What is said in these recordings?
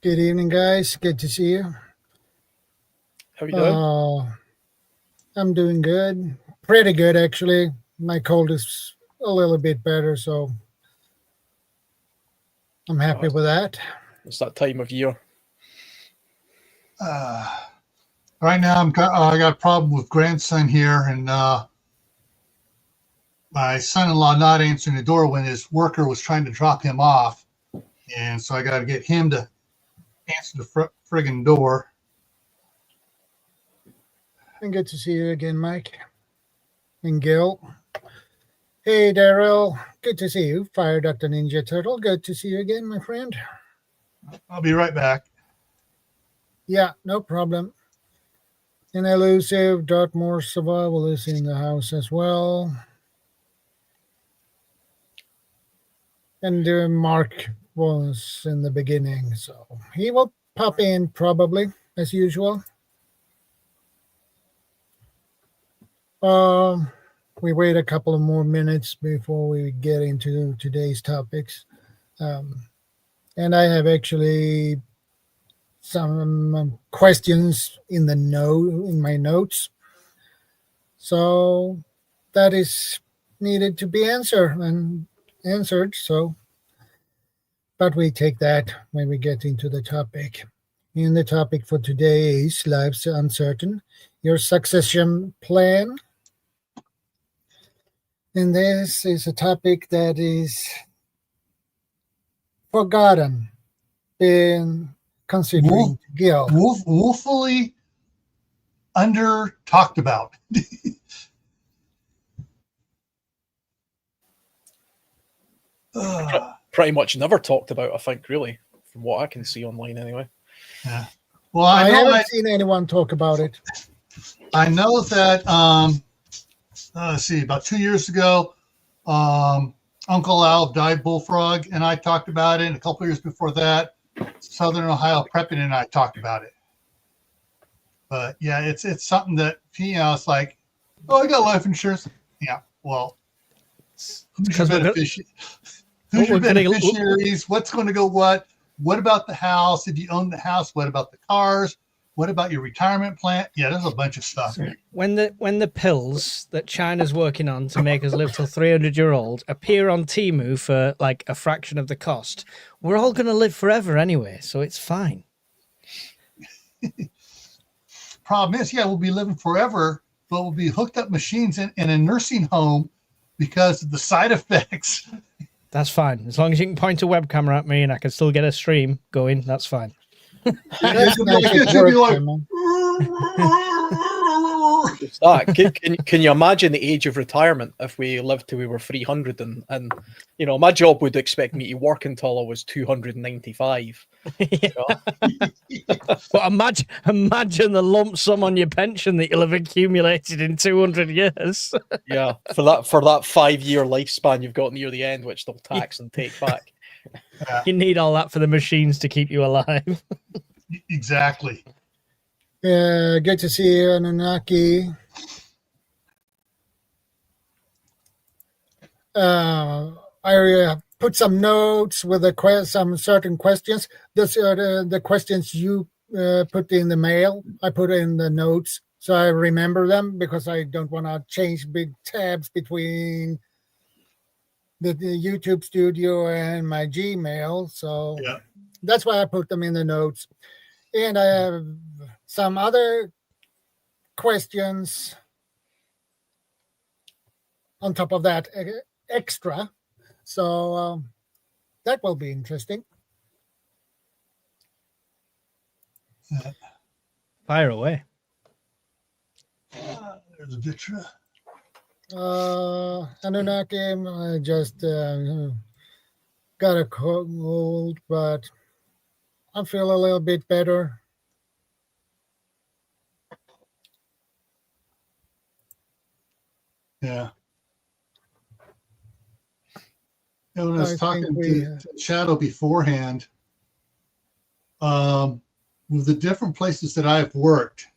Good evening, guys. Good to see you. How are you doing? I'm doing good. Pretty good, actually. My cold is a little bit better, so I'm happy with that. It's that time of year. Right now, I got a problem with grandson here, and my son-in-law not answering the door when his worker was trying to drop him off, and so I got to get him to answer the friggin' door. And good to see you again, Mike. And Gil. Hey, Daryl. Good to see you. Fire Dr. Ninja Turtle. Good to see you again, my friend. I'll be right back. Yeah, no problem. And Elusive, Dartmoor Survival is in the house as well. And Mark was in the beginning, so he will pop in probably, as usual. We wait a couple of more minutes before we get into today's topics. And I have actually some questions in my notes. So that is needed to be answered. So, but we take that when we get into the topic. And the topic for today is life's uncertain, your succession plan. And this is a topic that is forgotten in considering Gil. Woefully under talked about. Pretty much never talked about, I think, really, from what I can see online anyway. Yeah. Well, I haven't seen anyone talk about it. I know that, let's see, about 2 years ago, Uncle Al died Bullfrog, and I talked about it. And a couple of years before that, Southern Ohio Prepping and I talked about it. But yeah, it's something that, it's like, oh, I got life insurance. Yeah, well, who's your beneficiaries? What's going to go what? What about the house? If you own the house, what about the cars? What about your retirement plan? Yeah, there's a bunch of stuff. When the pills that China's working on to make us live till 300-year-old appear on Temu for like a fraction of the cost, we're all going to live forever anyway, so it's fine. Problem is, we'll be living forever, but we'll be hooked up machines in a nursing home because of the side effects. That's fine. As long as you can point a web camera at me and I can still get a stream going, that's fine. Can you imagine the age of retirement if we lived till we were 300 and my job would expect me to work until I was 295. But imagine the lump sum on your pension that you'll have accumulated in 200 years. Yeah, for that 5-year lifespan you've got near the end, which they'll tax and take back. You need all that for the machines to keep you alive. Exactly. Good to see you, Anunnaki. I put some notes with some certain questions. The questions you put in the mail, I put in the notes so I remember them because I don't want to change big tabs between the YouTube studio and my Gmail. So that's why I put them in the notes. And I have some other questions on top of that extra. So that will be interesting. Fire away. There's a picture. Anunnaki, I just got a cold, but I feel a little bit better. Yeah. And when I was talking to Shadow beforehand, with the different places that I've worked,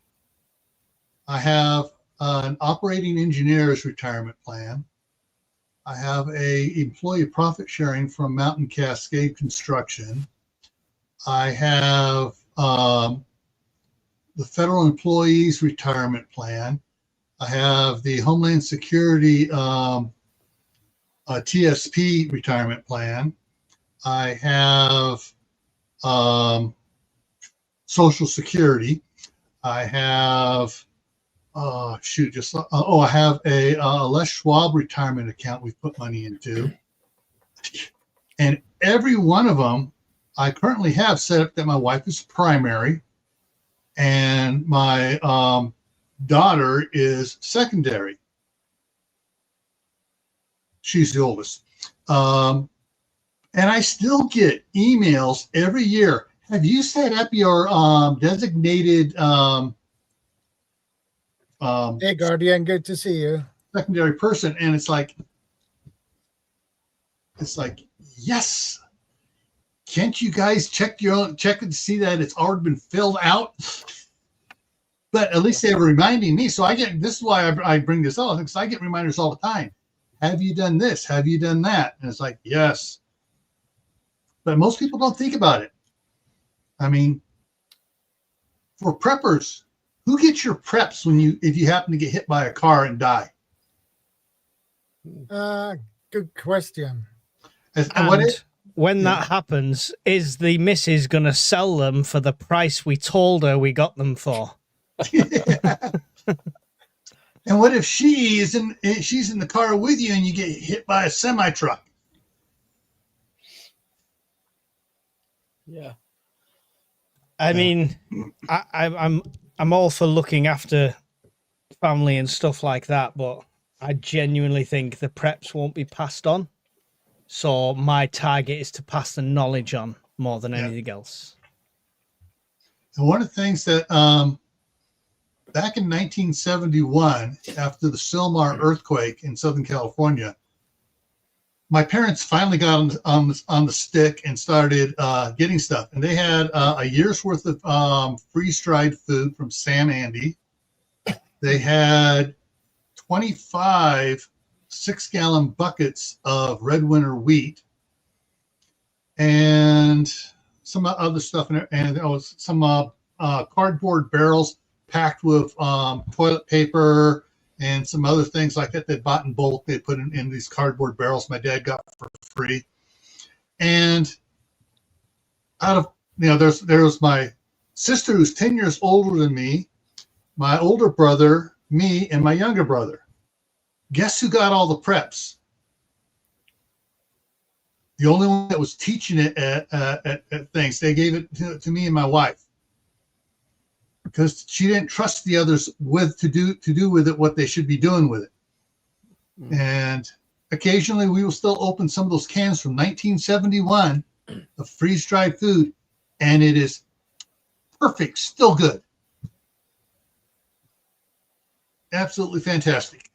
I have an operating engineer's retirement plan. I have a employee profit sharing from Mountain Cascade Construction. I have the Federal Employees Retirement Plan. I have the Homeland Security TSP Retirement Plan. I have Social Security. I have I have a Les Schwab retirement account we've put money into. And every one of them I currently have set up that my wife is primary and my daughter is secondary. She's the oldest. And I still get emails every year. Have you set up your designated Hey, Guardian, good to see you. secondary person? And it's like, yes. Can't you guys check and see that it's already been filled out? But at least they were reminding me. So this is why I bring this up, because I get reminders all the time. Have you done this? Have you done that? And it's like, yes. But most people don't think about it. I mean, for preppers, who gets your preps if you happen to get hit by a car and die? Good question. When that happens, is the missus going to sell them for the price we told her we got them for? And what if she's in the car with you and you get hit by a semi-truck? Yeah. I mean, I'm all for looking after family and stuff like that, but I genuinely think the preps won't be passed on. So my target is to pass the knowledge on more than anything else. And one of the things that back in 1971, after the Sylmar earthquake in Southern California, my parents finally got on the stick and started getting stuff. And they had a year's worth of freeze-dried food from Sam Andy. They had 25 6-gallon buckets of Red Winter wheat and some other stuff. And there was some cardboard barrels packed with toilet paper and some other things like that they bought in bulk. They put in these cardboard barrels my dad got for free. And out of, there was my sister who's 10 years older than me, my older brother, me, and my younger brother. Guess who got all the preps? The only one that was teaching it at things. They gave it to me and my wife because she didn't trust the others to do with it what they should be doing with it. And occasionally we will still open some of those cans from 1971 of freeze-dried food, and it is perfect, still good. Absolutely fantastic.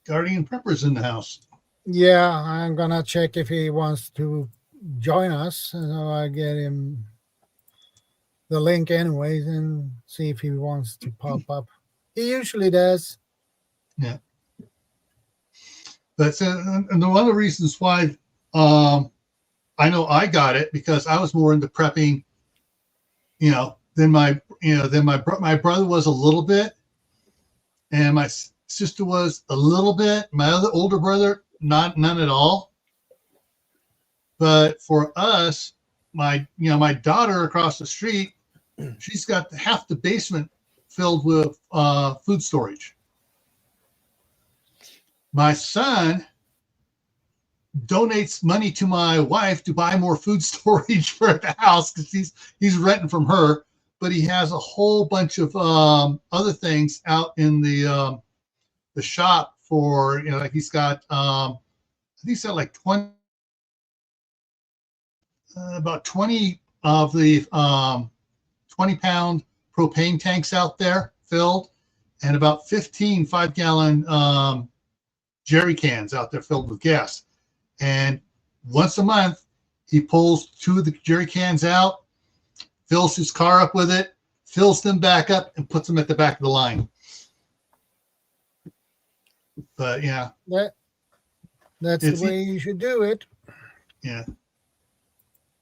Guardian Prepper's in the house. Yeah, I'm gonna check if he wants to join us. So I get him the link anyways and see if he wants to pop up. He usually does. Yeah. But and one of the reasons why I know I got it because I was more into prepping, than my brother was a little bit, and my sister was a little bit. My other older brother, none at all. But for us, my daughter across the street, she's got half the basement filled with food storage. My son donates money to my wife to buy more food storage for the house because he's renting from her, but he has a whole bunch of other things out in the shop for, like he's got I think he's got like 20 about 20 of the 20-pound propane tanks out there filled, and about 15 5-gallon jerry cans out there filled with gas. And once a month, he pulls 2 of the jerry cans out, fills his car up with it, fills them back up, and puts them at the back of the line. But yeah, That's the way you should do it. Yeah.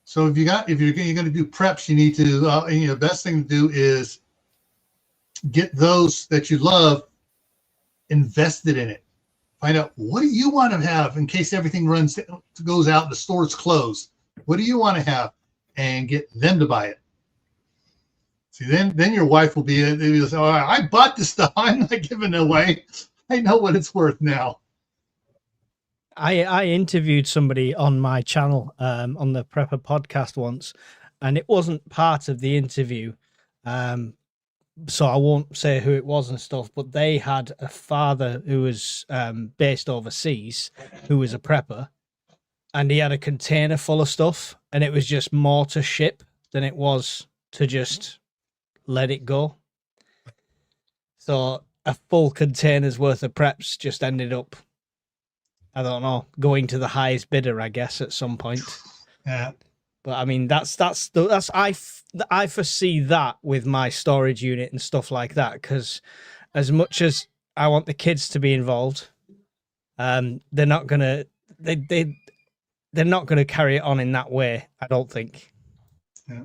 So if you're going to do preps, you need to, the best thing to do is get those that you love invested in it. Find out, what do you want to have in case everything goes out and the store's closed? What do you want to have? And get them to buy it. See, then your wife will be, they'll say, oh, I bought this stuff. I'm not giving it away. I know what it's worth now. I interviewed somebody on my channel on the Prepper podcast once, and it wasn't part of the interview. So I won't say who it was and stuff, but they had a father who was based overseas, who was a prepper, and he had a container full of stuff, and it was just more to ship than it was to just let it go. So a full container's worth of preps just ended up, I don't know, going to the highest bidder, I guess, at some point. Yeah. But I mean, I foresee that with my storage unit and stuff like that, because as much as I want the kids to be involved, they're not gonna they're not gonna carry it on in that way, I don't think. Yeah.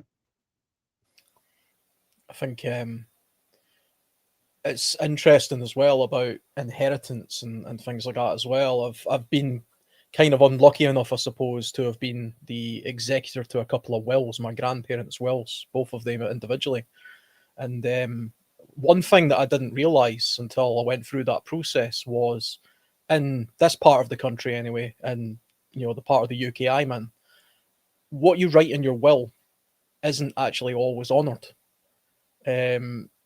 I think it's interesting as well about inheritance and things like that as well. I've been kind of unlucky enough, I suppose, to have been the executor to a couple of wills, my grandparents' wills, both of them individually. And one thing that I didn't realise until I went through that process was, in this part of the country anyway, and the part of the UK I'm in, what you write in your will isn't actually always honoured.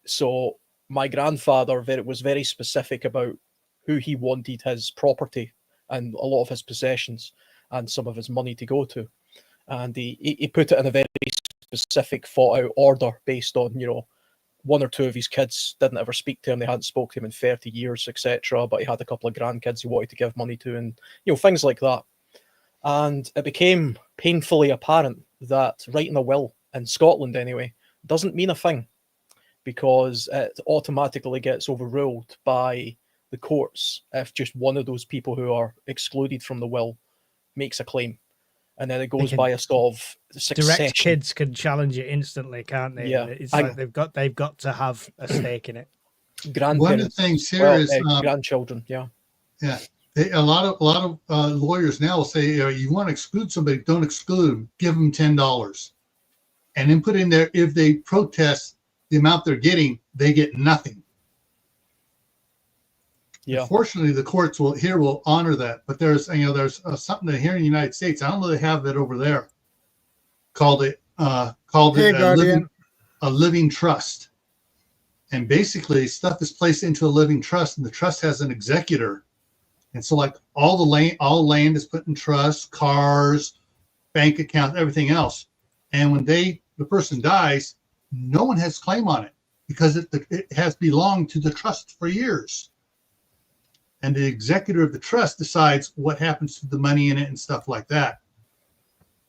So my grandfather was very specific about who he wanted his property and a lot of his possessions and some of his money to go to. And he put it in a very specific thought out order based on, one or two of his kids didn't ever speak to him. They hadn't spoken to him in 30 years, etc. But he had a couple of grandkids he wanted to give money to and, things like that. And it became painfully apparent that writing a will, in Scotland anyway, doesn't mean a thing, because it automatically gets overruled by the courts if just one of those people who are excluded from the will makes a claim, and then it goes by a sort of succession. Direct kids can challenge it instantly, can't they? Yeah, it's like they've got to have a stake in it. Grandparents, one of the things here is grandchildren. Yeah. A lot of lawyers now will say, you want to exclude somebody, don't exclude them, give them $10, and then put in there, if they protest the amount they're getting, they get nothing. Yeah. Fortunately, the courts will honor that. But there's something that here in the United States, I don't know they have that over there, called a living trust. And basically, stuff is placed into a living trust, and the trust has an executor. And so, like all land is put in trust, cars, bank accounts, everything else. And when the person dies, no one has claim on it because it has belonged to the trust for years. And the executor of the trust decides what happens to the money in it and stuff like that.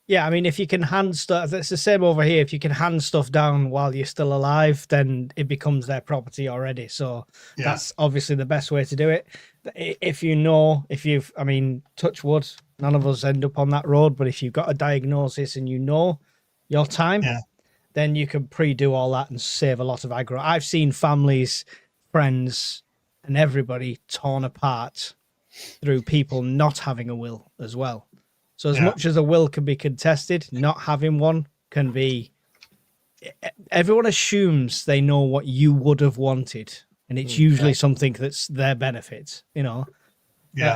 Yeah, I mean, if you can hand stuff, it's the same over here. If you can hand stuff down while you're still alive, then it becomes their property already. So that's obviously the best way to do it. I mean, touch wood, none of us end up on that road. But if you've got a diagnosis and your time, then you can pre-do all that and save a lot of aggro. I've seen families, friends, and everybody torn apart through people not having a will as well. So as much as a will can be contested, not having one can be... Everyone assumes they know what you would have wanted, and it's usually something that's their benefit, Yeah.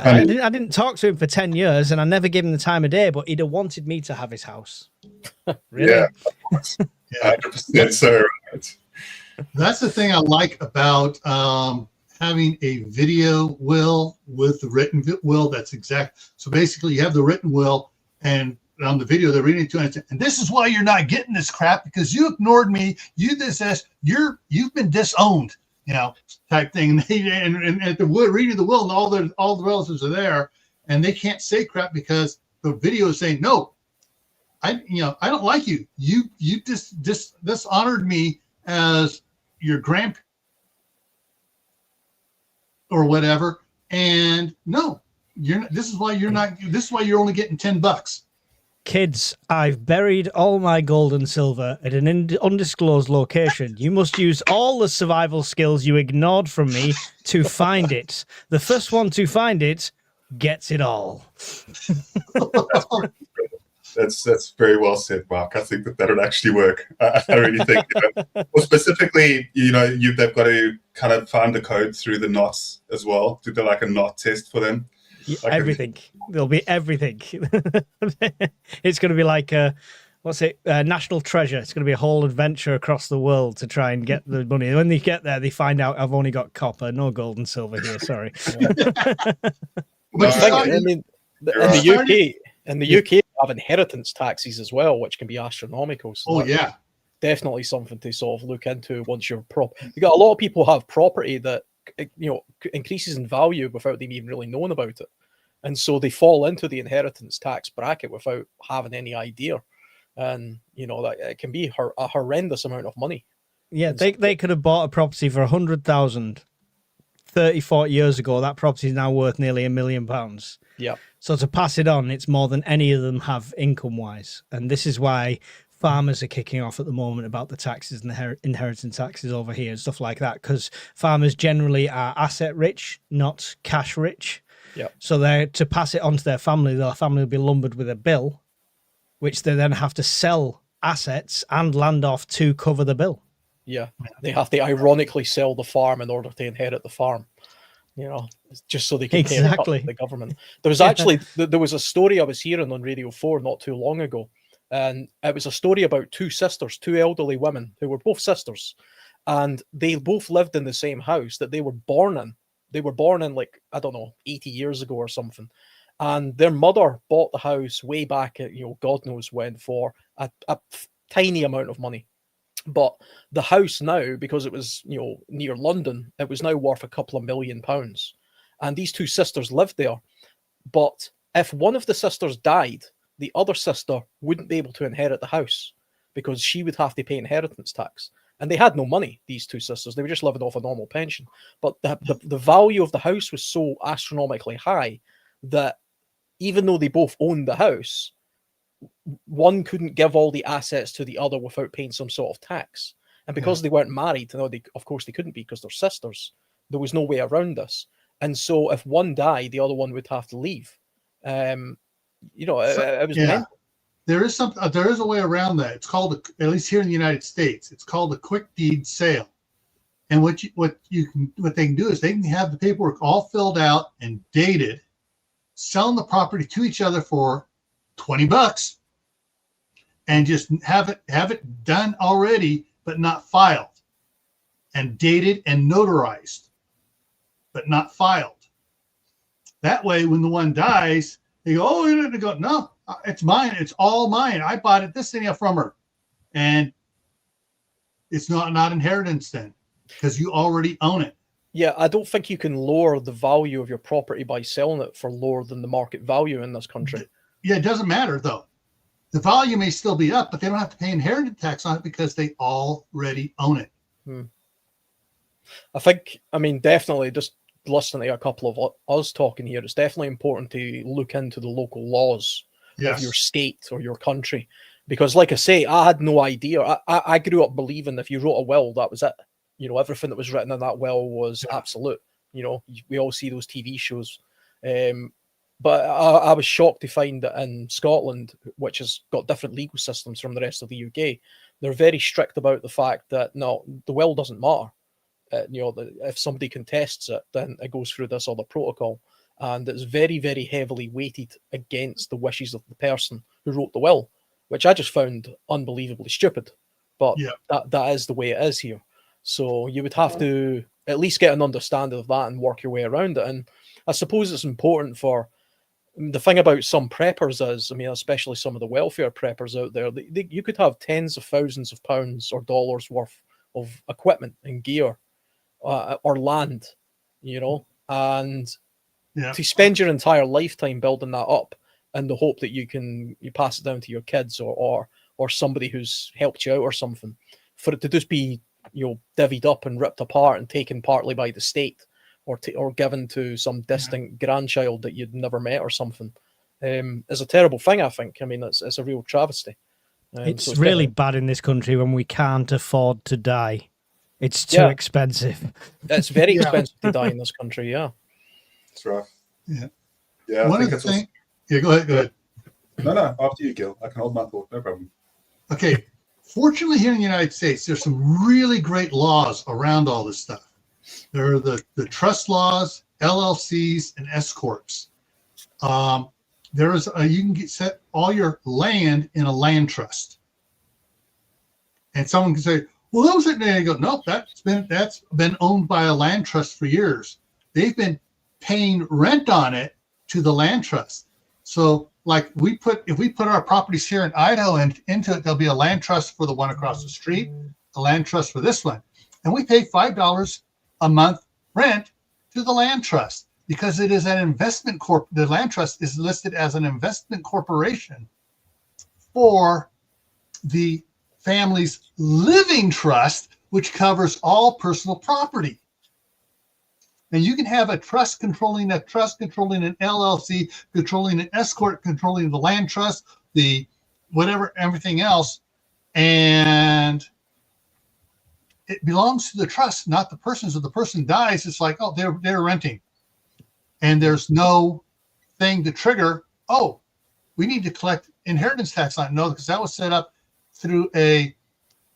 I didn't talk to him for 10 years, and I never gave him the time of day, but he'd have wanted me to have his house. Really? Yeah, of course. 100%, sir. That's the thing I like about having a video will with the written will. That's exact. So basically, you have the written will, and on the video they're reading it to you, and this is why you're not getting this crap, because you ignored me. You've been disowned, type thing. And at the reading the will, and all the relatives are there, and they can't say crap because the video is saying no. I don't like you. You dishonored me as your grandparent or whatever, and no, you're not. This is why you're not. This is why you're only getting $10. Kids, I've buried all my gold and silver at an undisclosed location. You must use all the survival skills you ignored from me to find it. The first one to find it gets it all. That's very well said, Mark. I think that would actually work. I really think. Well, specifically, they've got to kind of find the code through the knots as well. Do like a knot test for them. Like everything. There'll be everything. It's going to be like National Treasure. It's going to be a whole adventure across the world to try and get the money. When they get there, they find out I've only got copper, no gold and silver here. Sorry. In the UK, they have inheritance taxes as well, which can be astronomical. So definitely something to sort of look into once you're You got a lot of people have property that increases in value without them even really knowing about it, and so they fall into the inheritance tax bracket without having any idea, and that it can be a horrendous amount of money. Yeah, they could have bought a property for 100,000 30, 40 years ago. That property is now worth nearly £1 million. Yeah. So to pass it on, it's more than any of them have income wise, and this is why farmers are kicking off at the moment about the taxes and the inheritance taxes over here and stuff like that, because farmers generally are asset rich, not cash rich. Yeah. So they're to pass it on to their family will be lumbered with a bill, which they then have to sell assets and land off to cover the bill. Yeah. They have to ironically sell the farm in order to inherit the farm. Just so they can pay the government. There was actually there was a story I was hearing on Radio 4 not too long ago. And it was a story about two elderly women who were both sisters, and they both lived in the same house that they were born in. They were born in 80 years ago or something. And their mother bought the house way back at, God knows when, for a tiny amount of money. But the house now, because it was, near London, it was now worth a couple of £1 million. And these two sisters lived there. But if one of the sisters died, the other sister wouldn't be able to inherit the house because she would have to pay inheritance tax. And they had no money, these two sisters. They were just living off a normal pension. But the value of the house was so astronomically high that even though they both owned the house, one couldn't give all the assets to the other without paying some sort of tax. And because they weren't married, of course they couldn't be because they're sisters. There was no way around this. And so if one died, the other one would have to leave. It was mental. There is a way around that. It's called, at least here in the United States, it's called a quick deed sale. And what they can do is they can have the paperwork all filled out and dated, selling the property to each other for $20, and just have it done already, but not filed, and dated and notarized, but not filed. That way, when the one dies, they go, oh, you didn't go, no, it's mine. It's all mine. I bought it this thing from her. And it's not inheritance then because you already own it. Yeah, I don't think you can lower the value of your property by selling it for lower than the market value in this country. Yeah, it doesn't matter, though. The value may still be up, but they don't have to pay inheritance tax on it because they already own it. I think, definitely just listening to a couple of us talking here, it's definitely important to look into the local laws of your state or your country, because like I say, I had no idea. I grew up believing if you wrote a will, that was it. Everything that was written in that will was absolute. We all see those TV shows, but I was shocked to find that in Scotland, which has got different legal systems from the rest of the UK, they're very strict about the fact that no, the will doesn't matter. If somebody contests it, then it goes through this other protocol, and it's very, very heavily weighted against the wishes of the person who wrote the will, which I just found unbelievably stupid. But that is the way it is here. So you would have to at least get an understanding of that and work your way around it. And I suppose it's important for the thing about some preppers is, especially some of the welfare preppers out there, you could have tens of thousands of pounds or dollars worth of equipment and gear or land, and to spend your entire lifetime building that up in the hope that you pass it down to your kids or somebody who's helped you out or something, for it to just be divvied up and ripped apart and taken partly by the state or given to some distant grandchild that you'd never met or something. is a terrible thing, I think. I mean, it's a real travesty. It's so really definitely- bad in this country when we can't afford to die. It's too expensive. It's very Yeah. expensive to die in this country, yeah. It's rough. Yeah. Yeah, I One think of the it's also... things. Yeah, go ahead. No, after you, Gil. I can hold my thought, no problem. Okay. Fortunately, here in the United States, there's some really great laws around all this stuff. There are the trust laws, LLCs, and S corps. There is you can set all your land in a land trust, and someone can say, "Well, that was it." And you go, "Nope, that's been owned by a land trust for years. They've been paying rent on it to the land trust." So, like if we put our properties here in Idaho and into it, there'll be a land trust for the one across the street, a land trust for this one, and we pay $5 a month rent to the land trust because it is an investment corp. The land trust is listed as an investment corporation for the family's living trust, which covers all personal property. And you can have a trust controlling an LLC, controlling an S corp, controlling the land trust, the whatever, everything else, and it belongs to the trust, not the person. So the person dies, it's like, oh, they're renting, and there's no thing to trigger. Oh, we need to collect inheritance tax on it. No, because that was set up through a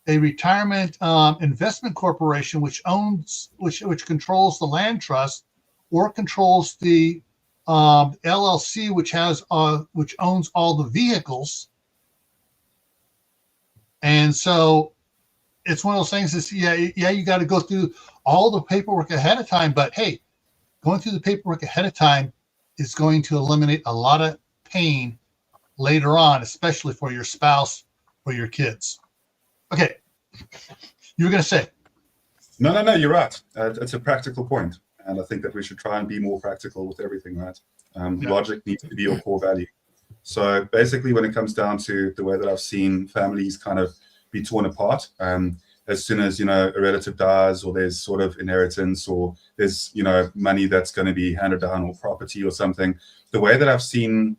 retirement investment corporation, which controls the land trust, or controls the LLC, which owns all the vehicles. And so it's one of those things that's, you got to go through all the paperwork ahead of time. But hey, going through the paperwork ahead of time is going to eliminate a lot of pain later on, especially for your spouse or your kids. Okay, you were going to say. No, you're right. It's a practical point, and I think that we should try and be more practical with everything, right? Logic needs to be your core value. So basically, when it comes down to the way that I've seen families kind of be torn apart, as soon as, a relative dies, or there's sort of inheritance, or there's, money that's going to be handed down, or property or something, the way that I've seen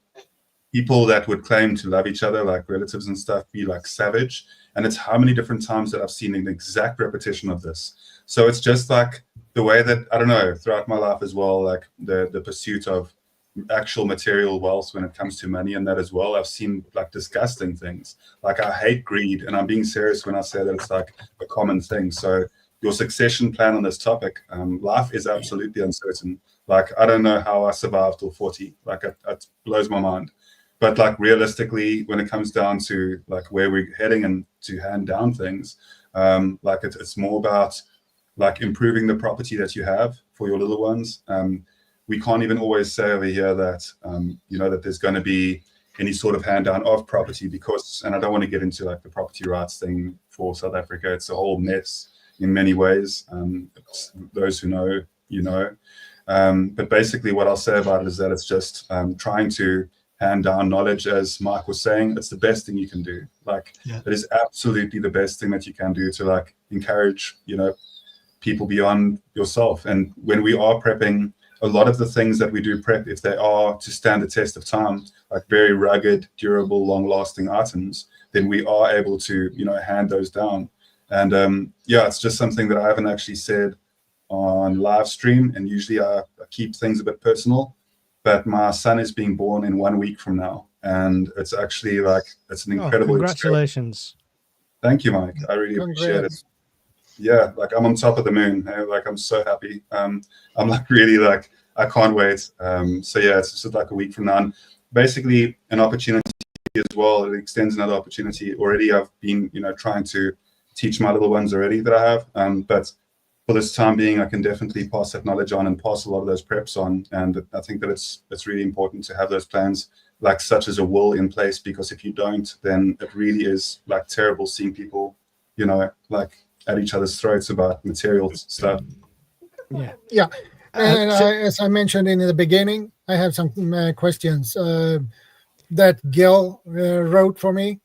people that would claim to love each other, like relatives and stuff, be like savage. And it's how many different times that I've seen an exact repetition of this. So it's just like the way that, I don't know, throughout my life as well, like the pursuit of actual material wealth when it comes to money and that as well, I've seen like disgusting things. Like I hate greed, and I'm being serious when I say that it's like a common thing. So your succession plan on this topic, life is absolutely uncertain. Like I don't know how I survived till 40. Like it blows my mind. But like realistically, when it comes down to like where we're heading and to hand down things, like it's more about like improving the property that you have for your little ones. We can't even always say over here that that there's going to be any sort of hand down of property, because, and I don't want to get into like the property rights thing for South Africa. It's a whole mess in many ways. Those who know, but basically what I'll say about it is that it's just trying to hand down knowledge. As Mike was saying, it's the best thing you can do. Like it is absolutely the best thing that you can do to like encourage, people beyond yourself. And when we are prepping, a lot of the things that we do prep, if they are to stand the test of time, like very rugged, durable, long-lasting items, then we are able to, hand those down. And it's just something that I haven't actually said on live stream. And usually I keep things a bit personal. But my son is being born in 1 week from now, and it's actually like it's an incredible congratulations. Experience. Thank you, Mike. I really appreciate it. Yeah, like I'm on top of the moon. Like I'm so happy. I'm like really like I can't wait. So yeah, it's just like a week from now. And basically, an opportunity as well. It extends another opportunity. Already, I've been trying to teach my little ones already that I have. But for this time being, I can definitely pass that knowledge on and pass a lot of those preps on. And I think that it's really important to have those plans, like such as a will in place, because if you don't, then it really is like terrible seeing people, like at each other's throats about material stuff. Yeah. And as I mentioned in the beginning, I have some questions that Gil wrote for me.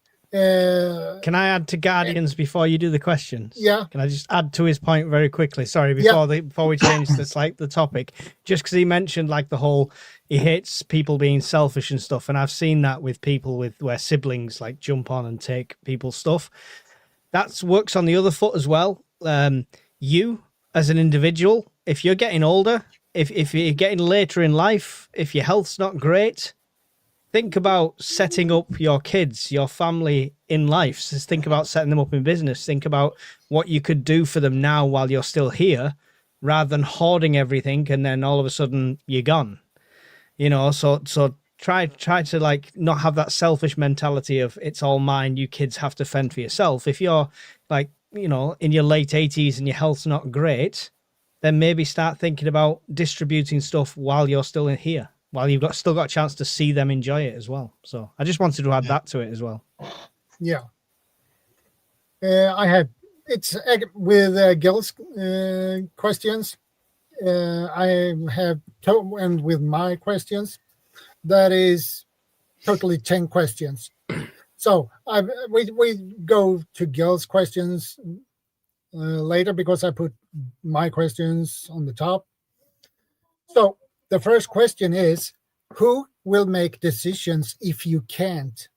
Can I add to Guardians before you do the questions? Yeah. Can I just add to his point very quickly? Sorry, before we change the topic, just because he mentioned like the whole he hates people being selfish and stuff, and I've seen that with people where siblings like jump on and take people's stuff. That works on the other foot as well. You as an individual, if you're getting older, if you're getting later in life, if your health's not great, think about setting up your kids, your family in life. So think about setting them up in business. Think about what you could do for them now while you're still here, rather than hoarding everything and then all of a sudden you're gone. You know, so try to like not have that selfish mentality of it's all mine. You kids have to fend for yourself. If you're like, you know, in your late 80s and your health's not great, then maybe start thinking about distributing stuff while you're still in here, while you've still got a chance to see them enjoy it as well. So I just wanted to add that to it as well. Yeah. I have, it's with Gils questions. I have, and with my questions, that is totally 10 questions. So we go to Gils questions later because I put my questions on the top. So the first question is, who will make decisions if you can't?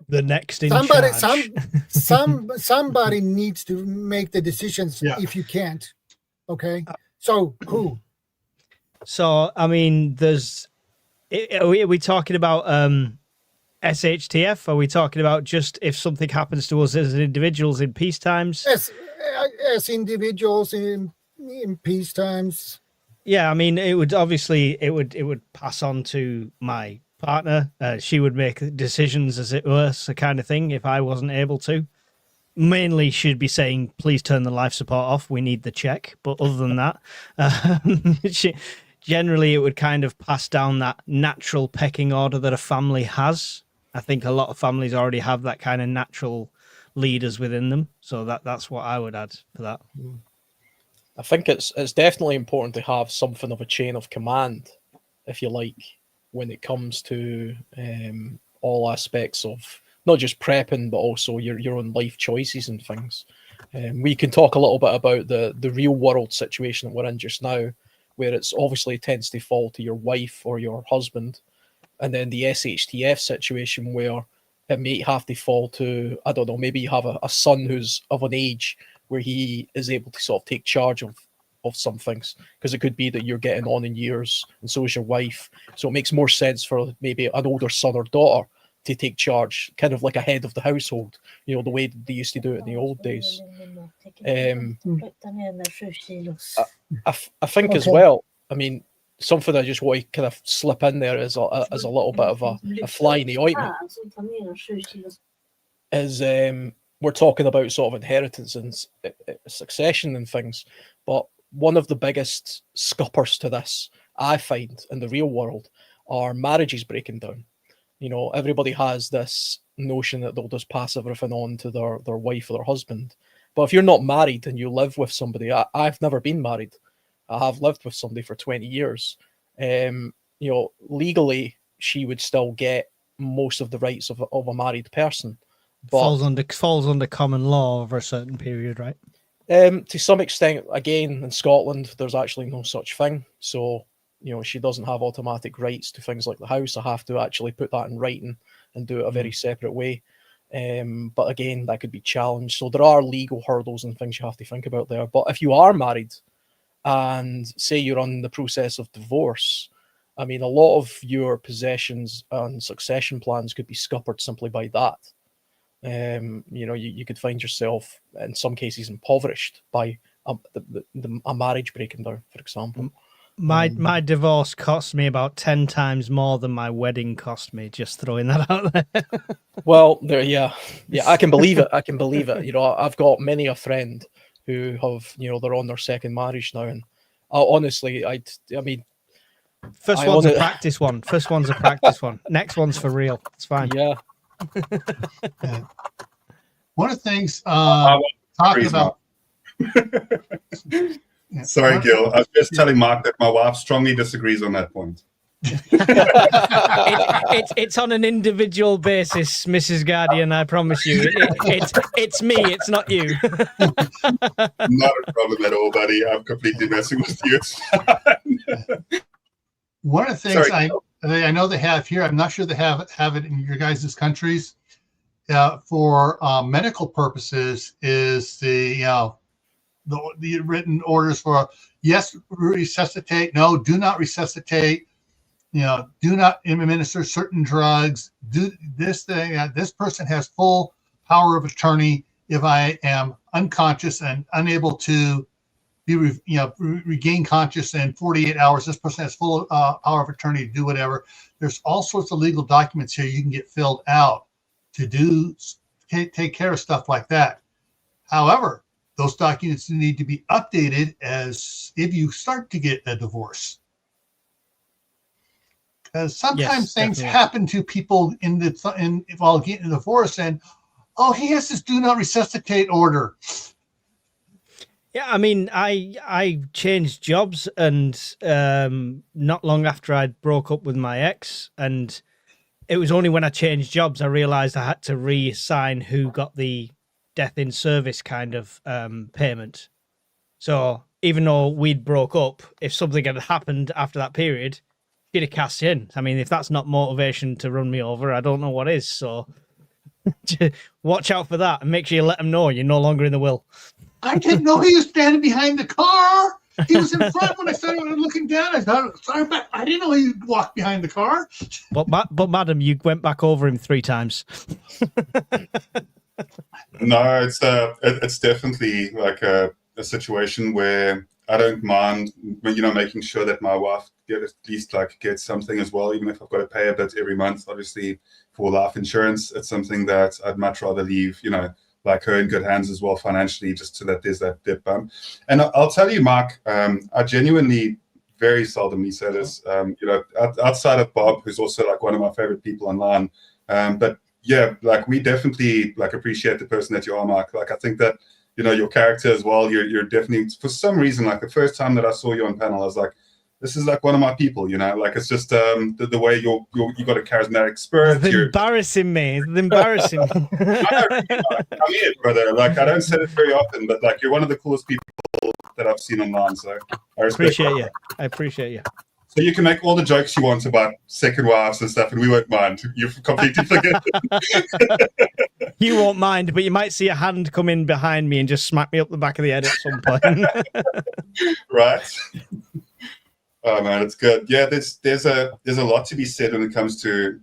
The next in somebody, charge. somebody needs to make the decisions if you can't. Okay. So who? So, I mean, are we talking about SHTF? Are we talking about just if something happens to us as individuals in peace times? As individuals in peace times. Yeah, I mean, it would pass on to my partner. She would make decisions as it were, so kind of thing, if I wasn't able to. Mainly she'd be saying, please turn the life support off. We need the check. But other than that, generally, it would kind of pass down that natural pecking order that a family has. I think a lot of families already have that kind of natural leaders within them. So that's what I would add to that. I think it's definitely important to have something of a chain of command, if you like, when it comes to all aspects of not just prepping, but also your own life choices and things. We can talk a little bit about the real world situation that we're in just now, where it's obviously tends to fall to your wife or your husband, and then the SHTF situation where it may have to fall to, I don't know, maybe you have a son who's of an age where he is able to sort of take charge of some things, because it could be that you're getting on in years and so is your wife. So it makes more sense for maybe an older son or daughter to take charge, kind of like a head of the household, you know, the way they used to do it in the old days. I think as well, I mean, something I just want to kind of slip in there as a little bit of a fly in the ointment is we're talking about sort of inheritance and succession and things, but one of the biggest scuppers to this, I find, in the real world, are marriages breaking down. You know, everybody has this notion that they'll just pass everything on to their wife or their husband. But if you're not married and you live with somebody, I've never been married. I have lived with somebody for 20 years. You know, legally, she would still get most of the rights of a married person. But falls under common law over a certain period, right? To some extent, again, in Scotland, there's actually no such thing. So, you know, she doesn't have automatic rights to things like the house. I have to actually put that in writing and do it a very separate way. But again, that could be challenged. So there are legal hurdles and things you have to think about there. But if you are married and say you're on the process of divorce, I mean, a lot of your possessions and succession plans could be scuppered simply by that. You know, you could find yourself in some cases impoverished by a marriage breaking down, for example. My divorce cost me about 10 times more than my wedding cost me. Just throwing that out there. Well, yeah, I can believe it. You know, I've got many a friend who have, you know, they're on their second marriage now, and honestly, I mean, first one's a practice one. First one's a practice one. Next one's for real. It's fine. Yeah. One of the things talking about. Sorry, Gil. I was just telling Mark that my wife strongly disagrees on that point. It's on an individual basis, Mrs. Guardian. I promise you, it's me. It's not you. Not a problem at all, buddy. I'm completely messing with you. It's fine. One of the things Sorry. I know they have here, I'm not sure they have it in your guys' countries, for medical purposes, is the written orders for yes, resuscitate, no, do not resuscitate, do not administer certain drugs, do this thing. This person has full power of attorney if I am unconscious and unable to be regain consciousness in 48 hours. This person has full power of attorney to do whatever. There's all sorts of legal documents here you can get filled out to take care of stuff like that. However, those documents need to be updated as if you start to get a divorce, because sometimes things happen to people while getting a divorce, and he has this do not resuscitate order. Yeah, I mean, I changed jobs, and not long after I'd broke up with my ex, and it was only when I changed jobs I realized I had to reassign who got the death in service kind of payment. So even though we'd broke up, if something had happened after that period, she'd have cashed in. I mean, if that's not motivation to run me over, I don't know what is. So watch out for that and make sure you let them know you're no longer in the will. I didn't know he was standing behind the car. He was in front when I started looking down. I thought, sorry, but I didn't know he walked behind the car. But madam, you went back over him 3 times. No, it's definitely like a situation where I don't mind, making sure that my wife at least gets something as well, even if I've got to pay a bit every month. Obviously, for life insurance, it's something that I'd much rather leave, her in good hands as well financially, just so that there's that dip bump. And I'll tell you, Mark, I genuinely very seldomly say this, outside of Bob, who's also one of my favorite people online, but yeah, we definitely appreciate the person that you are, Mark. I think that your character as well. You're definitely, for some reason, the first time that I saw you on panel, I was like, this is one of my people. It's just the way you got a charismatic spirit. It's embarrassing me. It's embarrassing. I'm here, brother. I don't say it very often, but you're one of the coolest people that I've seen online. So I appreciate you. I appreciate you. So you can make all the jokes you want about second wives and stuff, and we won't mind. You completely forget them. You won't mind, but you might see a hand come in behind me and just smack me up the back of the head at some point. Right. Oh man, it's good. Yeah, there's a lot to be said when it comes to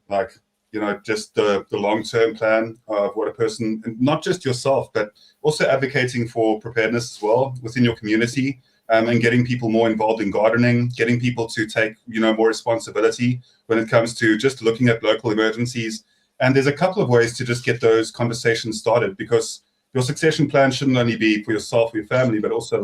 just the long-term plan of what a person, and not just yourself, but also advocating for preparedness as well within your community. And getting people more involved in gardening, getting people to take, more responsibility when it comes to just looking at local emergencies. And there's a couple of ways to just get those conversations started, because your succession plan shouldn't only be for yourself or your family, but also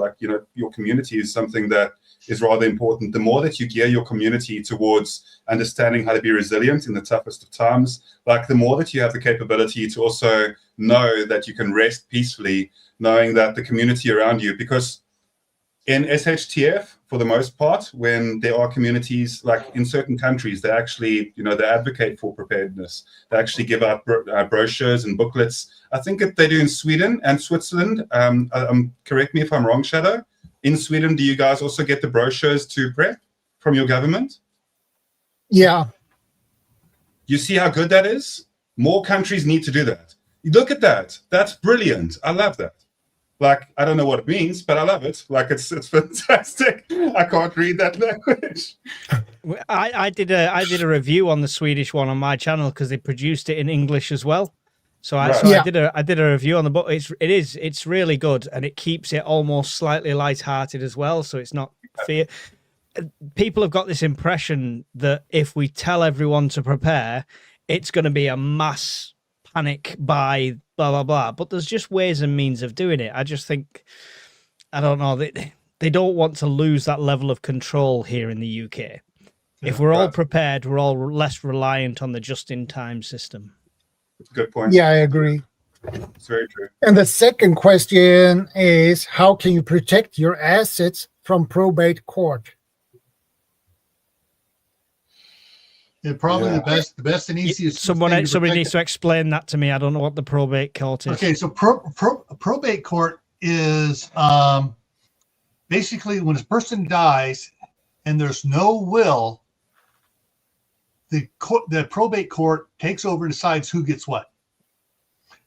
your community is something that is rather important. The more that you gear your community towards understanding how to be resilient in the toughest of times, the more that you have the capability to also know that you can rest peacefully, knowing that the community around you, because in SHTF, for the most part, when there are communities in certain countries, they actually, they advocate for preparedness. They actually give out brochures and booklets. I think that they do in Sweden and Switzerland. Correct me if I'm wrong, Shadow. In Sweden, do you guys also get the brochures to prep from your government? Yeah. You see how good that is? More countries need to do that. You look at that. That's brilliant. I love that. I don't know what it means, but I love it. It's fantastic. I can't read that language. I did a review on the Swedish one on my channel because they produced it in English as well. I did a review on the book. It's really good, and it keeps it almost slightly lighthearted as well. So it's not fear. People have got this impression that if we tell everyone to prepare, it's going to be a mass panic buy, blah blah blah. But there's just ways and means of doing it. I just think, I don't know, they don't want to lose that level of control here in the UK. Yeah, if we're all prepared, we're all less reliant on the just-in-time system. Good point. Yeah, I agree. It's very true. And the second question is, how can you protect your assets from probate court? Probably Yeah. the best and easiest. Somebody thing to protect needs to explain that to me. I don't know what the probate court is. Okay, so probate court is basically when a person dies and there's no will, the probate court takes over and decides who gets what.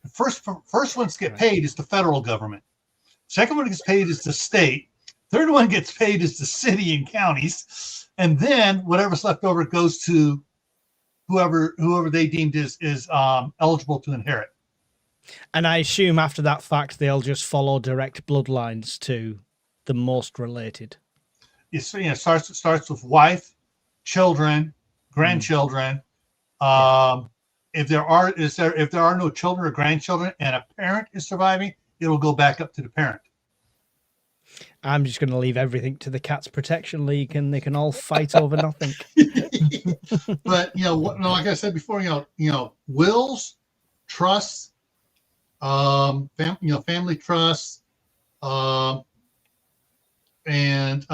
The first ones get paid is the federal government. Second one gets paid is the state. Third one gets paid is the city and counties, and then whatever's left over goes to whoever they deemed is eligible to inherit. And I assume after that fact, they'll just follow direct bloodlines to the most related. It starts with wife, children, grandchildren. If there are no children or grandchildren and a parent is surviving, it'll go back up to the parent. I'm just going to leave everything to the Cats Protection League, and they can all fight over nothing. But like I said before, wills, trusts, family trusts, and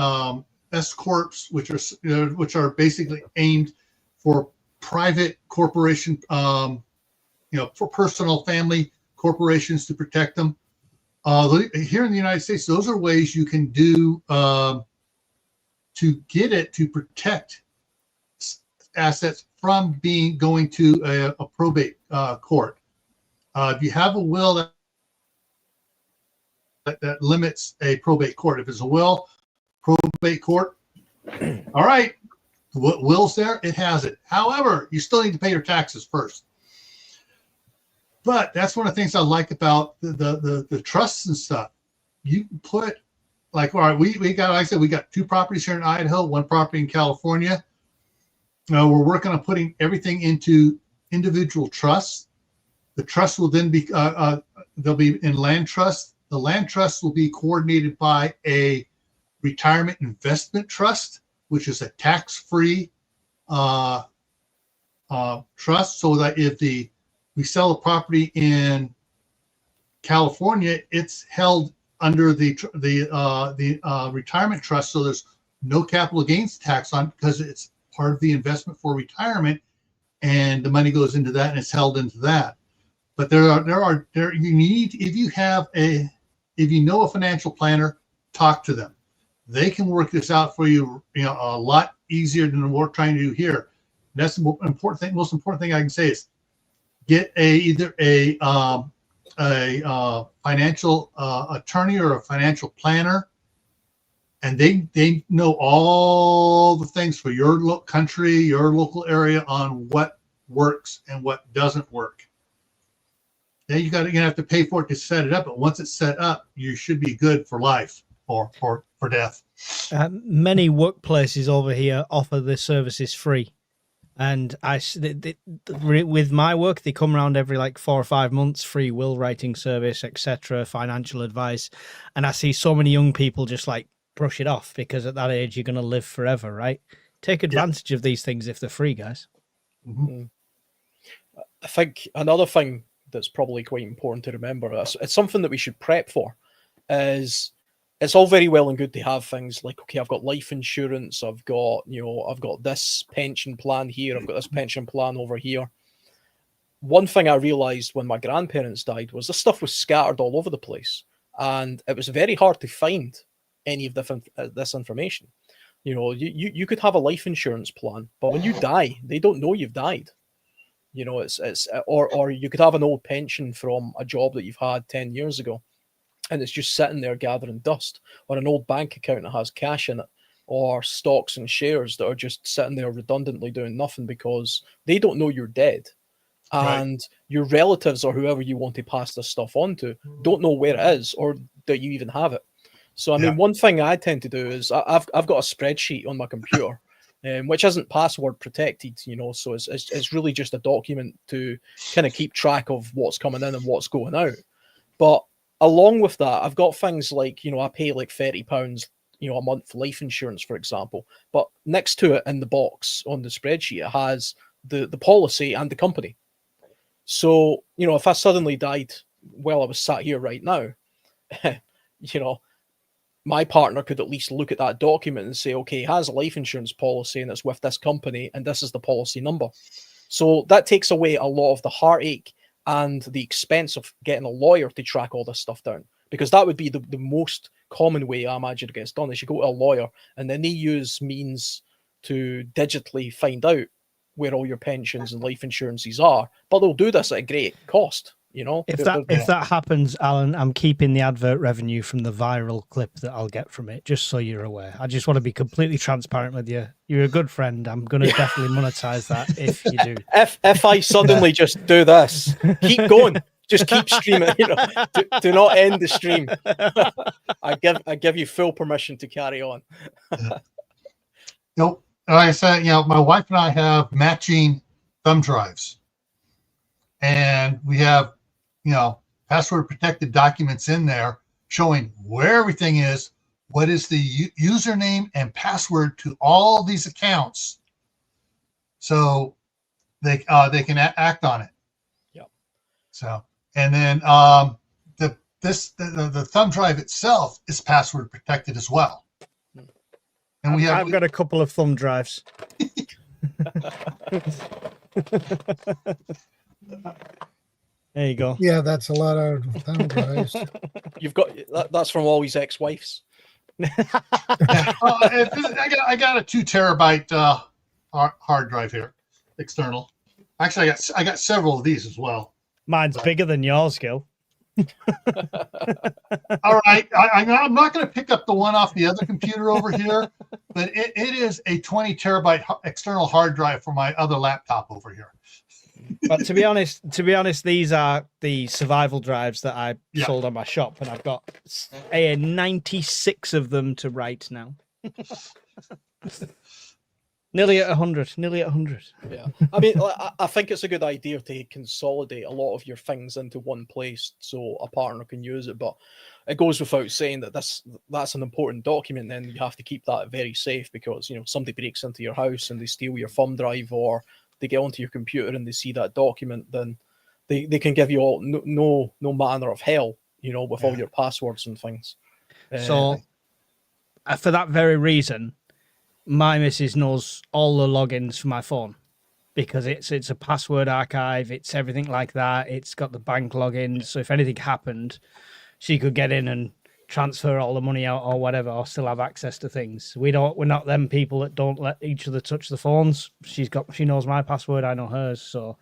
S corps, which are basically aimed for private corporation, for personal family corporations to protect them. Here in the United States, those are ways you can do to get it to protect assets from going to a probate court. If you have a will that limits a probate court, if it's a will, probate court, all right, will's there, it has it. However, you still need to pay your taxes first. But that's one of the things I like about the trusts and stuff. You can put, like, all right, we got, like I said, we got 2 properties here in Idaho, 1 property in California. We're working on putting everything into individual trusts. The trust will then be, they'll be in land trust. The land trust will be coordinated by a retirement investment trust, which is a tax-free trust, so that if we sell a property in California, it's held under the retirement trust, so there's no capital gains tax on it because it's part of the investment for retirement, and the money goes into that and it's held into that. But you need, if you know a financial planner, talk to them. They can work this out for you, a lot easier than what we're trying to do here. And that's the most important thing I can say is get either a financial attorney or a financial planner, and they know all the things for your country, your local area on what works and what doesn't work. Then you're gonna have to pay for it to set it up, but once it's set up, you should be good for life or for death. Many workplaces over here offer the services free. And with my work, they come around every 4 or 5 months, free will writing service, etc., financial advice. And I see so many young people just brush it off because at that age, you're going to live forever, right? Take advantage of these things if they're free, guys. Mm-hmm. I think another thing that's probably quite important to remember, it's something that we should prep for, is it's all very well and good to have things like, okay, I've got life insurance, I've got this pension plan here, I've got this pension plan over here. One thing I realized when my grandparents died was this stuff was scattered all over the place, and it was very hard to find any of this information. You could have a life insurance plan, but when you die, they don't know you've died. Or you could have an old pension from a job that you've had 10 years ago, and it's just sitting there gathering dust, or an old bank account that has cash in it, or stocks and shares that are just sitting there redundantly doing nothing because they don't know you're dead. And your relatives or whoever you want to pass this stuff on to don't know where it is or that you even have it. So, I mean, one thing I tend to do is I've got a spreadsheet on my computer, which isn't password protected, so it's really just a document to kind of keep track of what's coming in and what's going out. But along with that, I've got things like, I pay £30, a month life insurance, for example. But next to it in the box on the spreadsheet, it has the policy and the company. So, if I suddenly died while I was sat here right now, my partner could at least look at that document and say, okay, he has a life insurance policy and it's with this company and this is the policy number. So that takes away a lot of the heartache and the expense of getting a lawyer to track all this stuff down, because that would be the most common way I imagine it gets done, is you go to a lawyer and then they use means to digitally find out where all your pensions and life insurances are, but they'll do this at a great cost. You know, if that happens, Alan, I'm keeping the advert revenue from the viral clip that I'll get from it, just so you're aware. I just want to be completely transparent with you. You're a good friend. I'm going to definitely monetize that if you do. If I suddenly just do this, keep going, just keep streaming. You know, do not end the stream. I give you full permission to carry on. Like I said, my wife and I have matching thumb drives, and we have, password protected documents in there showing where everything is, what is the username and password to all these accounts, so they can act on it. Yep. So, and then the thumb drive itself is password protected as well. And I've got a couple of thumb drives. There you go. Yeah, that's a lot of thumb drives. You've got that's from all his ex-wives. I got a 2 terabyte hard drive here, external. Actually, I got several of these as well. Mine's bigger than yours, Gil. All right, I'm not going to pick up the one off the other computer over here, but it is a 20 terabyte external hard drive for my other laptop over here. But to be honest, these are the survival drives that I sold on my shop, and I've got 96 of them to write now. Nearly at 100. Yeah, I mean, I think it's a good idea to consolidate a lot of your things into one place so a partner can use it. But it goes without saying that that's an important document. Then you have to keep that very safe, because somebody breaks into your house and they steal your thumb drive, or they get onto your computer and they see that document, then they can give you all no manner of hell, with all your passwords and things. So for that very reason, my missus knows all the logins for my phone, because it's a password archive, it's everything like that. It's got the bank logins, so if anything happened, she could get in and transfer all the money out or whatever, or still have access to things. We're not them people that don't let each other touch the phones. She knows my password, I know hers, so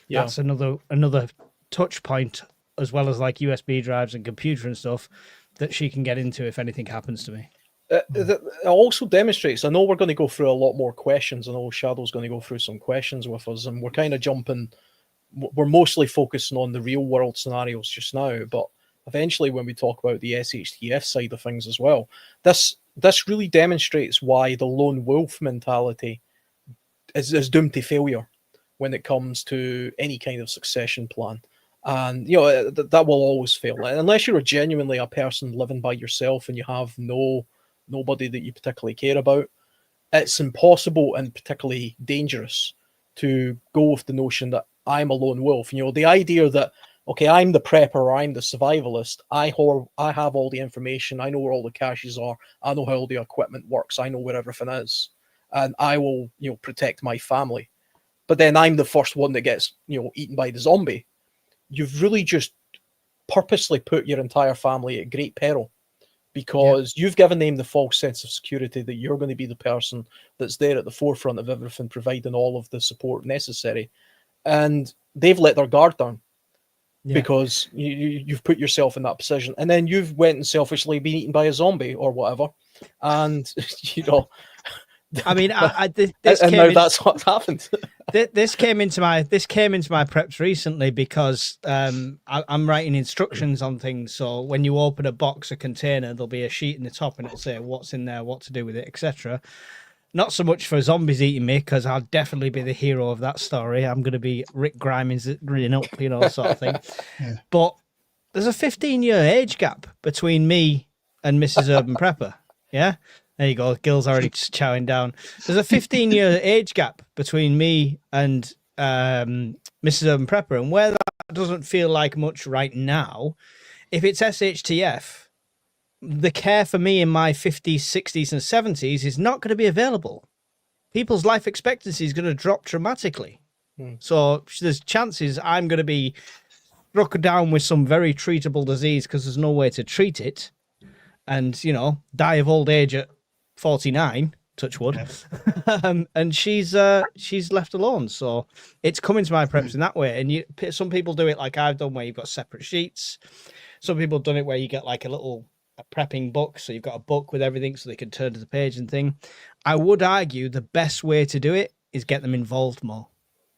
that's another touch point, as well as like USB drives and computer and stuff, that she can get into if anything happens to me. It also demonstrates, I know we're going to go through a lot more questions. I know Shadow's going to go through some questions with us, and we're kind of we're mostly focusing on the real world scenarios just now, but eventually when we talk about the SHTF side of things as well, this really demonstrates why the lone wolf mentality is doomed to failure when it comes to any kind of succession plan. And that will always fail, unless you're genuinely a person living by yourself and you have nobody that you particularly care about. It's impossible and particularly dangerous to go with the notion that I'm a lone wolf. The idea that, okay, I'm the prepper or I'm the survivalist. I have all the information. I know where all the caches are. I know how all the equipment works. I know where everything is, and I will, protect my family. But then I'm the first one that gets, eaten by the zombie. You've really just purposely put your entire family at great peril, because you've given them the false sense of security that you're going to be the person that's there at the forefront of everything, providing all of the support necessary. And they've let their guard down because you've put yourself in that position. And then you've went and selfishly been eaten by a zombie or whatever. And, I mean, that's what's happened. This came into my preps recently, because I'm writing instructions on things. So when you open a box, a container, there'll be a sheet in the top, and it'll say what's in there, what to do with it, etc. Not so much for zombies eating me, because I'll definitely be the hero of that story. I'm going to be Rick Grimes grinning up, sort of thing. But there's a 15-year age gap between me and Mrs. Urban Prepper. Yeah. There you go. Gil's already chowing down. There's a 15-year age gap between me and Mrs. Urban Prepper, and where that doesn't feel like much right now, if it's SHTF, the care for me in my 50s, 60s, and 70s is not going to be available. People's life expectancy is going to drop dramatically. So there's chances I'm going to be struck down with some very treatable disease because there's no way to treat it, and die of old age at 49. Touch wood. Yeah. And she's left alone. So it's coming to my preps in that way. And some people do it like I've done, where you've got separate sheets. Some people have done it where you get like a prepping book, so you've got a book with everything so they can turn to the page and thing. I would argue the best way to do it is get them involved more.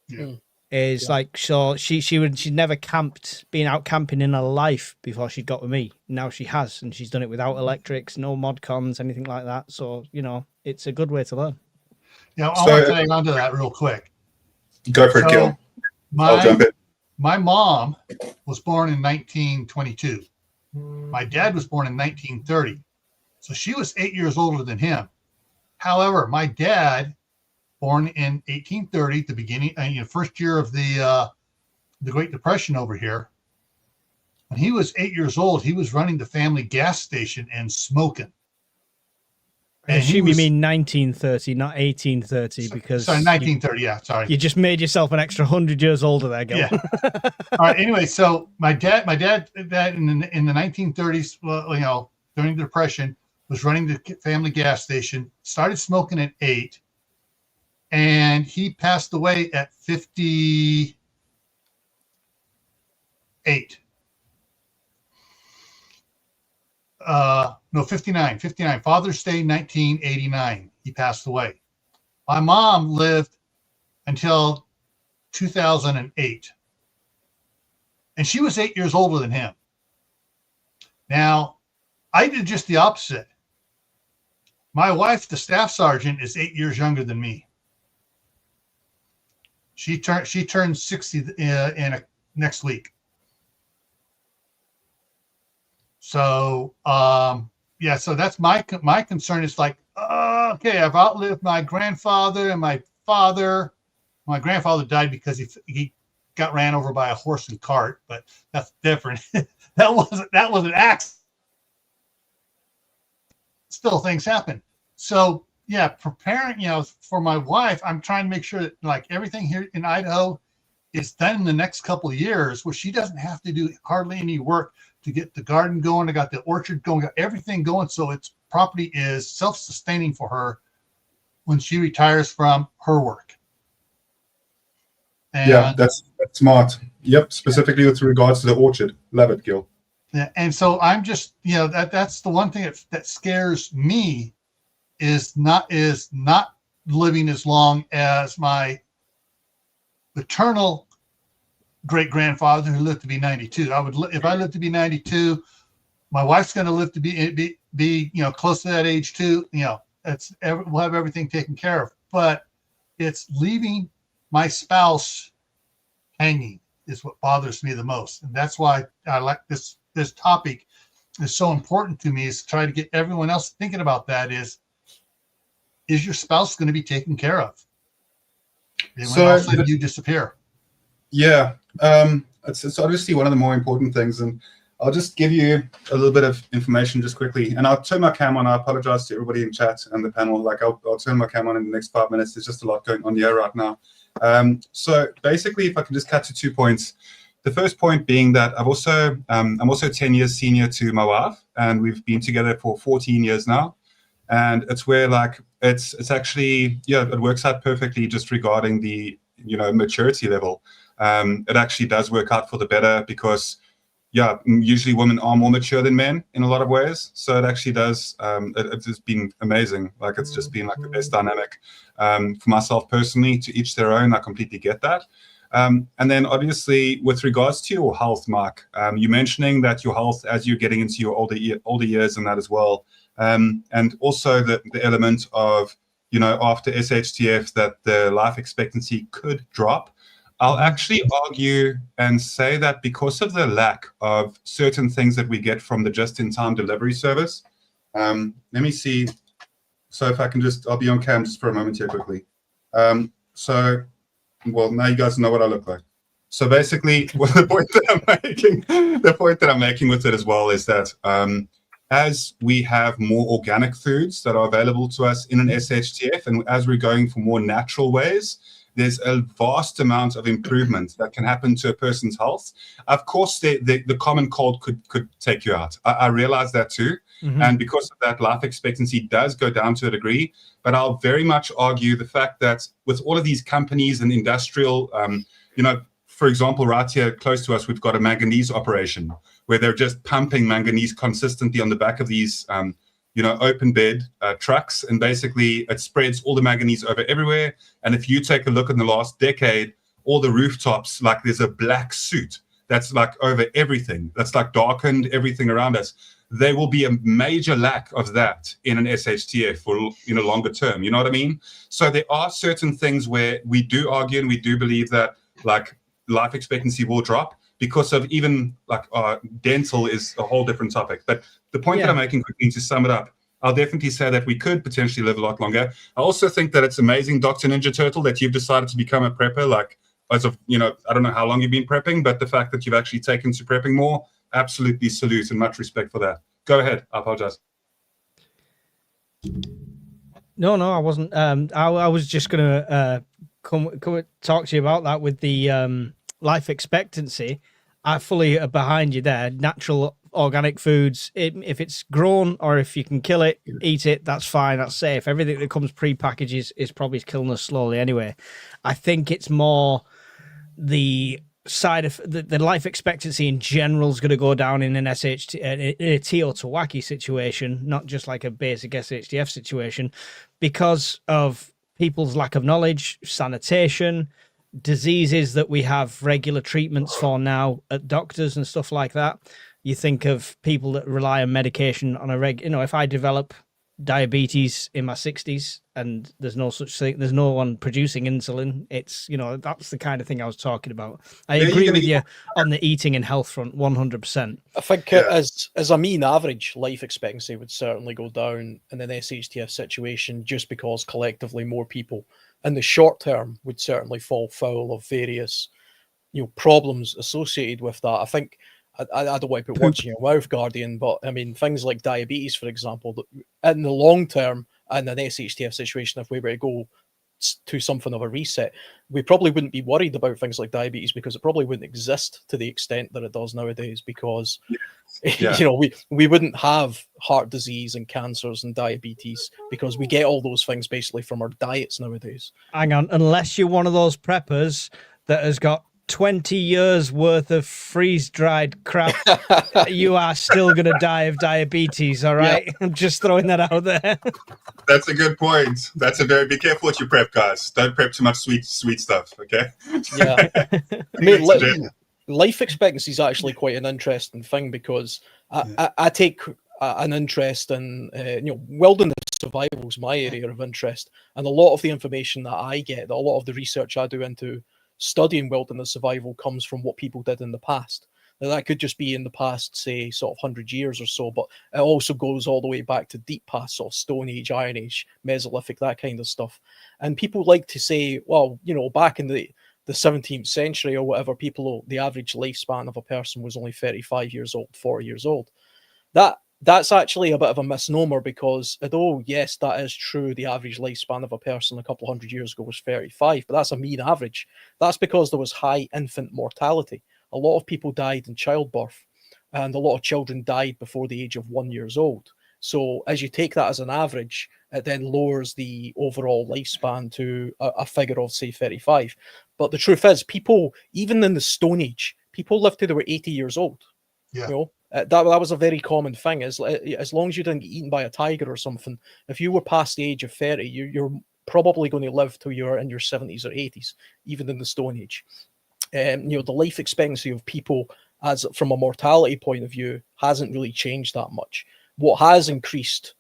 Yeah. Like, so she'd never been out camping in her life before she got with me. Now she has, and she's done it without electrics, no mod cons, anything like that. So it's a good way to learn. Yeah, I want to tag on to that real quick. Go for it, Gil. I'll jump in. My mom was born in 1922. My dad was born in 1930. So she was 8 years older than him. However, my dad, born in 1830, the beginning, first year of the Great Depression over here, when he was 8 years old, he was running the family gas station and smoking. I assume you mean 1930, not 1830, because... Sorry, 1930, yeah, sorry. You just made yourself an extra 100 years older there, Gil. Yeah. All right, anyway, so my dad in the 1930s, during the Depression, was running the family gas station, started smoking at 8, and he passed away at 58. 59. Father's Day, 1989. He passed away. My mom lived until 2008. And she was 8 years older than him. Now, I did just the opposite. My wife, the staff sergeant, is 8 years younger than me. She turned 60 next week. So, so that's my concern is like, okay, I've outlived my grandfather and my father. My grandfather died because he got ran over by a horse and cart, but that's different. that was an accident. Still, things happen. So, yeah, preparing, for my wife, I'm trying to make sure that like everything here in Idaho is done in the next couple of years, where she doesn't have to do hardly any work to get the garden going. I got the orchard going, got everything going, so its property is self-sustaining for her when she retires from her work. And, yeah, that's smart. Yep, specifically with regards to the orchard. Love it, Gil. Yeah, and so I'm just, that's the one thing that scares me is not living as long as my maternal great-grandfather who lived to be 92. If I live to be 92, my wife's going to live to be close to that age too. We'll have everything taken care of. But it's leaving my spouse hanging is what bothers me the most, and that's why I like this topic is so important to me. Is to try to get everyone else thinking about that. Is your spouse going to be taken care of? When all of a sudden you disappear. Yeah, it's obviously one of the more important things, and I'll just give you a little bit of information just quickly, and I'll turn my cam on. I apologize to everybody in chat and the panel. Like I'll turn my cam on in the next 5 minutes. There's just a lot going on here right now. So basically, if I can just cut to 2 points. The first point being that I'm also 10 years senior to my wife, and we've been together for 14 years now. And it's where like it's actually it works out perfectly just regarding the maturity level. It actually does work out for the better because usually women are more mature than men in a lot of ways. So it actually does. It's just been amazing. Like it's just been like the best dynamic for myself personally. To each their own. I completely get that. And then obviously with regards to your health, Mark, you mentioning that your health as you're getting into your older years and that as well. And also the element of, after SHTF that the life expectancy could drop. I'll actually argue and say that because of the lack of certain things that we get from the just-in-time delivery service. Let me see. So if I can I'll be on cam just for a moment here quickly. Well, now you guys know what I look like. So basically, the point that I'm making with it as well is that as we have more organic foods that are available to us in an SHTF, and as we're going for more natural ways, there's a vast amount of improvement that can happen to a person's health. Of course, the common cold could take you out. I realize that too. Mm-hmm. And because of that, life expectancy does go down to a degree. But I'll very much argue the fact that with all of these companies and industrial, for example, right here close to us, we've got a manganese operation where they're just pumping manganese consistently on the back of these, open bed trucks. And basically it spreads all the manganese over everywhere. And if you take a look in the last decade, all the rooftops, like there's a black soot that's like over everything. That's like darkened everything around us. There will be a major lack of that in an SHTF for longer term. You know what I mean? So there are certain things where we do argue and we do believe that like life expectancy will drop because of even like dental is a whole different topic. But the point that I'm making quickly to sum it up, I'll definitely say that we could potentially live a lot longer. I also think that it's amazing, Dr. Ninja Turtle, that you've decided to become a prepper. Like as of, I don't know how long you've been prepping, but the fact that you've actually taken to prepping more, absolutely salute and much respect for that. Go ahead. I apologize. No, I wasn't. I was just going to come talk to you about that with the life expectancy. I fully are behind you there. Natural organic foods, if it's grown or if you can kill it, eat it, that's fine, that's safe. Everything that comes pre-packaged is probably killing us slowly anyway. I think it's more the side of the life expectancy in general is going to go down in an SHT, in a Teotihuacan situation, not just like a basic SHTF situation, because of people's lack of knowledge, sanitation, diseases that we have regular treatments for now at doctors and stuff like that. You think of people that rely on medication on a if I develop diabetes in my 60s and there's no such thing, there's no one producing insulin, it's that's the kind of thing I was talking about. I agree with you on the eating and health front 100%. I think as a mean average, life expectancy would certainly go down in an SHTF situation just because collectively more people in the short term would certainly fall foul of various problems associated with that. I think I don't want to put words in your mouth, Guardian, but I mean, things like diabetes, for example, that in the long term, in an SHTF situation, if we were to go to something of a reset, we probably wouldn't be worried about things like diabetes because it probably wouldn't exist to the extent that it does nowadays because, we wouldn't have heart disease and cancers and diabetes because we get all those things basically from our diets nowadays. Hang on, unless you're one of those preppers that has got 20 years worth of freeze-dried crap, you are still going to die of diabetes, all right? Yeah. I'm just throwing that out there. That's a good point. Be careful what you prep, guys. Don't prep too much sweet stuff, okay? Yeah. I mean, life expectancy is actually quite an interesting thing because I take an interest in, wilderness survival is my area of interest. And a lot of the information that I get, a lot of the research I do into studying wilderness survival comes from what people did in the past. Now, that could just be in the past, say, sort of 100 years or so, but it also goes all the way back to deep past, sort of Stone Age, Iron Age, Mesolithic, that kind of stuff. And people like to say, well, back in the 17th century or whatever, the average lifespan of a person was only 35 years old, 40 years old. That's actually a bit of a misnomer because although, yes, that is true, the average lifespan of a person a couple of hundred years ago was 35, but that's a mean average. That's because there was high infant mortality. A lot of people died in childbirth and a lot of children died before the age of 1 year old. So as you take that as an average, it then lowers the overall lifespan to a figure of, say, 35. But the truth is, people, even in the Stone Age, people lived till they were 80 years old. Yeah. That was a very common thing. As long as you didn't get eaten by a tiger or something, if you were past the age of 30, you're probably going to live till you're in your 70s or 80s, even in the Stone Age. The life expectancy of people, as from a mortality point of view, hasn't really changed that much. What has increased,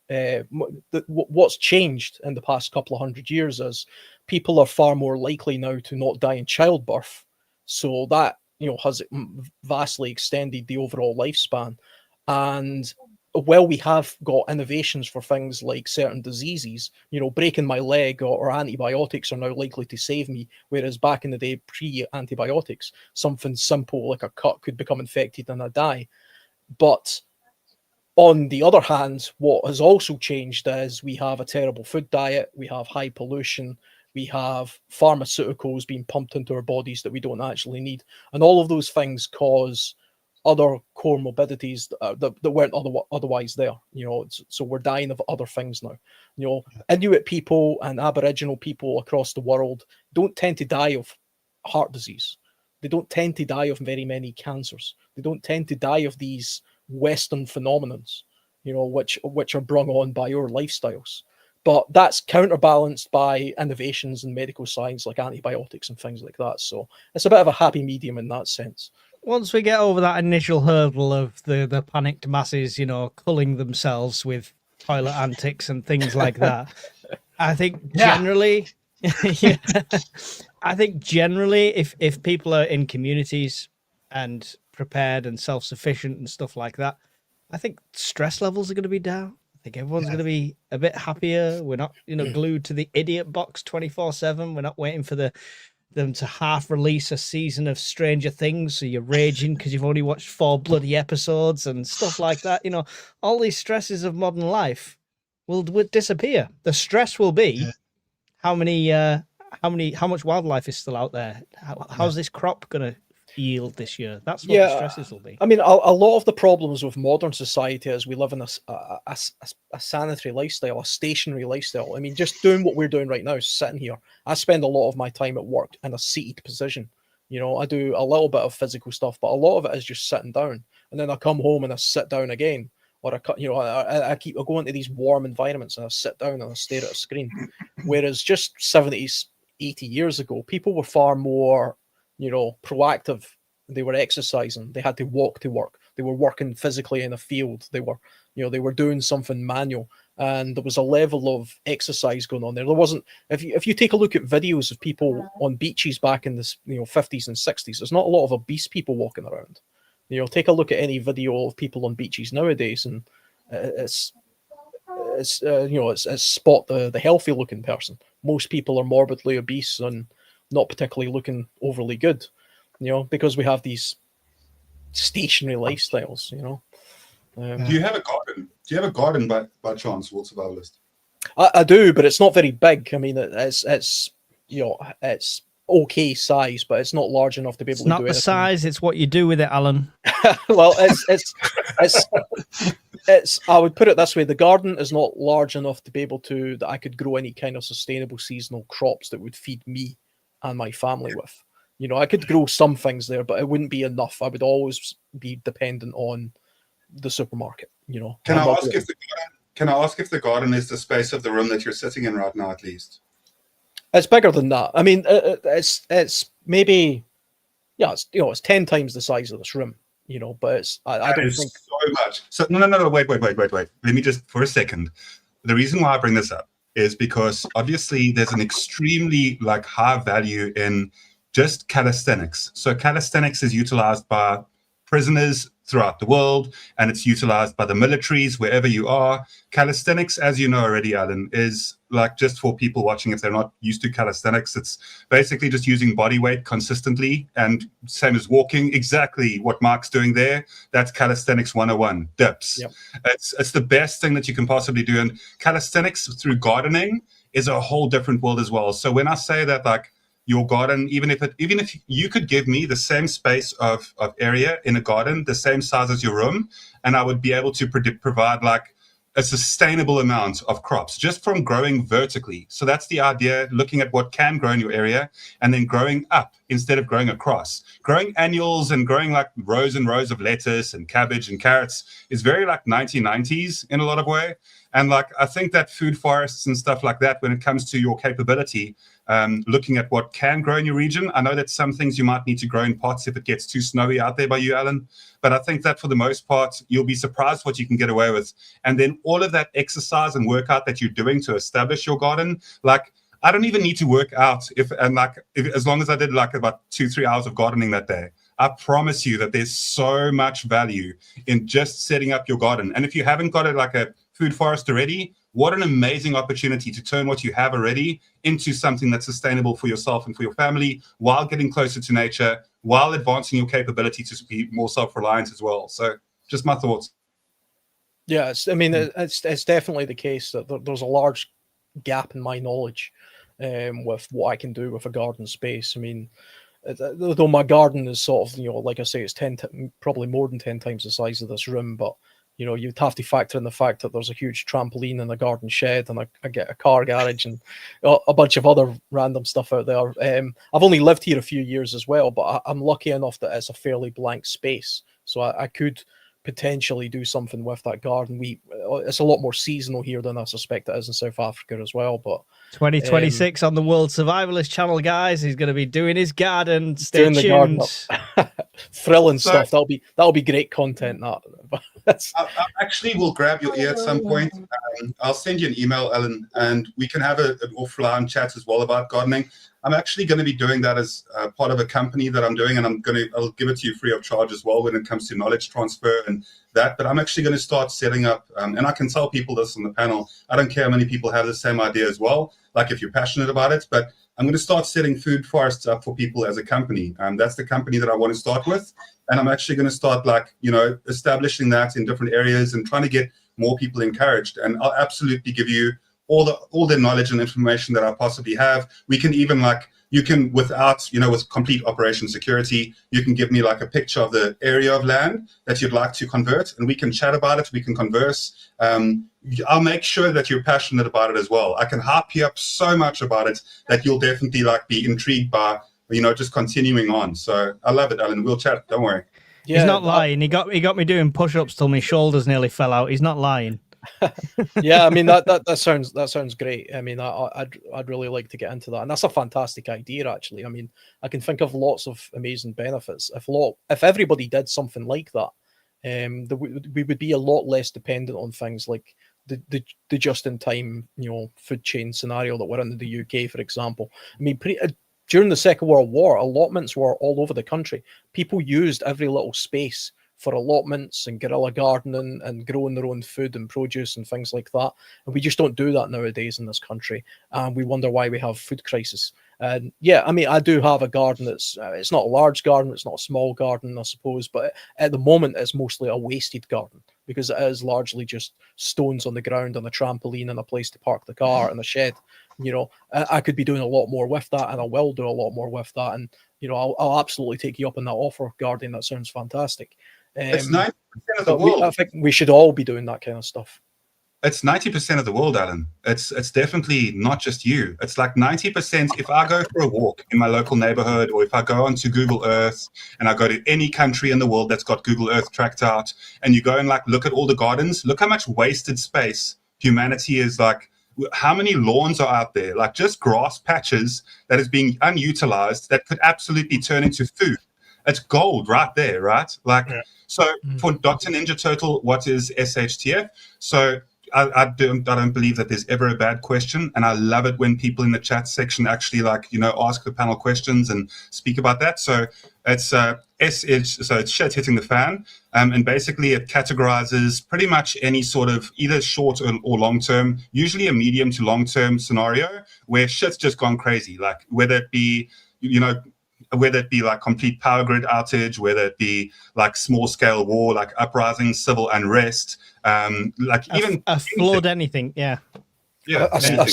what's changed in the past couple of hundred years is people are far more likely now to not die in childbirth. So that has vastly extended the overall lifespan. And while we have got innovations for things like certain diseases, breaking my leg or antibiotics are now likely to save me, whereas back in the day, pre-antibiotics, something simple like a cut could become infected and I die. But On the other hand, what has also changed is we have a terrible food diet, we have high pollution, we have pharmaceuticals being pumped into our bodies that we don't actually need. And all of those things cause other comorbidities that weren't otherwise there. So we're dying of other things now. Inuit people and Aboriginal people across the world don't tend to die of heart disease. They don't tend to die of very many cancers. They don't tend to die of these Western phenomenons, which are brought on by our lifestyles. But that's counterbalanced by innovations in medical science like antibiotics and things like that. So it's a bit of a happy medium in that sense. Once we get over that initial hurdle of the panicked masses, culling themselves with toilet antics and things like that, I think generally, I think generally, if people are in communities and prepared and self-sufficient and stuff like that, I think stress levels are going to be down. I think everyone's going to be a bit happier. We're not, glued to the idiot box 24/7. We're not waiting for them to half release a season of Stranger Things, so you're raging because you've only watched 4 bloody episodes and stuff like that. All these stresses of modern life will disappear. The stress will be how much wildlife is still out there. How's this crop going to yield this year? That's what the stresses will be. I mean, a lot of the problems with modern society is we live in a sanitary lifestyle, a stationary lifestyle. I mean, just doing what we're doing right now, sitting here. I spend a lot of my time at work in a seated position. I do a little bit of physical stuff, but a lot of it is just sitting down. And then I come home and I sit down again. Or I go into these warm environments and I sit down and I stare at a screen. Whereas just 70, 80 years ago, people were far more proactive. They were exercising. They had to walk to work. They were working physically in a field. They were doing something manual, and there was a level of exercise going on there. There wasn't. If you take a look at videos of people on beaches back in the 50s and 60s, there's not a lot of obese people walking around. Take a look at any video of people on beaches nowadays, and it's spot the healthy looking person. Most people are morbidly obese and not particularly looking overly good, because we have these stationary lifestyles, Do you have a garden? Do you have a garden by chance, World Survivalist? I do, but it's not very big. I mean, it's okay size, but it's not large enough to be able to do it. It's not the size, it's what you do with it, Alan. Well, it's I would put it this way: the garden is not large enough to be able that I could grow any kind of sustainable seasonal crops that would feed me and my family with. I could grow some things there, but it wouldn't be enough. I would always be dependent on the supermarket. Can I ask if the garden is the space of the room that you're sitting in right now, at least? It's bigger than that. I mean, it's maybe, it's 10 times the size of this room. But it's I don't think so much. So no, wait. Let me just for a second. The reason why I bring this up is because obviously there's an extremely high value in just calisthenics. So calisthenics is utilized by prisoners throughout the world, and it's utilized by the militaries wherever you are. Calisthenics, as you know already, Alan, is just for people watching if they're not used to calisthenics. It's basically just using body weight consistently, and same as walking, exactly what Mark's doing there. That's calisthenics 101, dips. Yep. It's the best thing that you can possibly do. And calisthenics through gardening is a whole different world as well. So when I say that, your garden, even if you could give me the same space of area in a garden, the same size as your room, and I would be able to provide a sustainable amount of crops just from growing vertically. So that's the idea, looking at what can grow in your area and then growing up instead of growing across. Growing annuals and growing rows and rows of lettuce and cabbage and carrots is very 1990s in a lot of way. And I think that food forests and stuff like that, when it comes to your capability, looking at what can grow in your region. I know that some things you might need to grow in pots if it gets too snowy out there by you, Alan. But I think that for the most part, you'll be surprised what you can get away with. And then all of that exercise and workout that you're doing to establish your garden, I don't even need to work out if as long as I did about 2-3 hours of gardening that day. I promise you that there's so much value in just setting up your garden. And if you haven't got it a food forest already, what an amazing opportunity to turn what you have already into something that's sustainable for yourself and for your family, while getting closer to nature, while advancing your capability to be more self-reliant as well. So just my thoughts. Yeah, I mean, it's definitely the case that there's a large gap in my knowledge with what I can do with a garden space. I mean, though my garden is sort of, like I say, it's probably more than 10 times the size of this room, but you'd have to factor in the fact that there's a huge trampoline and a garden shed and I get a car garage and a bunch of other random stuff out there. I've only lived here a few years as well, but I'm lucky enough that it's a fairly blank space, so I could potentially do something with that garden. It's a lot more seasonal here than I suspect it is in South Africa as well. But 2026 on the World Survivalist channel, guys. He's going to be doing his garden. Stay tuned. Thrilling stuff. That'll be great content. I actually will grab your ear at some point. I'll send you an email, Alan, and we can have an offline chat as well about gardening. I'm actually going to be doing that as part of a company that I'm doing, and I'll give it to you free of charge as well when it comes to knowledge transfer and that. But I'm actually going to start setting up, and I can tell people this on the panel. I don't care how many people have the same idea as well, like if you're passionate about it, but I'm going to start setting food forests up for people as a company. That's the company that I want to start with. And I'm actually going to start establishing that in different areas and trying to get more people encouraged. And I'll absolutely give you all the knowledge and information that I possibly have. We can even you can, without, with complete operation security, you can give me a picture of the area of land that you'd like to convert, and we can chat about it. We can converse. I'll make sure that you're passionate about it as well. I can hype you up so much about it that you'll definitely be intrigued by, just continuing on. So I love it, Alan. We'll chat. Don't worry. Yeah, he's not lying. He got me doing push-ups till my shoulders nearly fell out. He's not lying. Yeah, I mean that sounds great. I mean, I'd really like to get into that, and that's a fantastic idea. Actually, I mean, I can think of lots of amazing benefits if everybody did something like that. We would be a lot less dependent on things like the just-in-time food chain scenario that we're in the UK, for example. I mean, during the Second World War, allotments were all over the country. People used every little space for allotments and guerrilla gardening and growing their own food and produce and things like that. And we just don't do that nowadays in this country. And we wonder why we have food crisis. And yeah, I mean, I do have a garden that's, it's not a large garden, it's not a small garden, I suppose, but at the moment it's mostly a wasted garden because it is largely just stones on the ground and a trampoline and a place to park the car and a shed. I could be doing a lot more with that, and I will do a lot more with that. And, I'll absolutely take you up on that offer, Guardian. That sounds fantastic. It's 90% of the world. I think we should all be doing that kind of stuff. It's 90% of the world, Alan. It's definitely not just you. It's like 90%. If I go for a walk in my local neighborhood, or if I go onto Google Earth and I go to any country in the world that's got Google Earth tracked out, and you go and look at all the gardens, look how much wasted space humanity is how many lawns are out there, just grass patches that is being unutilized that could absolutely turn into food. It's gold right there, right? Yeah. So for Dr. Ninja Turtle, what is SHTF? So I don't believe that there's ever a bad question, and I love it when people in the chat section actually ask the panel questions and speak about that. So it's it's shit hitting the fan, and basically it categorizes pretty much any sort of either short or long term, usually a medium to long term scenario where shit's just gone crazy, whether it be complete power grid outage, whether it be small scale war, uprising, civil unrest, even a flood, anything. Yeah. A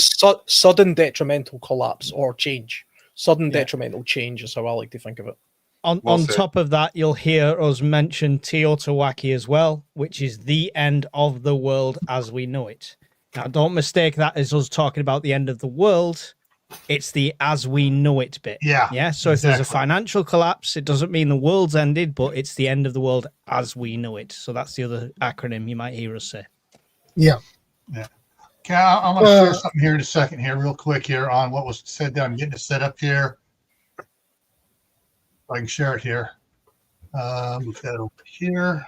sudden detrimental collapse or change. Sudden detrimental change is how I like to think of it. On top of that, you'll hear us mention Teotihuacan as well, which is the end of the world as we know it. Now, don't mistake that as us talking about the end of the world. It's the as we know it bit. Yeah. Yeah. So if there's a financial collapse, it doesn't mean the world's ended, but it's the end of the world as we know it. So that's the other acronym you might hear us say. Yeah. Yeah. Okay, I'm going to share something here in a second here, real quick here on what was said down, getting it set up here. If I can share it here. Move that over here.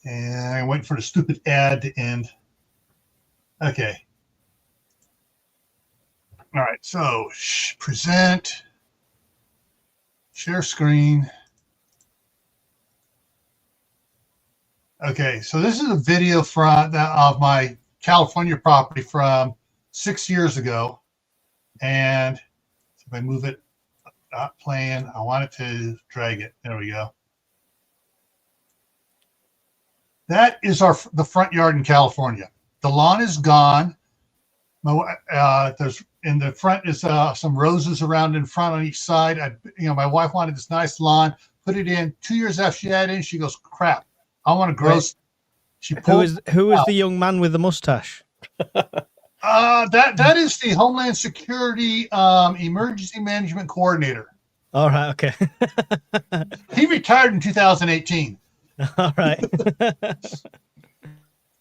And I'm waiting for the stupid ad to end. Okay. All right, so present, share screen. Okay, so this is a video of my California property from 6 years ago. And if I move it, not playing, I want it to drag it. There we go. That is the front yard in California. The lawn is gone. There's in the front is some roses around in front on each side. My wife wanted this nice lawn, put it in. 2 years after she had it in, she goes, "Crap, I want to grow." Right. She Who pulled. is the young man with the mustache? That is the Homeland Security Emergency Management Coordinator. All right, okay. He retired in 2018. All right.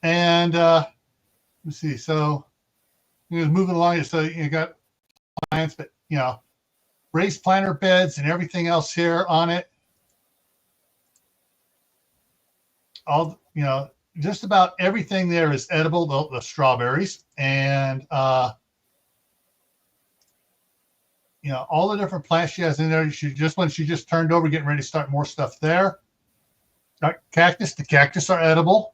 And let's see. So he was moving along. So you got plants, but raised planter beds and everything else here on it. All just about everything there is edible. The strawberries and all the different plants she has in there. When she just turned over, getting ready to start more stuff there. Cactus. The cactus are edible.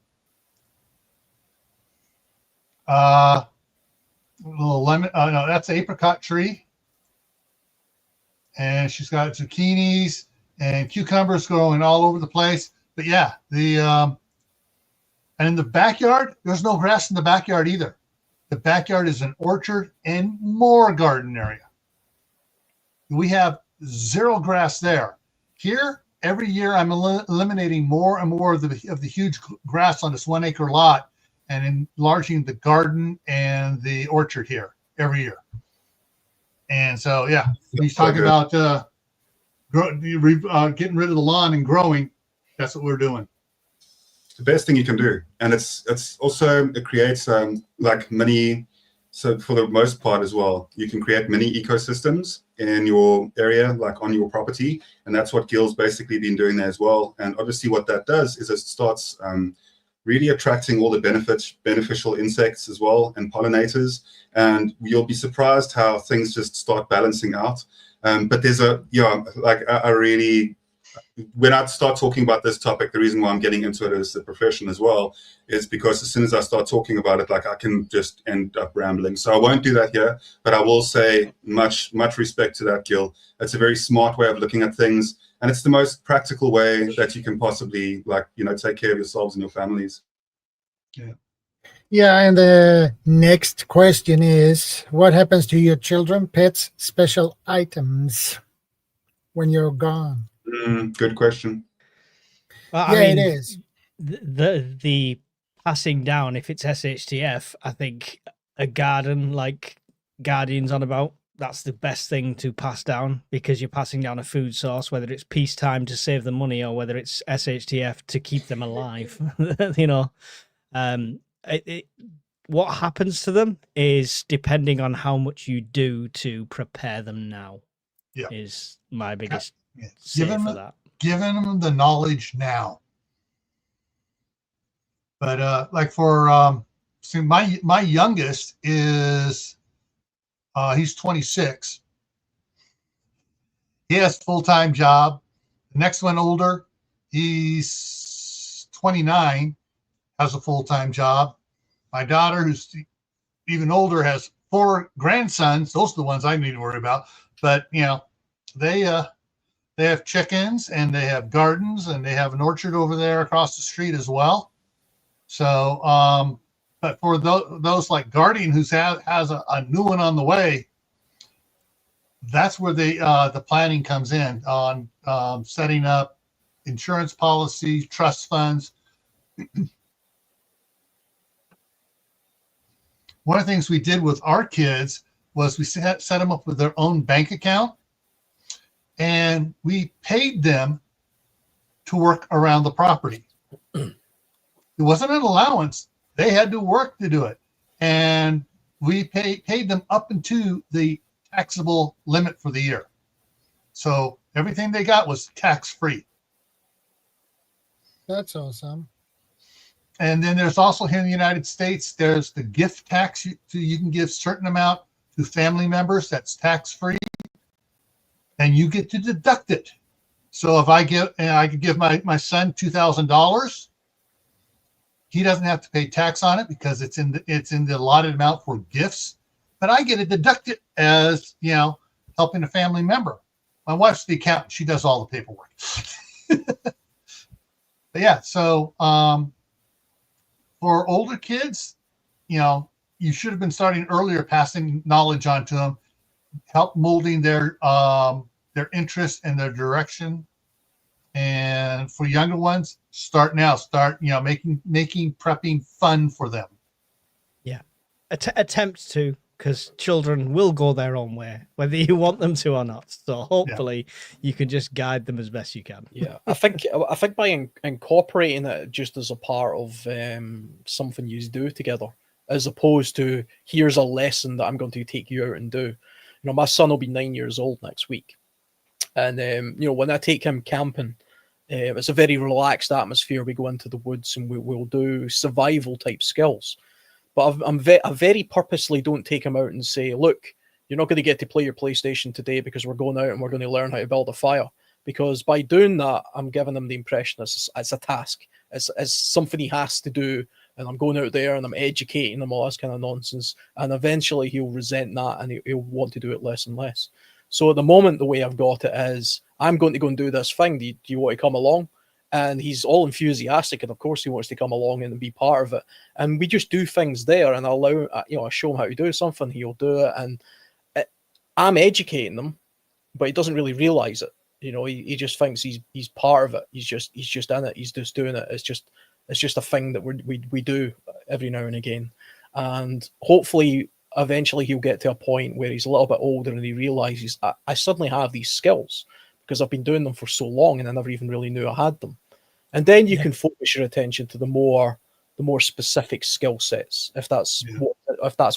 Little lemon. No, that's the apricot tree. And she's got zucchinis and cucumbers growing all over the place. But yeah, and in the backyard, there's no grass in the backyard either. The backyard is an orchard and more garden area. We have zero grass there. Here, every year, I'm eliminating more and more of the huge grass on this 1 acre lot and enlarging the garden and the orchard here every year. And so, yeah, he's talking about getting rid of the lawn and growing. That's what we're doing. The best thing you can do, and it's also it creates like mini. So for the most part as well, you can create mini ecosystems in your area, like on your property, and that's what Gil's basically been doing there as well. And obviously, what that does is it starts really attracting all the beneficial insects as well and pollinators, and you'll be surprised how things just start balancing out. But there's I really. When I start talking about this topic, the reason why I'm getting into it as a profession as well is because as soon as I start talking about it, I can just end up rambling. So I won't do that here, but I will say much respect to that, Gil. It's a very smart way of looking at things, and it's the most practical way that you can possibly take care of yourselves and your families. Yeah. Yeah, and the next question is, what happens to your children, pets, special items when you're gone? Good question. Well, yeah, it is. The passing down, if it's SHTF, I think a garden like Guardian's on about, that's the best thing to pass down, because you're passing down a food source, whether it's peacetime to save the money or whether it's SHTF to keep them alive. What happens to them is depending on how much you do to prepare them now. Yeah. Is my biggest giving them the knowledge now. But my youngest is he's 26. He has a full-time job. The next one older, he's 29, has a full-time job. My daughter, who's even older, has 4 grandsons. Those are the ones I need to worry about. But they have chickens and they have gardens and they have an orchard over there across the street as well. So, but for those like Guardian, who has a new one on the way, that's where the planning comes in on setting up insurance policies, trust funds. One of the things we did with our kids was we set them up with their own bank account, and we paid them to work around the property. It wasn't an allowance. They had to work to do it. And we paid them up into the taxable limit for the year. So everything they got was tax-free. That's awesome. And then there's also here in the United States, there's the gift tax. You can give a certain amount to family members. That's tax-free. And you get to deduct it. So if I could give my son $2,000, he doesn't have to pay tax on it because it's in the allotted amount for gifts. But I get it deducted as, helping a family member. My wife's the accountant. She does all the paperwork. But yeah, so For older kids, you should have been starting earlier, passing knowledge on to them, help molding their interest and their direction. And for younger ones, start now. Start, making prepping fun for them. Yeah, attempt to, because children will go their own way, whether you want them to or not. So hopefully you can just guide them as best you can. Yeah, I think by incorporating it just as a part of something you do together, as opposed to here's a lesson that I'm going to take you out and do. My son will be 9 years old next week, and when I take him camping, it's a very relaxed atmosphere. We go into the woods and we'll do survival type skills. But I very purposely don't take him out and say, look, you're not going to get to play your PlayStation today because we're going out and we're going to learn how to build a fire. Because by doing that, I'm giving him the impression it's a task. It's something he has to do. And I'm going out there and I'm educating him, all this kind of nonsense. And eventually he'll resent that and he'll want to do it less and less. So at the moment, the way I've got it is, I'm going to go and do this thing. Do you want to come along? And he's all enthusiastic, and of course he wants to come along and be part of it. And we just do things there, and I show him how to do something. He'll do it, and I'm educating him, but he doesn't really realize it. He just thinks he's part of it. He's just in it. He's just doing it. It's just a thing that we do every now and again. And hopefully, eventually, he'll get to a point where he's a little bit older and he realizes I suddenly have these skills, because I've been doing them for so long and I never even really knew I had them. And then you can focus your attention to the more specific skill sets, if that's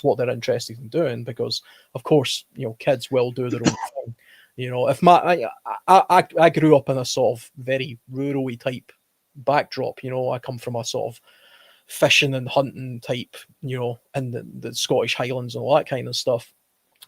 what they're interested in doing, because of course, kids will do their own thing. If I grew up in a sort of very rural-y type backdrop, I come from a sort of fishing and hunting type, in the Scottish Highlands and all that kind of stuff.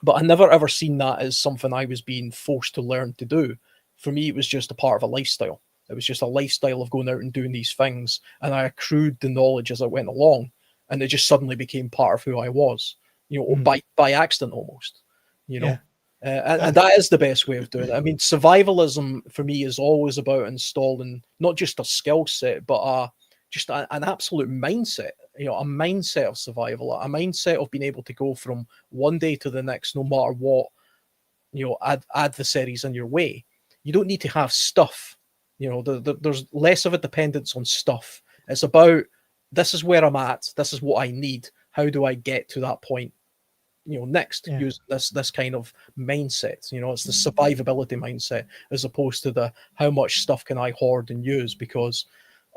But I never ever seen that as something I was being forced to learn to do. For me, it was just a part of a lifestyle. It was just a lifestyle of going out and doing these things. And I accrued the knowledge as I went along. And it just suddenly became part of who I was, by accident almost, And that is the best way of doing it. I mean, survivalism for me is always about installing not just a skill set, but just an absolute mindset, a mindset of survival, a mindset of being able to go from one day to the next, no matter what, adversaries in your way. You don't need to have stuff. There's less of a dependence on stuff. It's about, this is where I'm at. This is what I need. How do I get to that point? Next, use this kind of mindset. It's the survivability mindset, as opposed to the how much stuff can I hoard and use, because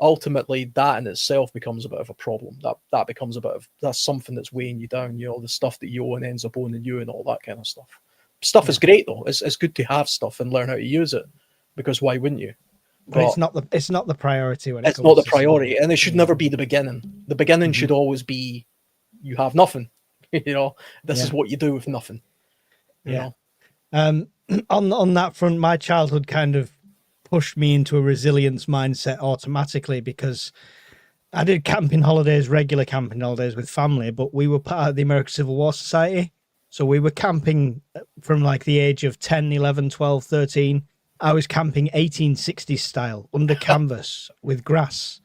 ultimately that in itself becomes a bit of a problem. That becomes that's something that's weighing you down. The stuff that you own ends up owning you and all that kind of stuff. Stuff is great though. It's good to have stuff and learn how to use it, because why wouldn't you? But it's not the priority when it's not the priority, and it should never be the beginning. The beginning should always be you have nothing. This is what you do with nothing. You know? On that front, my childhood kind of pushed me into a resilience mindset automatically, because I did regular camping holidays with family, but we were part of the American Civil War Society. So we were camping from like the age of 10, 11, 12, 13. I was camping 1860s style under canvas with grass,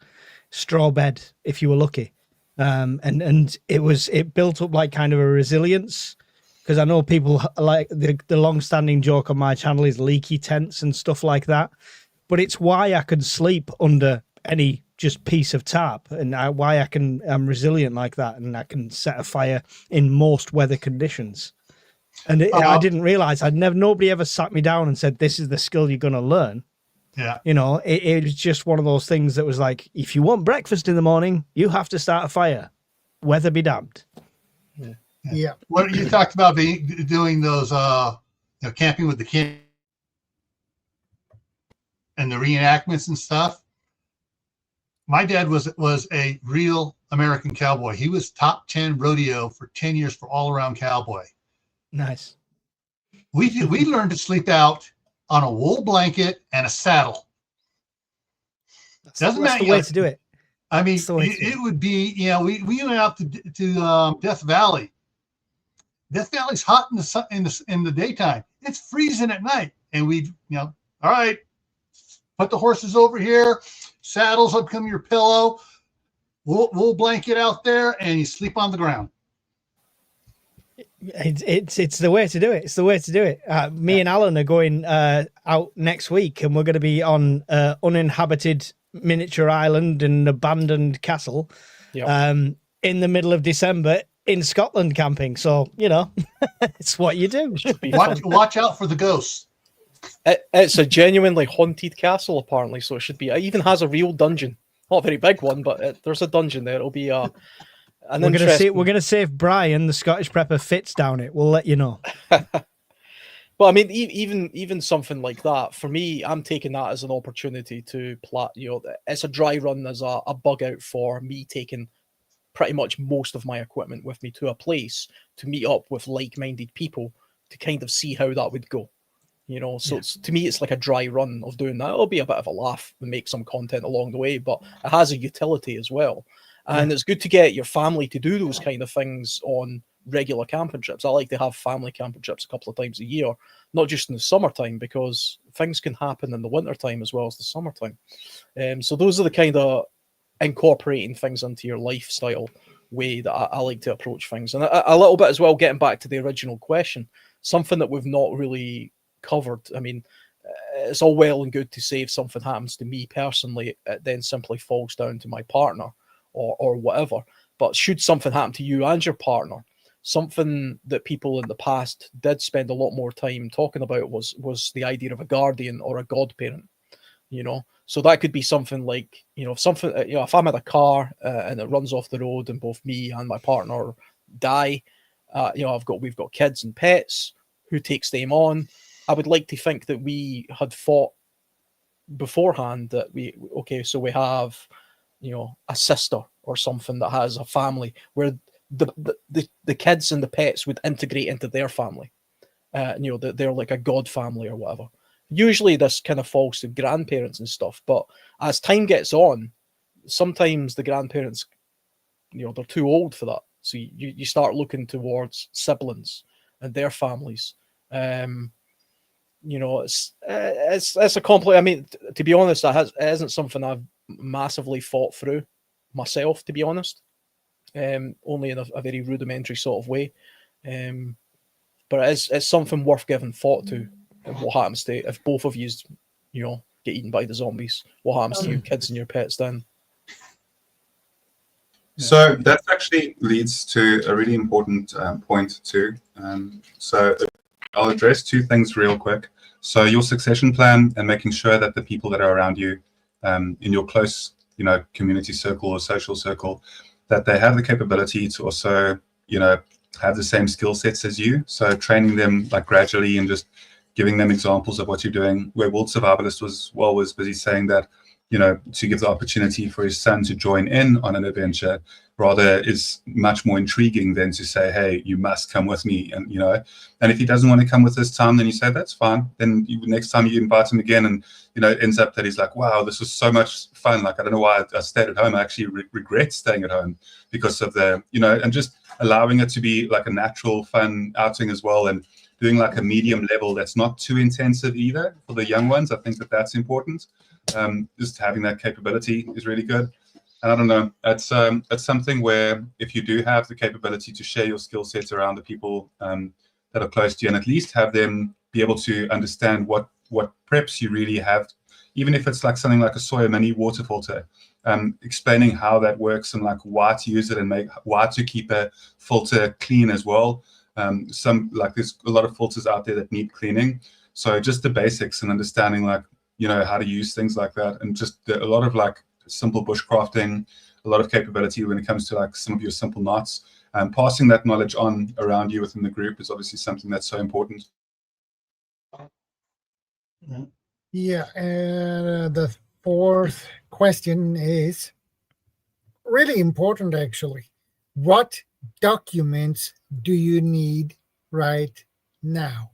straw bed, if you were lucky. And it built up like kind of a resilience, because I know people like the long-standing joke on my channel is leaky tents and stuff like that. But it's why I could sleep under any just piece of tarp, and why I'm resilient like that, and I can set a fire in most weather conditions. And I didn't realize nobody ever sat me down and said, this is the skill you're going to learn. Yeah. It was just one of those things that was like, if you want breakfast in the morning, you have to start a fire, weather be damned. Yeah. What you talked about doing those, camping with the kids and the reenactments and stuff. My dad was a real American cowboy. He was top 10 rodeo for 10 years for all around cowboy. Nice. We learned to sleep out on a wool blanket and a saddle. That's the way to do it. I mean, it would be, we went out to Death Valley. Death Valley's hot in the daytime. It's freezing at night. And we, all right, put the horses over here, saddles will become your pillow. We'll blanket out there, and you sleep on the ground. It's the way to do it. It's the way to do it. Me and Alan are going out next week, and we're going to be on uninhabited miniature island and abandoned castle in the middle of December in Scotland camping. So, you know, it's what you do. Watch out for the ghosts. It's a genuinely haunted castle, apparently, so it should be. It even has a real dungeon. Not a very big one, but there's a dungeon there. It'll be we're gonna see if Brian, the Scottish prepper, fits down it. We'll let you know. Well, I mean, even something like that, for me, I'm taking that as an opportunity to it's a dry run as a bug out for me taking pretty much most of my equipment with me to a place to meet up with like-minded people to kind of see how that would go. You know, so to me, it's like a dry run of doing that. It'll be a bit of a laugh and make some content along the way, but it has a utility as well. And it's good to get your family to do those kind of things on regular camping trips. I like to have family camping trips a couple of times a year, not just in the summertime, because things can happen in the wintertime as well as the summertime. So those are the kind of incorporating things into your lifestyle way that I like to approach things. And a little bit as well, getting back to the original question, something that we've not really covered. I mean, it's all well and good to say if something happens to me personally, it then simply falls down to my partner or whatever. But should something happen to you and your partner, something that people in the past did spend a lot more time talking about was the idea of a guardian or a godparent. You know, so that could be something like, you know, something, you know, if I'm at a car and it runs off the road and both me and my partner die, you know, we've got kids and pets. Who takes them on? I would like to think that we had thought beforehand that we have, you know, a sister or something that has a family where the kids and the pets would integrate into their family. You know, they're like a god family or whatever. Usually this kind of falls to grandparents and stuff, but as time gets on, sometimes the grandparents, you know, they're too old for that. So you start looking towards siblings and their families. You know, it's a complex. I mean, to be honest, it isn't something I've massively thought through myself, to be honest. Only in a very rudimentary sort of way. But it's something worth giving thought to. What happens to if both of you, you know, get eaten by the zombies? What happens to your kids and your pets then? So that actually leads to a really important point too. So I'll address two things real quick. So your succession plan and making sure that the people that are around you in your close, you know, community circle or social circle, that they have the capability to also, you know, have the same skill sets as you. So training them like gradually and just giving them examples of what you're doing. Where World Survivalist was busy saying that, you know, to give the opportunity for his son to join in on an adventure rather is much more intriguing than to say, hey, you must come with me. And, you know, and if he doesn't want to come with this time, then you say, that's fine. Then next time you invite him again and, you know, it ends up that he's like, wow, this was so much fun. Like, I don't know why I stayed at home. I actually regret staying at home because of the, you know, and just allowing it to be like a natural fun outing as well. And doing like a medium level that's not too intensive either for the young ones. I think that that's important. Just having that capability is really good. And I don't know, it's something where if you do have the capability to share your skill sets around the people that are close to you, and at least have them be able to understand what preps you really have, even if it's like something like a Sawyer mini water filter, explaining how that works and like why to use it and why to keep a filter clean as well. There's a lot of filters out there that need cleaning. So just the basics and understanding like, you know, how to use things like that, and just a lot of like simple bushcrafting, a lot of capability when it comes to like some of your simple knots. Passing that knowledge on around you within the group is obviously something that's so important. Yeah, and the fourth question is really important, actually. What documents do you need right now?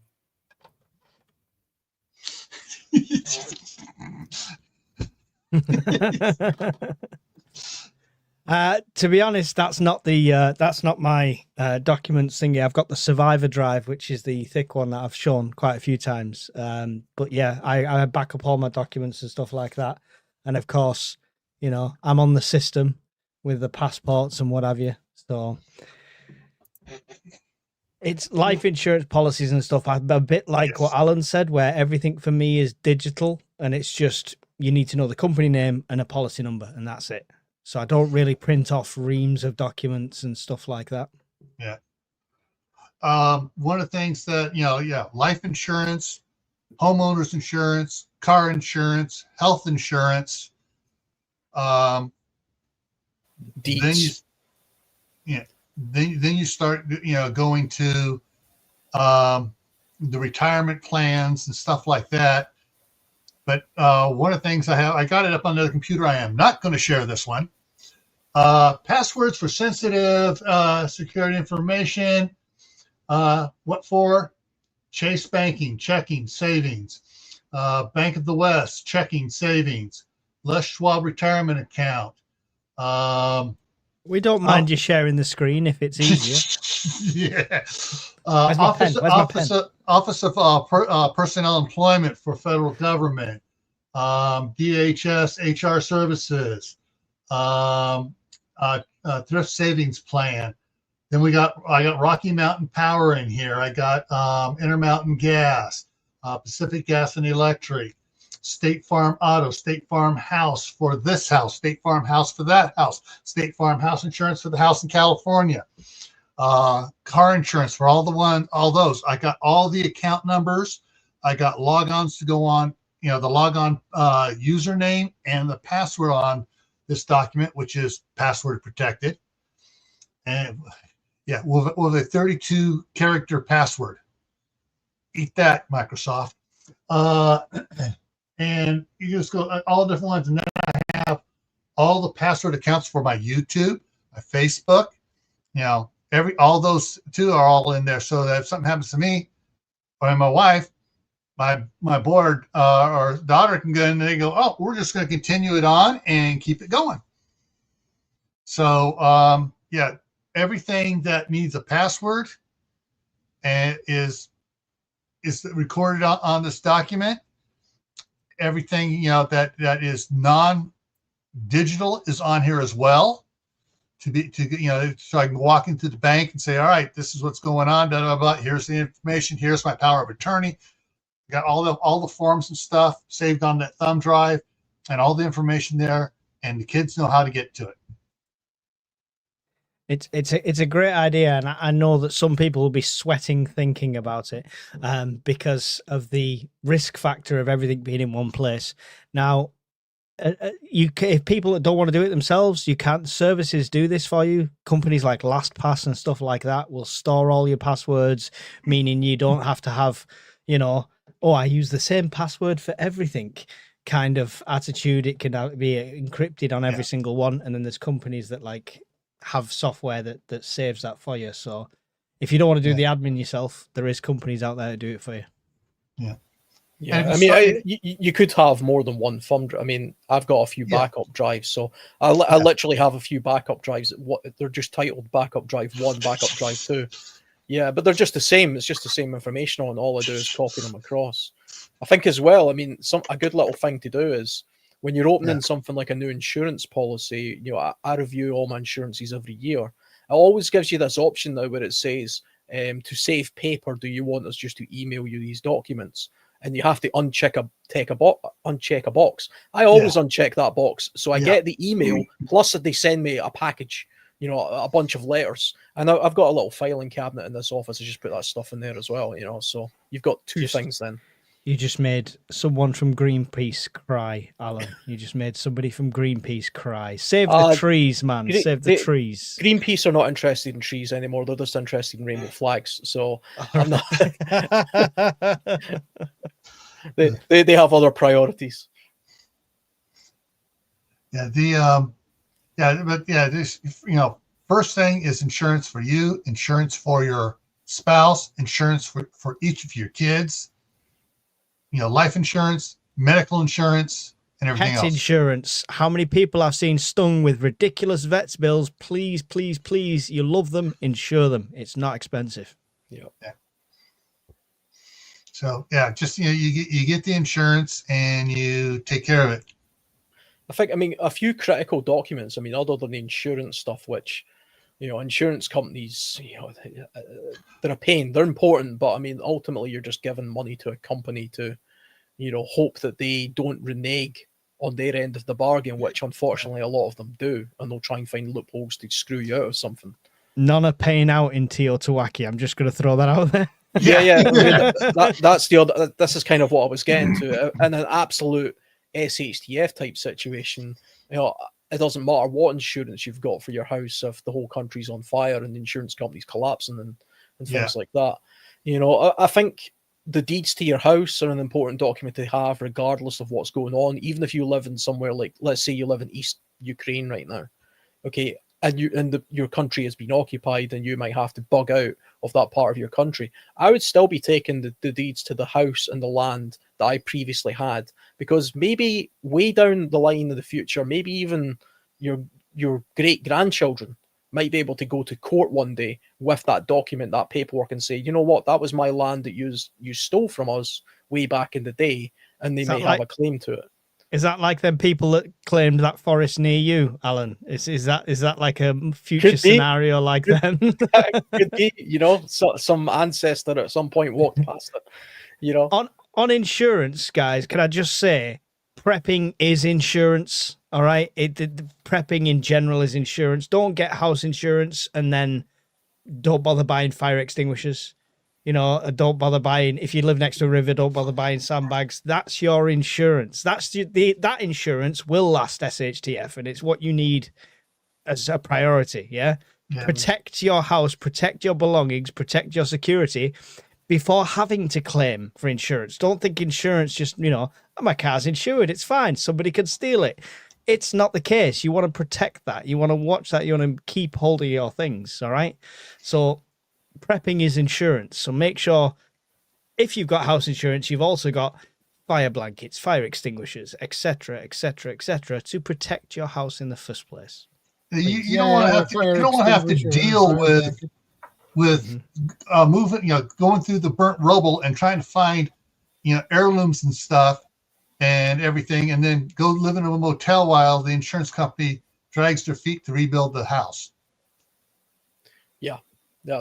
To be honest, that's not my documents thingy. I've got the Survivor drive, which is the thick one that I've shown quite a few times. But yeah, I back up all my documents and stuff like that. And of course, you know, I'm on the system with the passports and what have you. So it's life insurance policies and stuff. I'm a bit like what Alan said, where everything for me is digital, and it's just you need to know the company name and a policy number, and that's it. So I don't really print off reams of documents and stuff like that. Yeah. One of the things that, life insurance, homeowners insurance, car insurance, health insurance. Deeds. Then you start, going to the retirement plans and stuff like that. But one of the things I got it up on the computer. I am not going to share this one. Passwords for sensitive security information. What for? Chase Banking, checking, savings. Bank of the West, checking, savings. Les Schwab retirement account. We don't mind you sharing the screen if it's easier. Yeah. Office of Personnel Employment for federal government. DHS HR services. Thrift savings plan. Then I got Rocky Mountain Power in here. I got Intermountain Gas, Pacific Gas and Electric, State Farm Auto, State Farm House for this house, State Farm House for that house, State Farm House Insurance for the house in California, car insurance for all those. I got all the account numbers. I got logons to go on, the logon username and the password on this document, which is password protected. And yeah, with a 32 character password. Eat that, Microsoft. And you just go all different ones. And then I have all the password accounts for my YouTube, my Facebook, all those too are all in there. So that if something happens to me or my wife, my board or daughter can go in and they go, oh, we're just going to continue it on and keep it going. So, everything that needs a password and is recorded on this document. Everything that is non-digital is on here as well. So I can walk into the bank and say, all right, this is what's going on. Blah, blah, blah. Here's the information. Here's my power of attorney. I got all the forms and stuff saved on that thumb drive, and all the information there, and the kids know how to get to it. It's a great idea, and I know that some people will be sweating thinking about it because of the risk factor of everything being in one place. Now, if people that don't want to do it themselves, you can't. Services do this for you. Companies like LastPass and stuff like that will store all your passwords, meaning you don't have to have, I use the same password for everything kind of attitude. It can be encrypted on every single one, and then there's companies that have software that saves that for you. So if you don't want to do the admin yourself, there is companies out there that do it for you. Yeah, I mean, you could have more than one thumb drive. I mean, I've got a few backup drives, so I literally have a few backup drives. They're just titled backup drive 1, backup drive 2. Yeah, but they're just the same. It's just the same information on. All I do is copy them across. I think as well, I mean, a good little thing to do is when you're opening something like a new insurance policy, I review all my insurances every year. It always gives you this option now where it says, to save paper, do you want us just to email you these documents? And you have to uncheck a box. I always uncheck that box. So I get the email, plus they send me a package, a bunch of letters. And I've got a little filing cabinet in this office. I just put that stuff in there as well, so you've got two things then. You just made someone from Greenpeace cry, Alan. You just made somebody from Greenpeace cry. Save the trees, man. Save the trees. Greenpeace are not interested in trees anymore. They're just interested in rainbow flags. So I'm not... they have other priorities. First thing is insurance for you, insurance for your spouse, insurance for each of your kids. Life insurance, medical insurance, and everything else. Pet insurance. How many people I've seen stung with ridiculous vets bills? Please, please, please. You love them, insure them. It's not expensive. Yeah. So just you get the insurance and you take care of it. I think, I mean, a few critical documents, I mean, other than the insurance stuff, which, you know, insurance companies, you know, they're a pain. They're important, but I mean, ultimately, you're just giving money to a company to, you know, hope that they don't renege on their end of the bargain, which unfortunately a lot of them do, and they'll try and find loopholes to screw you out of something. None are paying out in Teotihuacan. I'm just going to throw that out there. Yeah. I mean, that's the other. This is kind of what I was getting to. In an absolute SHTF type situation, you know, it doesn't matter what insurance you've got for your house if the whole country's on fire and the insurance company's collapsing and things like that. You know, I think the deeds to your house are an important document to have, regardless of what's going on. Even if you live in somewhere like, let's say you live in East Ukraine right now, okay, and your country has been occupied, and you might have to bug out of that part of your country. I would still be taking the deeds to the house and the land that I previously had, because maybe way down the line in the future, maybe even your great grandchildren might be able to go to court one day with that document, that paperwork, and say, you know what, that was my land that you stole from us way back in the day, and they may have a claim to it. Is that like them people that claimed that forest near you, Alan? Is that like a future scenario like them? Could be, you know, some ancestor at some point walked past it, you know. On insurance, guys, can I just say, prepping is insurance, all right? Prepping in general is insurance. Don't get house insurance and then don't bother buying fire extinguishers. You know, don't bother buying, if you live next to a river, don't bother buying sandbags. That's your insurance. That insurance will last SHTF, and it's what you need as a priority, yeah? Protect your house, protect your belongings, protect your security before having to claim for insurance. Don't think insurance just, you know, oh, my car's insured, it's fine, somebody can steal it. It's not the case. You want to protect that. You want to watch that. You want to keep hold of your things, all right? So prepping is insurance. So make sure if you've got house insurance, you've also got fire blankets, fire extinguishers, etc., etc., etc., to protect your house in the first place. You don't want to have to deal with moving, you know, going through the burnt rubble and trying to find, you know, heirlooms and stuff and everything, and then go live in a motel while the insurance company drags their feet to rebuild the house. Yeah,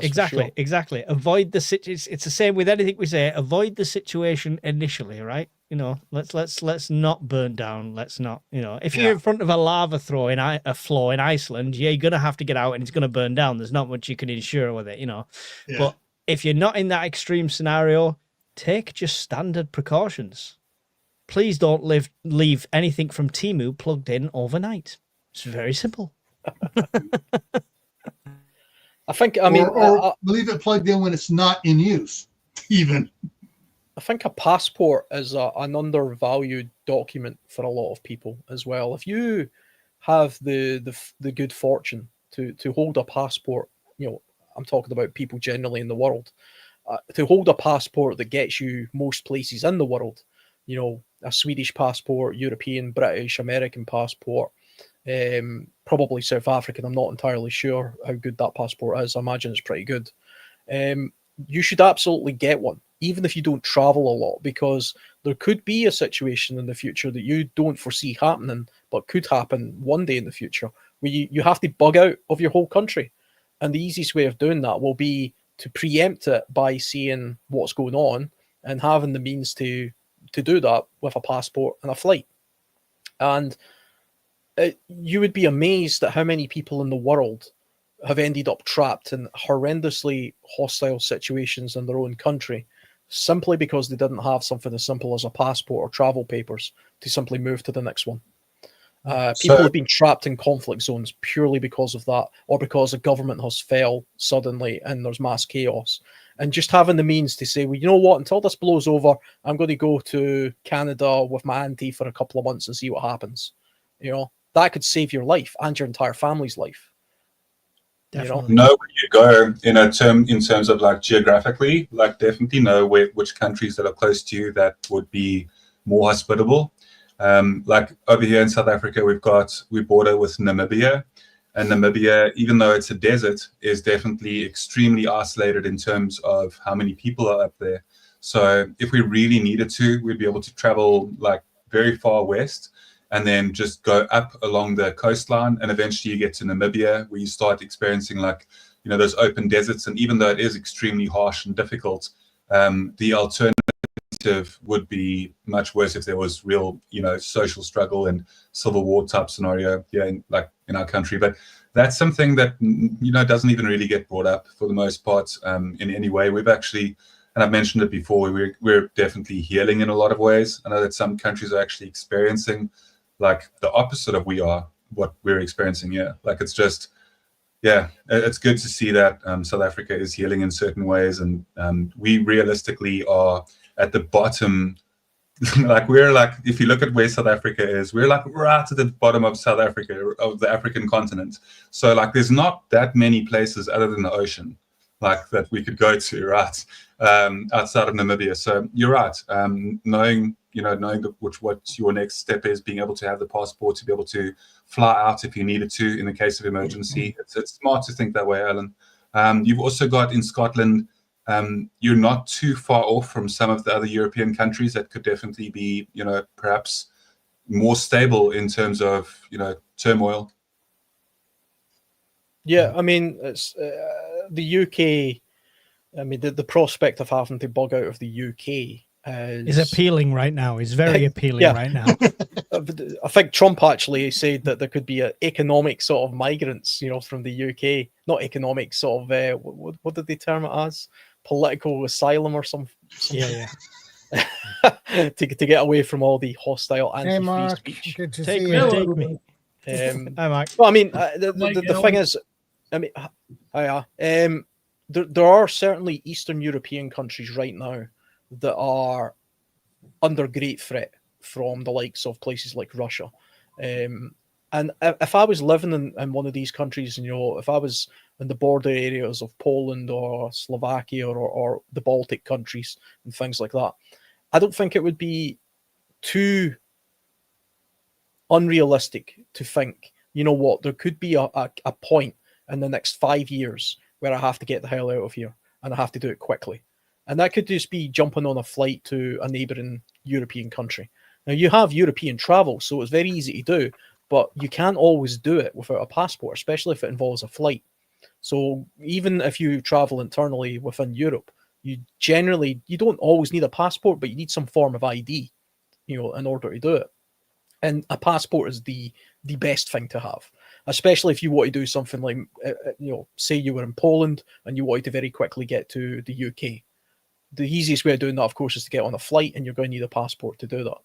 exactly. Avoid the situation. It's the same with anything we say. Avoid the situation initially, right? You know, let's not burn down. Let's not, you know, if you're in front of a lava flow in Iceland, you're gonna have to get out and it's gonna burn down. There's not much you can insure with it, you know. Yeah. But if you're not in that extreme scenario, take just standard precautions. Please don't leave anything from Temu plugged in overnight. It's very simple. I think, I mean, or leave it plugged in when it's not in use, even. I think a passport is an undervalued document for a lot of people as well. If you have the good fortune to hold a passport, you know, I'm talking about people generally in the world, to hold a passport that gets you most places in the world, you know, a Swedish passport, European, British, American passport, probably South African. I'm not entirely sure how good that passport is. I imagine it's pretty good. You should absolutely get one, even if you don't travel a lot, because there could be a situation in the future that you don't foresee happening, but could happen one day in the future, where you have to bug out of your whole country. And the easiest way of doing that will be to preempt it by seeing what's going on and having the means to do that with a passport and a flight. And you would be amazed at how many people in the world have ended up trapped in horrendously hostile situations in their own country simply because they didn't have something as simple as a passport or travel papers to simply move to the next one. People have been trapped in conflict zones purely because of that, or because a government has failed suddenly and there's mass chaos. And just having the means to say, well, you know what, until this blows over, I'm going to go to Canada with my auntie for a couple of months and see what happens. You know, that could save your life and your entire family's life. Definitely. You know where you go in terms of like geographically, like definitely know which countries that are close to you that would be more hospitable. Like over here in South Africa, we border with Namibia, and Namibia, even though it's a desert, is definitely extremely isolated in terms of how many people are up there. So if we really needed to, we'd be able to travel like very far west and then just go up along the coastline, and eventually you get to Namibia, where you start experiencing like, you know, those open deserts. And even though it is extremely harsh and difficult, the alternative would be much worse if there was real, you know, social struggle and civil war type scenario here in our country. But that's something that, you know, doesn't even really get brought up for the most part in any way. We've actually, and I've mentioned it before, we're definitely healing in a lot of ways. I know that some countries are actually experiencing like the opposite of what we're experiencing here. Like, it's just, yeah, it's good to see that South Africa is healing in certain ways, and we realistically are at the bottom. Like, we're like, if you look at where South Africa is, we're like right at the bottom of South Africa, of the African continent. So like, there's not that many places other than the ocean like that we could go to, right, outside of Namibia. So you're right. Knowing what your next step is, being able to have the passport to be able to fly out if you needed to in the case of emergency. It's smart to think that way, Alan. You've also got in Scotland, you're not too far off from some of the other European countries that could definitely be, you know, perhaps more stable in terms of, you know, turmoil. Yeah, I mean, it's the UK. I mean, the prospect of having to bug out of the UK is appealing right now. Is very appealing right now. I think Trump actually said that there could be economic sort of migrants, you know, from the UK. Not economic, sort of what did they term it as? Political asylum or something. Yeah. to get away from all the hostile anti-free speech. Good to Take see me, you. take me. Hi, Mark. Well, I mean, the thing is, I mean, there are certainly Eastern European countries right now that are under great threat from the likes of places like Russia. And if I was living in one of these countries, you know, if I was in the border areas of Poland or Slovakia or the Baltic countries and things like that, I don't think it would be too unrealistic to think, you know what, there could be a point in the next 5 years where I have to get the hell out of here, and I have to do it quickly. And that could just be jumping on a flight to a neighbouring European country. Now, you have European travel, so it's very easy to do, but you can't always do it without a passport, especially if it involves a flight. So even if you travel internally within Europe, you don't always need a passport, but you need some form of ID, you know, in order to do it. And a passport is the best thing to have, especially if you want to do something like, you know, say you were in Poland and you wanted to very quickly get to the UK. The easiest way of doing that, of course, is to get on a flight, and you're going to need a passport to do that.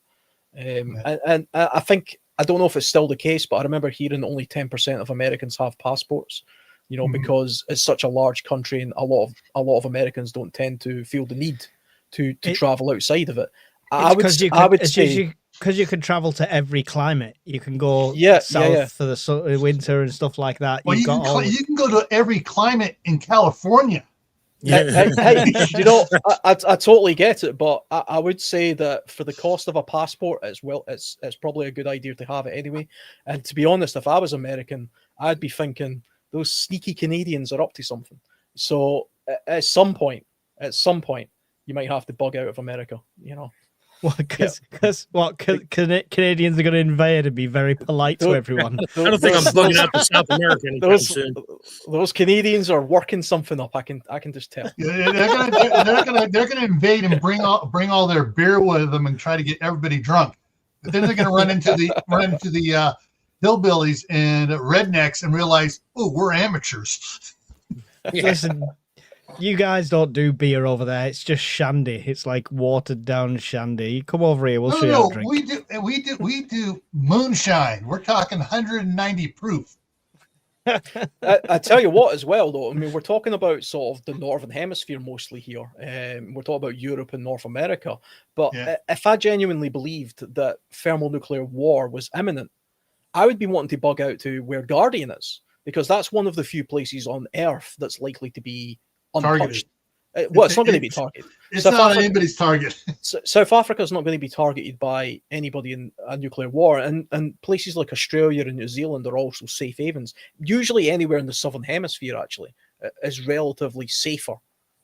And I think, I don't know if it's still the case, but I remember hearing only 10% of Americans have passports, you know, because it's such a large country, and a lot of Americans don't tend to feel the need to travel outside of it. I would say, because you can travel to every climate. You can go south for the winter and stuff like that. Well, you can go to every climate in California. Hey, you know, I totally get it, but I would say that for the cost of a passport, it's probably a good idea to have it anyway. And to be honest, if I was American, I'd be thinking those sneaky Canadians are up to something. So at some point, you might have to bug out of America, you know. Well, because Canadians are going to invade and be very polite to everyone. I don't think I'm bugging out to South America anytime soon. Those Canadians are working something up. I can just tell. Yeah, they're gonna invade and bring all their beer with them and try to get everybody drunk. But then they're gonna run into the hillbillies and rednecks and realize, oh, we're amateurs. Yeah. Listen, you guys don't do beer over there. It's just shandy. It's like watered down shandy. Come over here. We'll show you how to drink. We do moonshine. We're talking 190 proof. I tell you what, as well, though. I mean, we're talking about sort of the Northern Hemisphere mostly here. We're talking about Europe and North America. But if I genuinely believed that thermonuclear war was imminent, I would be wanting to bug out to where Guardian is, because that's one of the few places on Earth that's likely to be untouched. Well, it's not going to be targeted. It's not anybody's target. South Africa is not going to be targeted by anybody in a nuclear war, and places like Australia and New Zealand are also safe havens. Usually, anywhere in the Southern Hemisphere actually is relatively safer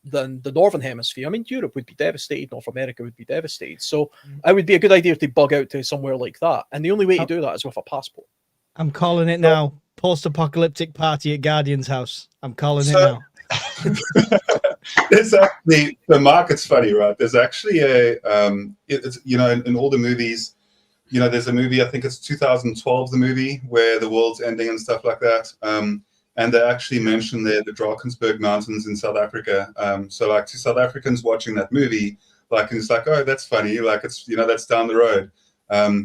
than the Northern Hemisphere. I mean, Europe would be devastated, North America would be devastated. So it would be a good idea to bug out to somewhere like that. And the only way to do that is with a passport. I'm calling it now. Post-apocalyptic party at Guardian's house. I'm calling it now. There's actually, the market's funny, right? There's actually it's, you know, in all the movies, you know, there's a movie, I think it's 2012, the movie where the world's ending and stuff like that. And they actually mentioned there the Drakensberg Mountains in South Africa. So like to South Africans watching that movie, like, and it's like, oh, that's funny. Like it's, you know, that's down the road.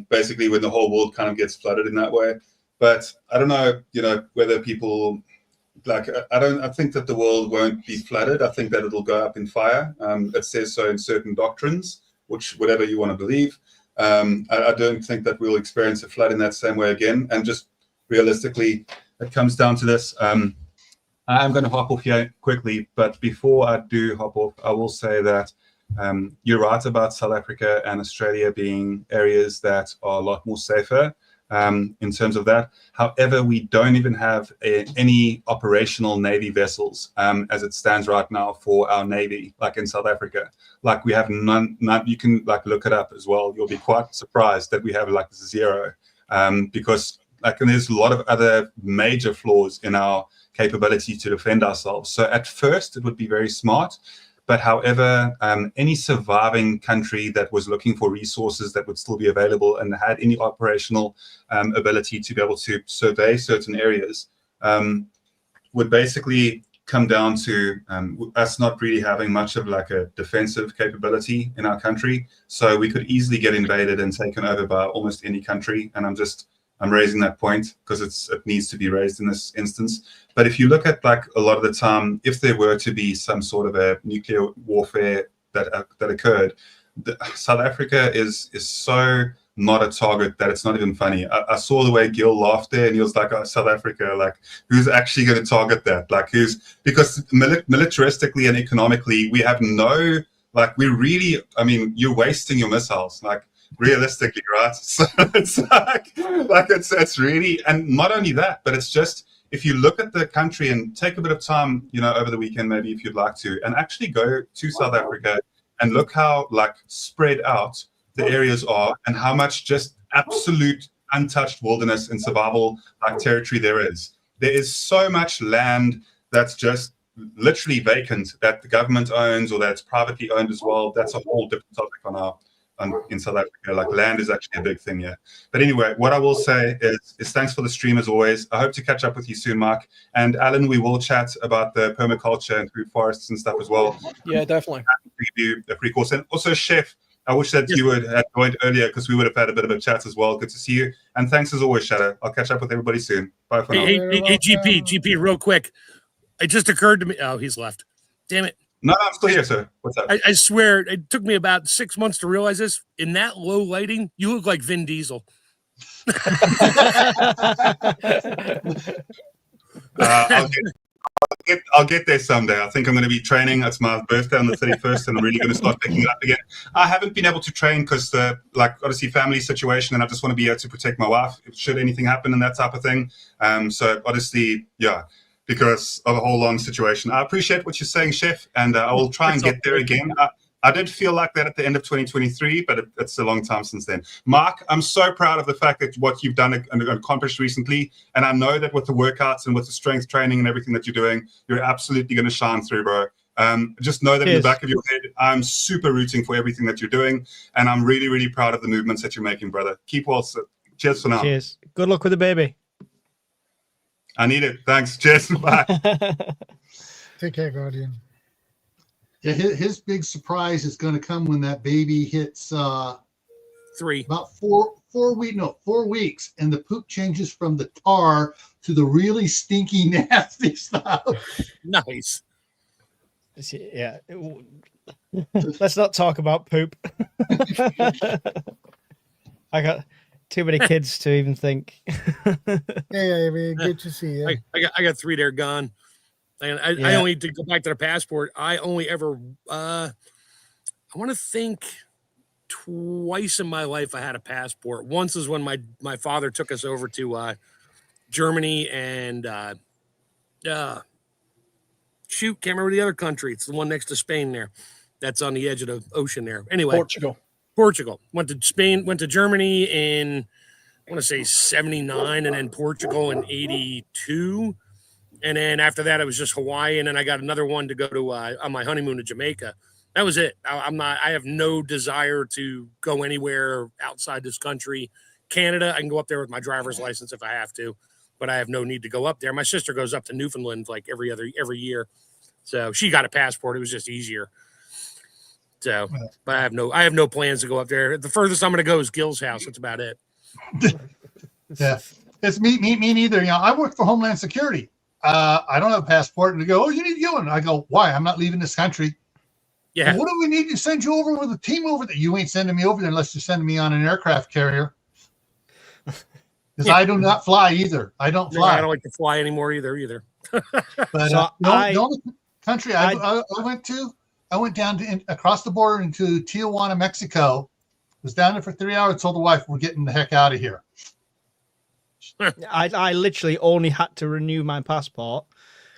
Basically when the whole world kind of gets flooded in that way. But I don't know, you know, whether people like, I think that the world won't be flooded. I think that it'll go up in fire. It says so in certain doctrines, which whatever you want to believe. I don't think that we'll experience a flood in that same way again. And just realistically, it comes down to this. I'm going to hop off here quickly, but before I do hop off, I will say that you're right about South Africa and Australia being areas that are a lot more safer in terms of that. However, we don't even have any operational Navy vessels as it stands right now for our Navy, like in South Africa. Like we have none, you can like look it up as well. You'll be quite surprised that we have like zero because like, and there's a lot of other major flaws in our capability to defend ourselves. So at first it would be very smart, but however, any surviving country that was looking for resources that would still be available and had any operational ability to be able to survey certain areas would basically come down to us not really having much of like a defensive capability in our country. So we could easily get invaded and taken over by almost any country. And I'm raising that point because it needs to be raised in this instance. But if you look at like a lot of the time, if there were to be some sort of a nuclear warfare that occurred, South Africa is so not a target that it's not even funny. I saw the way Gil laughed there, and he was like, "Oh, South Africa, like who's actually going to target that? Like because militaristically and economically, we have no like we really. I mean, you're wasting your missiles like." Realistically, right? So it's like it's really, and not only that, but it's just if you look at the country and take a bit of time, you know, over the weekend, maybe if you'd like to, and actually go to South Africa and look how like spread out the areas are and how much just absolute untouched wilderness and survival like territory there is. There is so much land that's just literally vacant that the government owns or that's privately owned as well. That's a whole different topic in South Africa. Like land is actually a big thing here. But anyway, what I will say is thanks for the stream as always. I hope to catch up with you soon, Mark. And Alan, we will chat about the permaculture and food forests and stuff as well. Yeah, definitely. Give you a free course. And also, Chef, I wish that you would have joined earlier because we would have had a bit of a chat as well. Good to see you. And thanks as always, Shadow. I'll catch up with everybody soon. Bye for now. Hey, GP, real quick. It just occurred to me. Oh, he's left. Damn it. No, I'm still here, sir. What's up? I swear, it took me about 6 months to realize this. In that low lighting, you look like Vin Diesel. I'll get there someday. I think I'm going to be training. It's my birthday on the 31st, and I'm really going to start picking it up again. I haven't been able to train because obviously family situation, and I just want to be able to protect my wife should anything happen and that type of thing. So honestly, yeah. Because of a whole long situation. I appreciate what you're saying, Chef, and I will try and get there again. I did feel like that at the end of 2023, but it's a long time since then. Mark, I'm so proud of the fact that what you've done and accomplished recently, and I know that with the workouts and with the strength training and everything that you're doing, you're absolutely going to shine through, bro. Just know that in the back of your head, I'm super rooting for everything that you're doing, and I'm really, really proud of the movements that you're making, brother. Keep well. Cheers for now. Cheers. Good luck with the baby. I need it. Thanks. Cheers. Bye. Take care, Guardian. Yeah, his big surprise is going to come when that baby hits 3. About 4 weeks, and the poop changes from the tar to the really stinky, nasty stuff. Nice. Yeah. Let's not talk about poop. I got too many kids to even think. Yeah, good to see you. I got 3 there gone. And I only, to go back to the passport, I only ever, I want to think twice in my life I had a passport. Once is when my father took us over to Germany and trying shoot, can't remember the other country. It's the one next to Spain there. That's on the edge of the ocean there. Anyway, Portugal. Went to Spain, went to Germany in, I want to say 79, and then Portugal in 82. And then after that, it was just Hawaii. And then I got another one to go to on my honeymoon to Jamaica. That was it. I have no desire to go anywhere outside this country. Canada, I can go up there with my driver's license if I have to, but I have no need to go up there. My sister goes up to Newfoundland like every year. So she got a passport. It was just easier. So, but I have no plans to go up there. The furthest I'm going to go is Gils' house. That's about it. Yeah, it's me neither. You know, I work for Homeland Security. I don't have a passport, and they go, "Oh, you need to get one." I go, "Why? I'm not leaving this country." Yeah. Well, what do we need to send you over with a team over there? You ain't sending me over there unless you're sending me on an aircraft carrier. Because I do not fly either. I don't fly. I don't like to fly anymore either. But So the only country I went to, I went down to across the border into Tijuana, Mexico. Was down there for 3 hours. Told the wife, "We're getting the heck out of here." I literally only had to renew my passport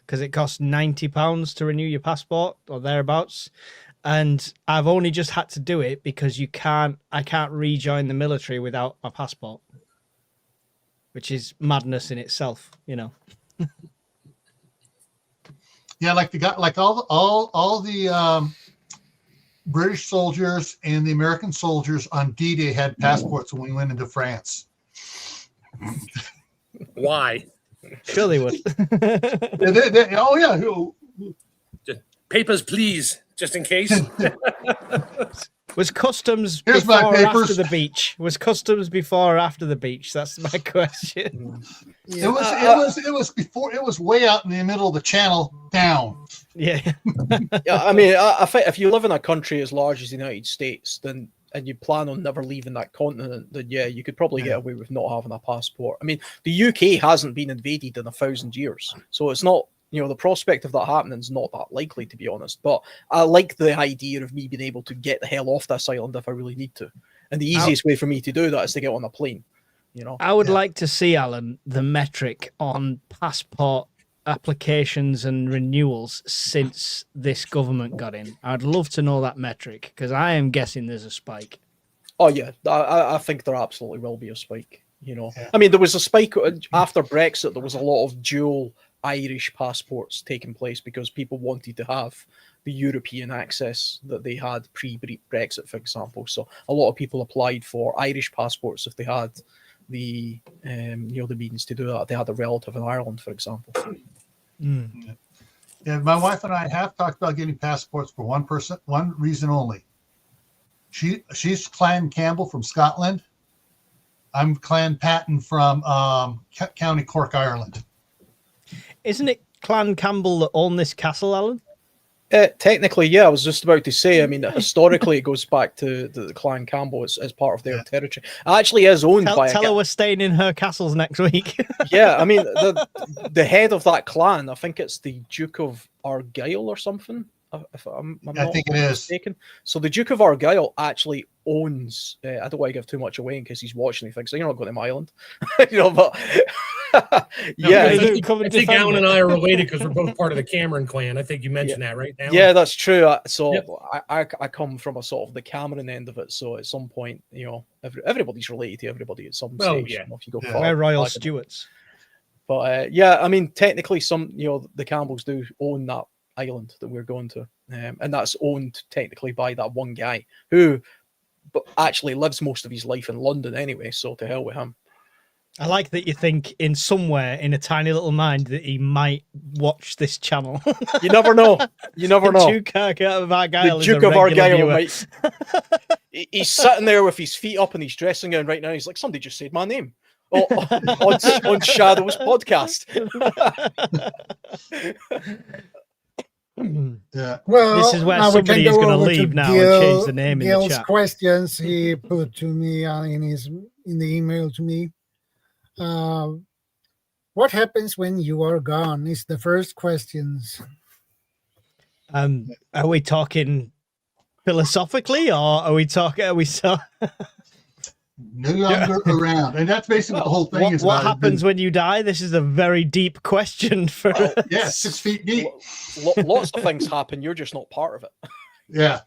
because it costs £90 to renew your passport or thereabouts. And I've only just had to do it because I can't rejoin the military without my passport, which is madness in itself, you know. Yeah, like all the British soldiers and the American soldiers on D-Day had passports when we went into France. Why? Sure they would. Oh yeah. Just papers, please, just in case. Was customs Here's my before or after papers. the beach? Was customs before or after the beach? That's my question. It was before. It was way out in the middle of the channel down. Yeah. Yeah, I mean, I think if you live in a country as large as the United States, then and you plan on never leaving that continent, then yeah, you could probably get away with not having a passport. I mean, the UK hasn't been invaded in 1,000 years, so it's not, you know, the prospect of that happening is not that likely, to be honest. But I like the idea of me being able to get the hell off this island if I really need to. And the easiest way for me to do that is to get on a plane, you know. I would like to see, Alan, the metric on passport applications and renewals since this government got in. I'd love to know that metric because I am guessing there's a spike. Oh yeah, I think there absolutely will be a spike, you know. I mean, there was a spike after Brexit. There was a lot of dual Irish passports taking place because people wanted to have the European access that they had pre-Brexit, for example. So a lot of people applied for Irish passports if they had the you know, the means to do that. They had a relative in Ireland, for example. Yeah, my wife and I have talked about getting passports for one reason only. She's Clan Campbell from Scotland. I'm Clan Patton from County Cork, Ireland. Isn't it Clan Campbell that own this castle, Alan? Technically, yeah, I was just about to say, I mean, historically, it goes back to the Clan Campbell as part of their territory. It actually is owned by... Tell her we're staying in her castles next week. Yeah, I mean, the head of that clan, I think it's the Duke of Argyll or something, if I'm not mistaken. So the Duke of Argyll actually owns... I don't want to give too much away in case he's watching anything, so you're not going to my island. You know, but... Yeah, I think Alan and I are related because we're both part of the Cameron clan. I think you mentioned that, right? Alan? Yeah, that's true. I come from a sort of the Cameron end of it. So at some point, you know, everybody's related to everybody at some stage. Yeah. You know, if you go We're royal Stuarts. But yeah, I mean, technically, the Campbells do own that island that we're going to, and that's owned technically by that one guy who, but actually lives most of his life in London anyway. So to hell with him. I like that you think in somewhere in a tiny little mind that he might watch this channel. You never know. You never know. The Duke of Argyll, mate. He's sitting there with his feet up in his dressing gown right now. He's like, somebody just said my name on Shadow's podcast. Yeah. Well, this is where now somebody is going to leave now and change the name in the Gil's chat. questions he put to me in the email to me. What happens when you are gone is the first questions. Are we talking philosophically or are we talking no longer around. And that's basically what the whole thing is What about. happens when you die? This is a very deep question for us. Yeah, 6 feet deep. Lots of things happen. You're just not part of it. Yeah.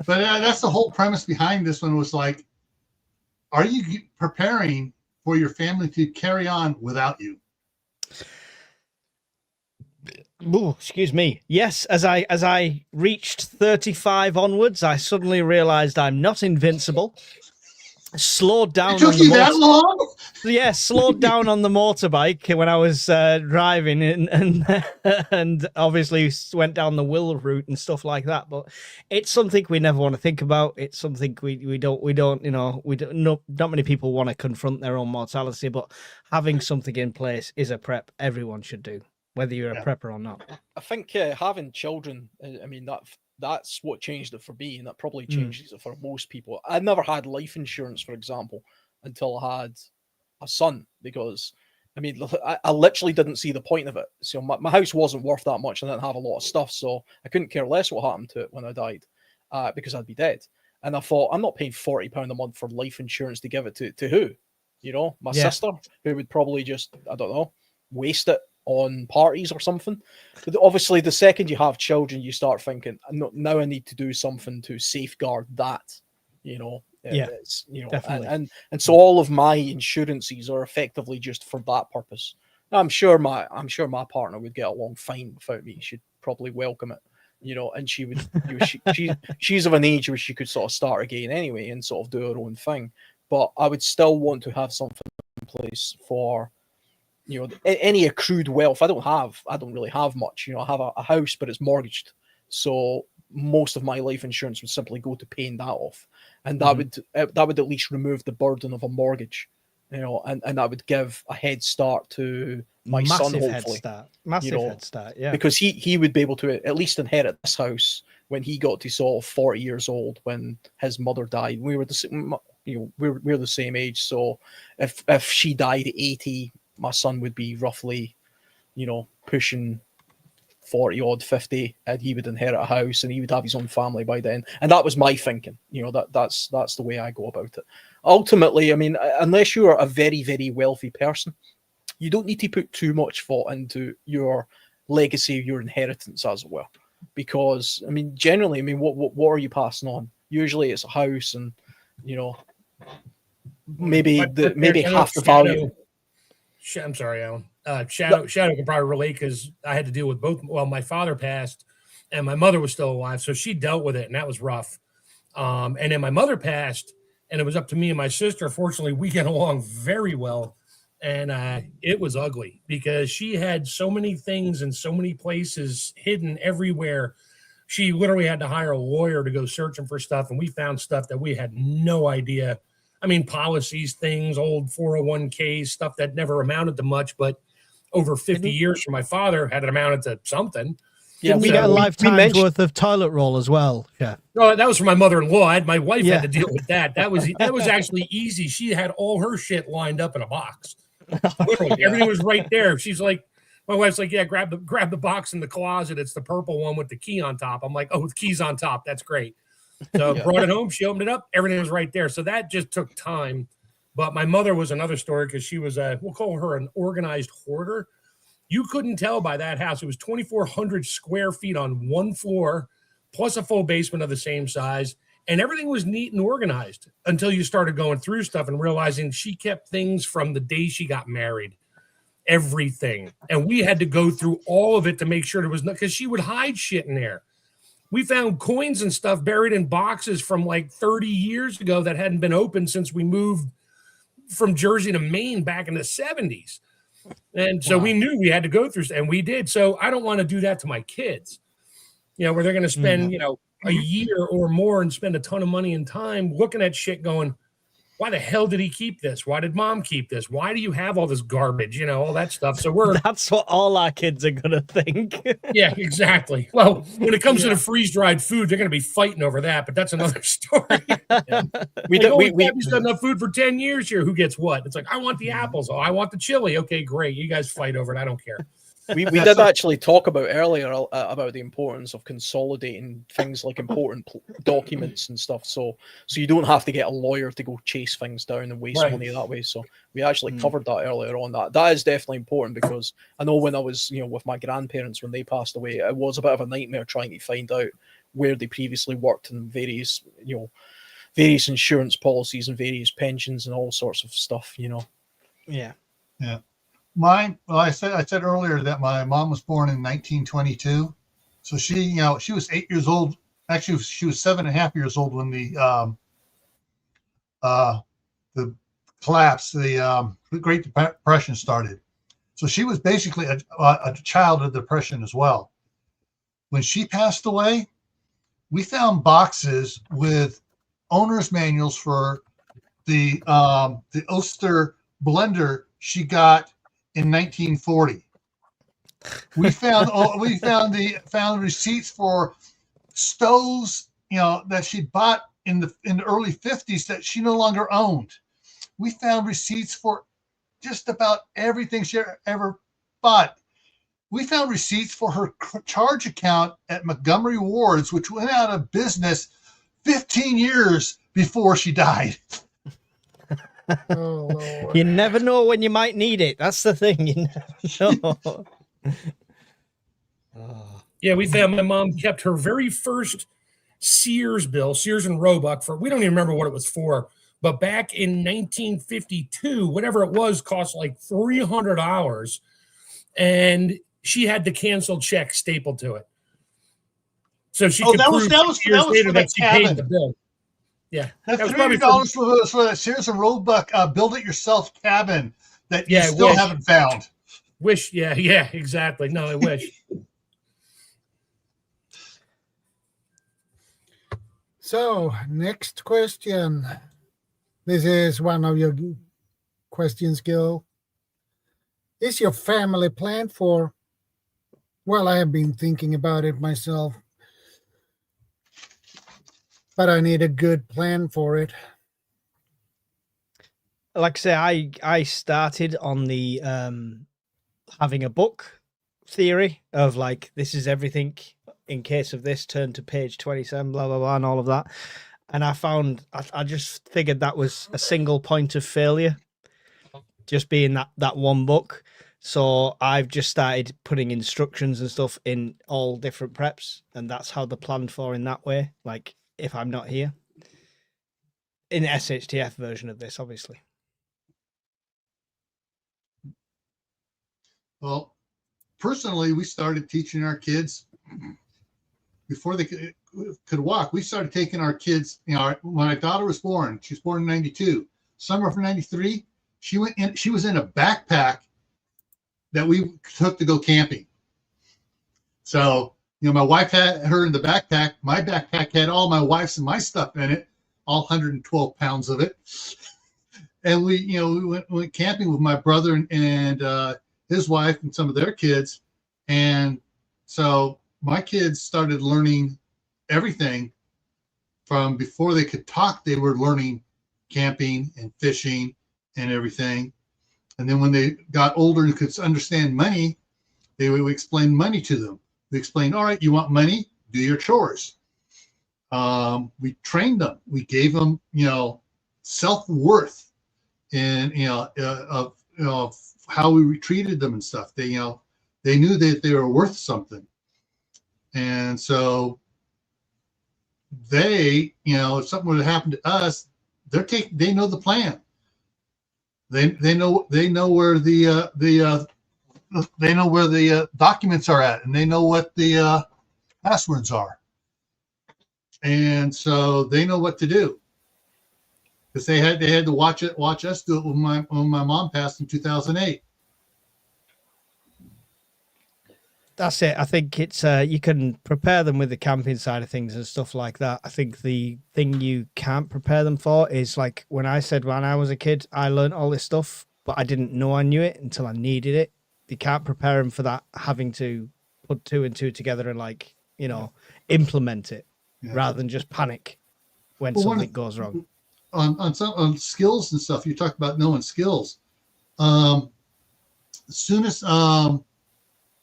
But that's the whole premise behind this one was like, are you preparing for your family to carry on without you? Ooh, excuse me. Yes, as I reached 35 onwards, I suddenly realized I'm not invincible. Slowed down. It took you that long? Yeah, slowed down on the motorbike when I was driving, and obviously went down the will route and stuff like that. But it's something we never want to think about. It's something we don't not many people want to confront their own mortality. But having something in place is a prep everyone should do, whether you're a prepper or not. I think having children, I mean, that's what changed it for me, and that probably changes it for most people. I never had life insurance, for example, until I had a son, because, I mean, I literally didn't see the point of it. So my house wasn't worth that much, and I didn't have a lot of stuff, so I couldn't care less what happened to it when I died, because I'd be dead. And I thought, I'm not paying £40 a month for life insurance to give it to who? You know, my sister, who would probably just, I don't know, waste it on parties or something. But obviously the second you have children, you start thinking, now I need to do something to safeguard that, you know. It's, you know, and so all of my insurances are effectively just for that purpose. I'm sure my partner would get along fine without me. She'd probably welcome it, you know, and she would, you know, she's of an age where she could sort of start again anyway and sort of do her own thing. But I would still want to have something in place for, you know, any accrued wealth. I don't really have much. You know, I have a house, but it's mortgaged, so most of my life insurance would simply go to paying that off, and that would at least remove the burden of a mortgage, you know, and that would give a head start to my son, hopefully. Massive head start, yeah, because he would be able to at least inherit this house when he got to sort of 40 years old when his mother died. We were the same, you know, we're the same age, so if she died at 80. My son would be roughly, you know, pushing 40 odd, 50, and he would inherit a house and he would have his own family by then. And that was my thinking, you know, that's the way I go about it. Ultimately, I mean, unless you're a very, very wealthy person, you don't need to put too much thought into your legacy, your inheritance as well. Because, I mean, generally, I mean, what are you passing on? Usually it's a house and, you know, maybe half the value. I'm sorry, Alan. Shadow can probably relate because I had to deal with both. Well, my father passed and my mother was still alive, so she dealt with it, and that was rough. And then my mother passed, and it was up to me and my sister. Fortunately, we get along very well, and it was ugly because she had so many things in so many places hidden everywhere. She literally had to hire a lawyer to go searching for stuff, and we found stuff that we had no idea. I mean, policies, things, old 401k stuff that never amounted to much, but over 50 years from my father had it amounted to something. Yeah, we got a lifetime's worth of toilet roll as well. Yeah. No, that was from my mother-in-law. My wife had to deal with that. That was actually easy. She had all her shit lined up in a box. Literally, everything was right there. She's like, my wife's like, yeah, grab the box in the closet. It's the purple one with the key on top. I'm like, oh, the key's on top. That's great. So brought it home. She opened it up. Everything was right there. So that just took time. But my mother was another story because she was we'll call her an organized hoarder. You couldn't tell by that house. It was 2,400 square feet on one floor, plus a full basement of the same size. And everything was neat and organized until you started going through stuff and realizing she kept things from the day she got married. Everything. And we had to go through all of it to make sure there was no, because she would hide shit in there. We found coins and stuff buried in boxes from like 30 years ago that hadn't been opened since we moved from Jersey to Maine back in the 70s. And so we knew we had to go through, and we did. So I don't want to do that to my kids, you know, where they're going to spend, you know, a year or more and spend a ton of money and time looking at shit going, why the hell did he keep this? Why did mom keep this? Why do you have all this garbage? You know, all that stuff. So that's what all our kids are going to think. Yeah, exactly. Well, when it comes to the freeze-dried food, they're going to be fighting over that, but that's another story. We've got enough food for 10 years here. Who gets what? It's like, I want the apples. Oh, I want the chili. Okay, great. You guys fight over it. I don't care. We did actually talk about earlier about the importance of consolidating things like important documents and stuff, so you don't have to get a lawyer to go chase things down and waste money that way. So we actually covered that earlier on. That is definitely important, because I know when I was with my grandparents when they passed away, it was a bit of a nightmare trying to find out where they previously worked and various insurance policies and various pensions and all sorts of stuff. Yeah. Mine. Well, I said earlier that my mom was born in 1922, so she was 8 years old. Actually, she was 7.5 years old when the collapse, the Great Depression started. So she was basically a child of the Depression as well. When she passed away, we found boxes with owner's manuals for the Oster blender she got in 1940. We found receipts for stoves, that she bought in the early 50s that she no longer owned. We found receipts for just about everything she ever bought. We found receipts for her charge account at Montgomery Ward's, which went out of business 15 years before she died. Oh, Lord. You never know when you might need it. That's the thing. You never know. Yeah, we found my mom kept her very first Sears bill, Sears and Roebuck, we don't even remember what it was for, but back in 1952, whatever it was cost like $300, and she had the canceled check stapled to it. So she could prove that was for the she cabin. paid the bill. Yeah, That was probably $300 for that Sears and Roebuck build-it-yourself cabin that you still haven't found. Wish, yeah, exactly. No, I wish. So, next question. This is one of your questions, Gil. Is your family planned for? Well, I have been thinking about it myself, but I need a good plan for it. Like I say, I started on the having a book theory of like, this is everything in case of this, turn to page 27, blah, blah, blah, and all of that. And I found, I just figured that was a single point of failure, just being that one book. So I've just started putting instructions and stuff in all different preps, and that's how they're planned for in that way. Like, if I'm not here, in the SHTF version of this, obviously. Well, personally, we started teaching our kids before they could walk. We started taking our kids, when my daughter was born, she was born in 92, summer of 93, she was in a backpack that we took to go camping. So, my wife had her in the backpack. My backpack had all my wife's and my stuff in it, all 112 pounds of it. And we went camping with my brother and his wife and some of their kids. And so my kids started learning everything from before they could talk. They were learning camping and fishing and everything. And then when they got older and could understand money, they would explain money to them. We explained, all right, you want money? Do your chores. We trained them. We gave them, self-worth and, of how we treated them and stuff. They knew that they were worth something. And so they, if something would have happened to us, they know the plan. They know where the documents are at, and they know what the passwords are, and so they know what to do. Because they had to watch us do it when my mom passed in 2008. That's it. I think it's you can prepare them with the camping side of things and stuff like that. I think the thing you can't prepare them for is like when I was a kid, I learned all this stuff, but I didn't know I knew it until I needed it. You can't prepare them for that, having to put two and two together and implement it rather than just panic when something goes wrong. On skills and stuff, you talked about knowing skills. As soon as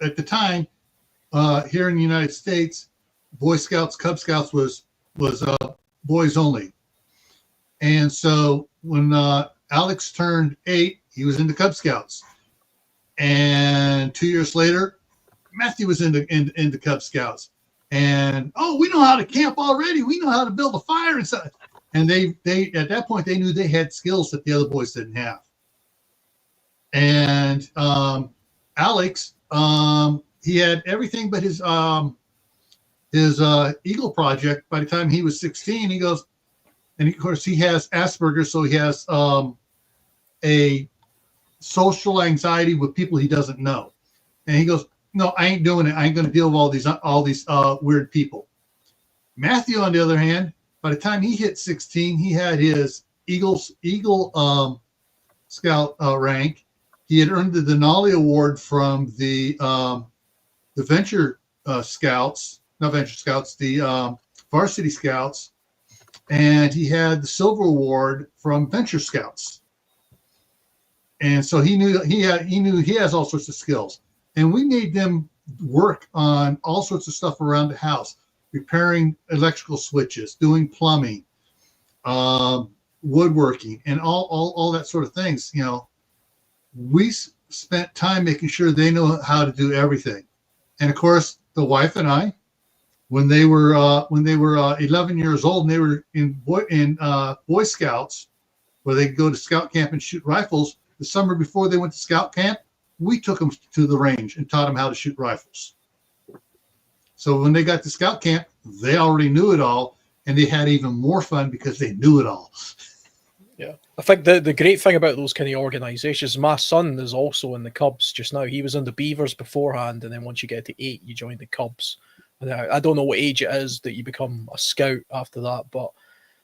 at the time, here in the United States, Boy Scouts, Cub Scouts was boys only. And so when Alex turned 8, he was into Cub Scouts. And 2 years later, Matthew was into Cub Scouts. And we know how to camp already. We know how to build a fire and stuff. And they at that point they knew they had skills that the other boys didn't have. And Alex, he had everything but his Eagle project. By the time he was 16, he goes, and of course he has Asperger's, so he has a social anxiety with people he doesn't know. And he goes, no, I ain't doing it. I ain't going to deal with all these weird people. Matthew, on the other hand, by the time he hit 16, he had his Eagle Scout rank. He had earned the Denali Award from the Venture Scouts, not Venture Scouts, the Varsity Scouts, and he had the Silver Award from Venture Scouts. And so he knew he has all sorts of skills. And we made them work on all sorts of stuff around the house, repairing electrical switches, doing plumbing, woodworking, and all that sort of things. You know, we spent time making sure they know how to do everything. And of course, the wife and I, when they were 11 years old and they were in Boy Scouts, where they could go to scout camp and shoot rifles, the summer before they went to scout camp, we took them to the range and taught them how to shoot rifles. So when they got to scout camp, they already knew it all, and they had even more fun because they knew it all. Yeah, I think the great thing about those kind of organizations, my son is also in the Cubs just now. He was in the Beavers beforehand, and then once you get to 8, you join the Cubs. And I don't know what age it is that you become a scout after that, but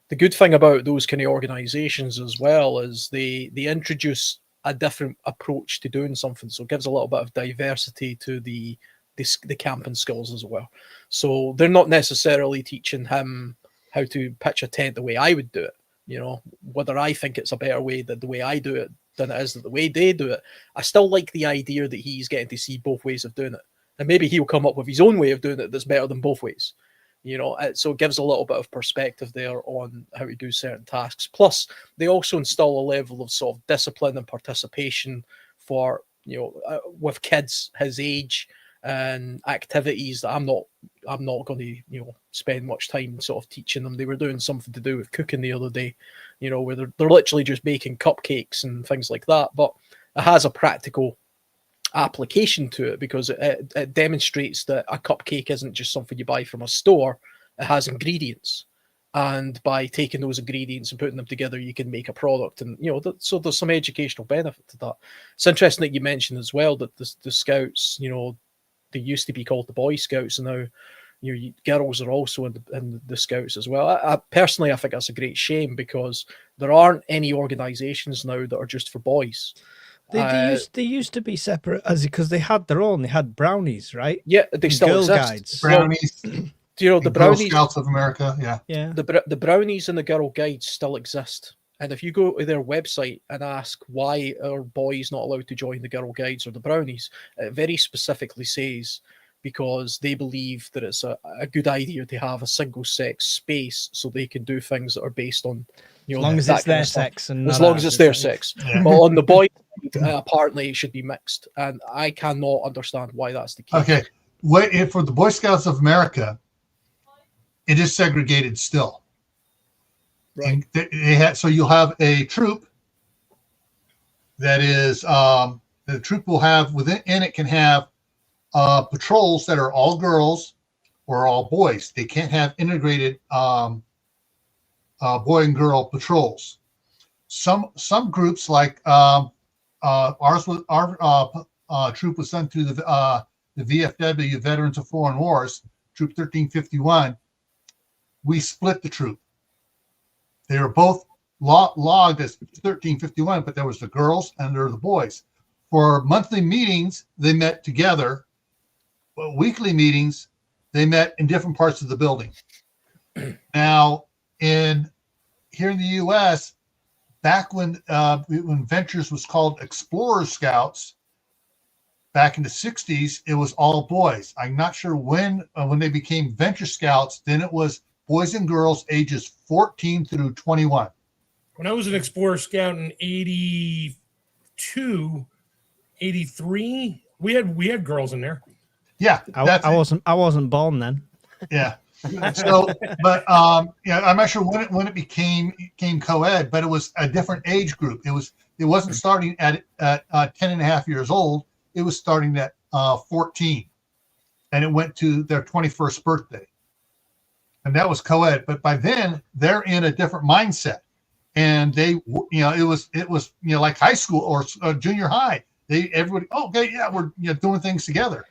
the good thing about those kind of organizations as well is they introduce a different approach to doing something, so it gives a little bit of diversity to the camping skills as well. So they're not necessarily teaching him how to pitch a tent the way I would do it. You know, whether I think it's a better way than the way I do it than it is the way they do it. I still like the idea that he's getting to see both ways of doing it, and maybe he'll come up with his own way of doing it that's better than both ways. You know, so it gives a little bit of perspective there on how to do certain tasks. Plus, they also instill a level of sort of discipline and participation for, you know, with kids his age and activities that I'm not going to, you know, spend much time sort of teaching them. They were doing something to do with cooking the other day, you know, where they're literally just baking cupcakes and things like that. But it has a practical application to it because it demonstrates that a cupcake isn't just something you buy from a store. It has ingredients, and by taking those ingredients and putting them together, you can make a product. And, you know, so there's some educational benefit to that. It's interesting that you mentioned as well that the Scouts, you know, they used to be called the Boy Scouts, and now, you know, girls are also in the Scouts as well. I personally, I think that's a great shame because there aren't any organizations now that are just for boys. They used to be separate because they had their own. They had brownies, right? Yeah, they still Girl exist. Guides. Brownies. Do you know the Girl brownies? Scouts of America, yeah. The brownies and the Girl Guides still exist. And if you go to their website and ask why are boys not allowed to join the Girl Guides or the brownies, it very specifically says because they believe that it's a good idea to have a single sex space so they can do things that are based on, you know, as long as it's their sex, and as long as it's their sex. Yeah. But on the boy, apparently it should be mixed, and I cannot understand why that's the case. Okay, for the Boy Scouts of America, it is segregated still. Right. So you'll have a troop that is the troop will have within it can have patrols that are all girls or all boys. They can't have integrated boy and girl patrols. Some groups like our troop was sent to the VFW, Veterans of Foreign Wars, Troop 1351. We split the troop. They were both logged as 1351, but there was the girls and there were the boys. For monthly meetings, they met together. But weekly meetings, they met in different parts of the building. Now, here in the U.S., back when Ventures was called Explorer Scouts, back in the 60s, it was all boys. I'm not sure when they became venture scouts, then it was boys and girls ages 14 through 21. When I was an Explorer Scout in 82, 83, we had girls in there. Yeah, I wasn't born then. Yeah. So, but yeah, I'm not sure when it became co-ed, but it was a different age group. It wasn't starting at 10 and a half years old. It was starting at 14, and it went to their 21st birthday, and that was co-ed. But by then, they're in a different mindset, and they, it was like high school or junior high. Everybody, okay, yeah, we're doing things together.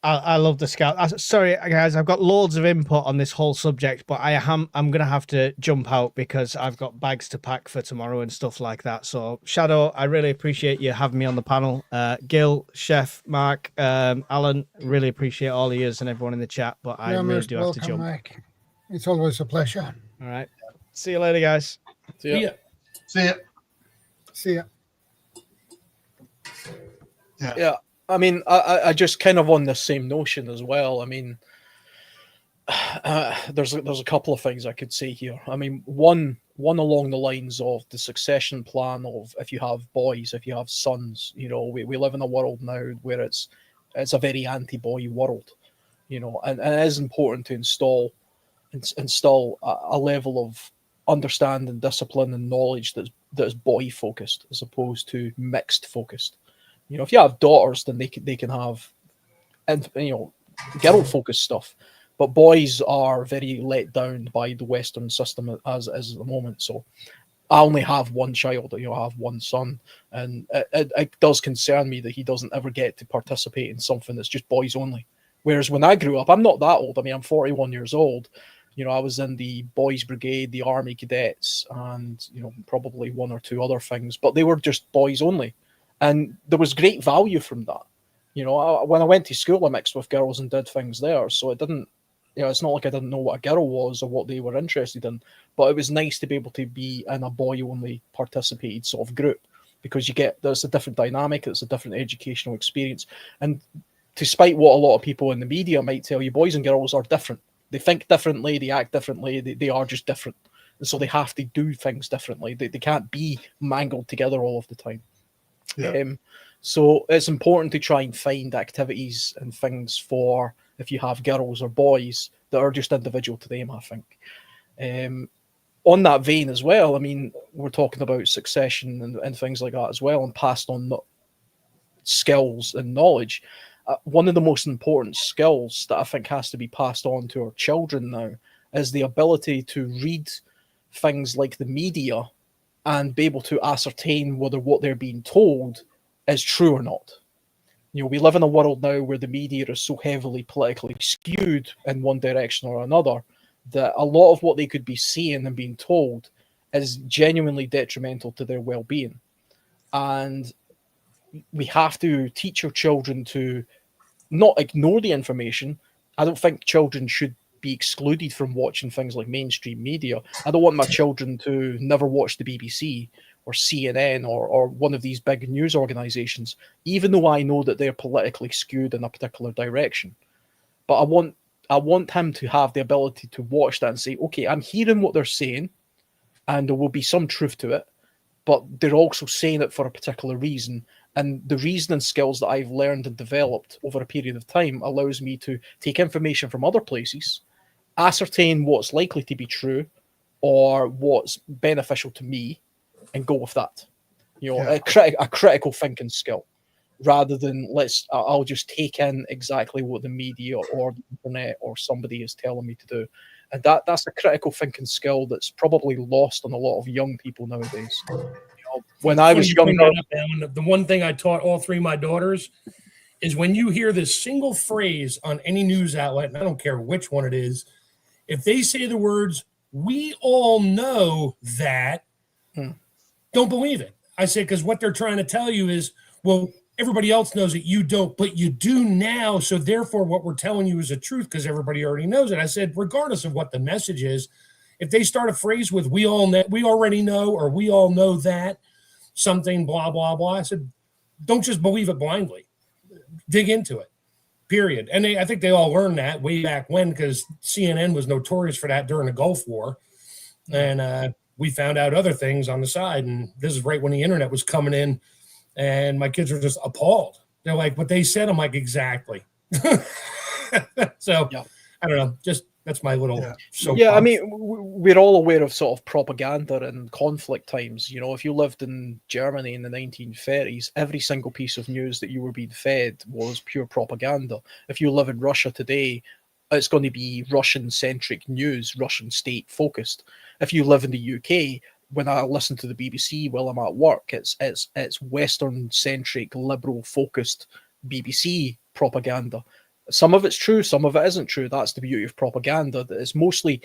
I love the Scout. Sorry, guys, I've got loads of input on this whole subject, but I'm going to have to jump out because I've got bags to pack for tomorrow and stuff like that. So, Shadow, I really appreciate you having me on the panel. Gil, Chef, Mark, Alan, really appreciate all of yous and everyone in the chat, but I really do have to jump. Mike. It's always a pleasure. All right. See you later, guys. See ya. See ya. See ya. Yeah. I mean, I just kind of on the same notion as well. I mean, there's a couple of things I could say here. I mean, one along the lines of the succession plan of if you have boys, if you have sons, we live in a world now where it's a very anti-boy world, and it is important to install a level of understanding, discipline, and knowledge that is boy focused as opposed to mixed focused. If you have daughters, then they can have, and girl focused stuff. But boys are very let down by the Western system as at the moment. So I only have one child. I have one son, and it does concern me that he doesn't ever get to participate in something that's just boys only. Whereas when I grew up, I'm not that old. I mean, I'm 41 years old. I was in the boys' brigade, the army cadets, and probably one or two other things, but they were just boys only. And there was great value from that. When I went to school, I mixed with girls and did things there. So it didn't, it's not like I didn't know what a girl was or what they were interested in. But it was nice to be able to be in a boy-only participated sort of group because there's a different dynamic, it's a different educational experience. And despite what a lot of people in the media might tell you, boys and girls are different. They think differently, they act differently, they are just different. And so they have to do things differently. They can't be mangled together all of the time. Yeah. So it's important to try and find activities and things for if you have girls or boys that are just individual to them, I think. On that vein as well, I mean, we're talking about succession and things like that as well, and passed on skills and knowledge. One of the most important skills that I think has to be passed on to our children now is the ability to read things like the media and be able to ascertain whether what they're being told is true or not. We live in a world now where the media is so heavily politically skewed in one direction or another that a lot of what they could be seeing and being told is genuinely detrimental to their well-being. And we have to teach our children to not ignore the information. I don't think children should be excluded from watching things like mainstream media. I don't want my children to never watch the BBC or CNN or one of these big news organizations, even though I know that they're politically skewed in a particular direction. But I want him to have the ability to watch that and say, okay, I'm hearing what they're saying and there will be some truth to it, but they're also saying it for a particular reason. And the reasoning skills that I've learned and developed over a period of time allows me to take information from other places, ascertain what's likely to be true or what's beneficial to me, and go with that. A critical thinking skill, rather than I'll just take in exactly what the media or the internet or somebody is telling me to do. And that's a critical thinking skill that's probably lost on a lot of young people nowadays. When I was younger, the one thing I taught all three of my daughters is when you hear this single phrase on any news outlet, and I don't care which one it is, if they say the words, "we all know that," don't believe it. I say, because what they're trying to tell you is, well, everybody else knows it, you don't, but you do now. So therefore, what we're telling you is the truth because everybody already knows it. I said, regardless of what the message is, if they start a phrase with we already know, or we all know that, something, blah, blah, blah, I said, don't just believe it blindly. Dig into it. Period. And I think they all learned that way back when, because CNN was notorious for that during the Gulf War. And we found out other things on the side. And this is right when the internet was coming in, and my kids were just appalled. They're like, what they said, I'm like, exactly. So Yeah. I don't know. Just that's my little Yeah, I mean, we're all aware of sort of propaganda and conflict times. You know, if you lived in Germany in the 1930s, every single piece of news that you were being fed was pure propaganda. If you live in Russia today, it's going to be Russian-centric news, Russian state-focused. If you live in the UK, when I listen to the BBC while I'm at work, it's Western-centric, liberal-focused BBC propaganda. Some of it's true, some of it isn't true. That's the beauty of propaganda. That it's mostly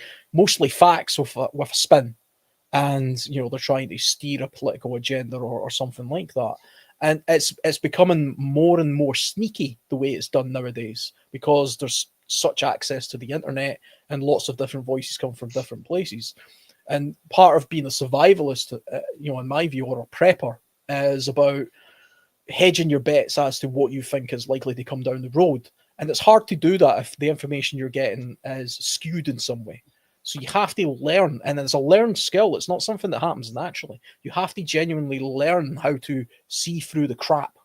facts with a spin, and you know they're trying to steer a political agenda or something like that. And it's becoming more and more sneaky the way it's done nowadays, because there's such access to the internet and lots of different voices come from different places. And part of being a survivalist, you know, in my view, or a prepper, is about hedging your bets as to what you think is likely to come down the road. And it's hard to do that if the information you're getting is skewed in some way. So you have to learn, and it's a learned skill. It's not something that happens naturally. You have to genuinely learn how to see through the crap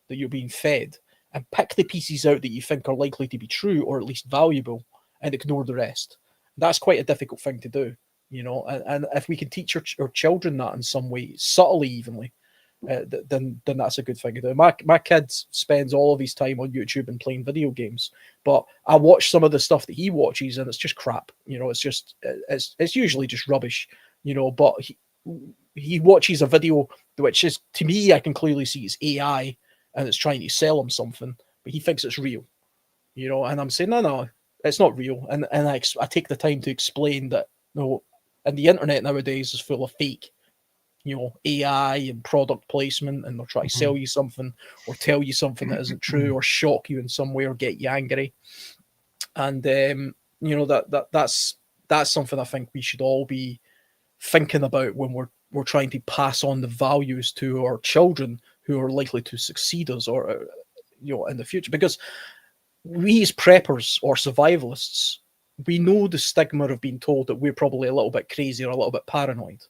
that you're being fed and pick the pieces out that you think are likely to be true or at least valuable, and ignore the rest. That's quite a difficult thing to do, you know. And if we can teach our children that in some way, subtly, evenly, then that's a good thing to do. My kid spends all of his time on YouTube and playing video games, but I watch some of the stuff that he watches and it's just crap. You know, it's usually just rubbish. You know, but he watches a video which is, to me, I can clearly see it's AI and it's trying to sell him something, but he thinks it's real. You know, and I'm saying no, it's not real. And I take the time to explain that no, and the internet nowadays is full of fake, you know, AI and product placement, and they'll try to sell you something or tell you something that isn't true or shock you in some way or get you angry. And you know, that's something I think we should all be thinking about when we're trying to pass on the values to our children who are likely to succeed us, or you know, in the future. Because we as preppers or survivalists, we know the stigma of being told that we're probably a little bit crazy or a little bit paranoid.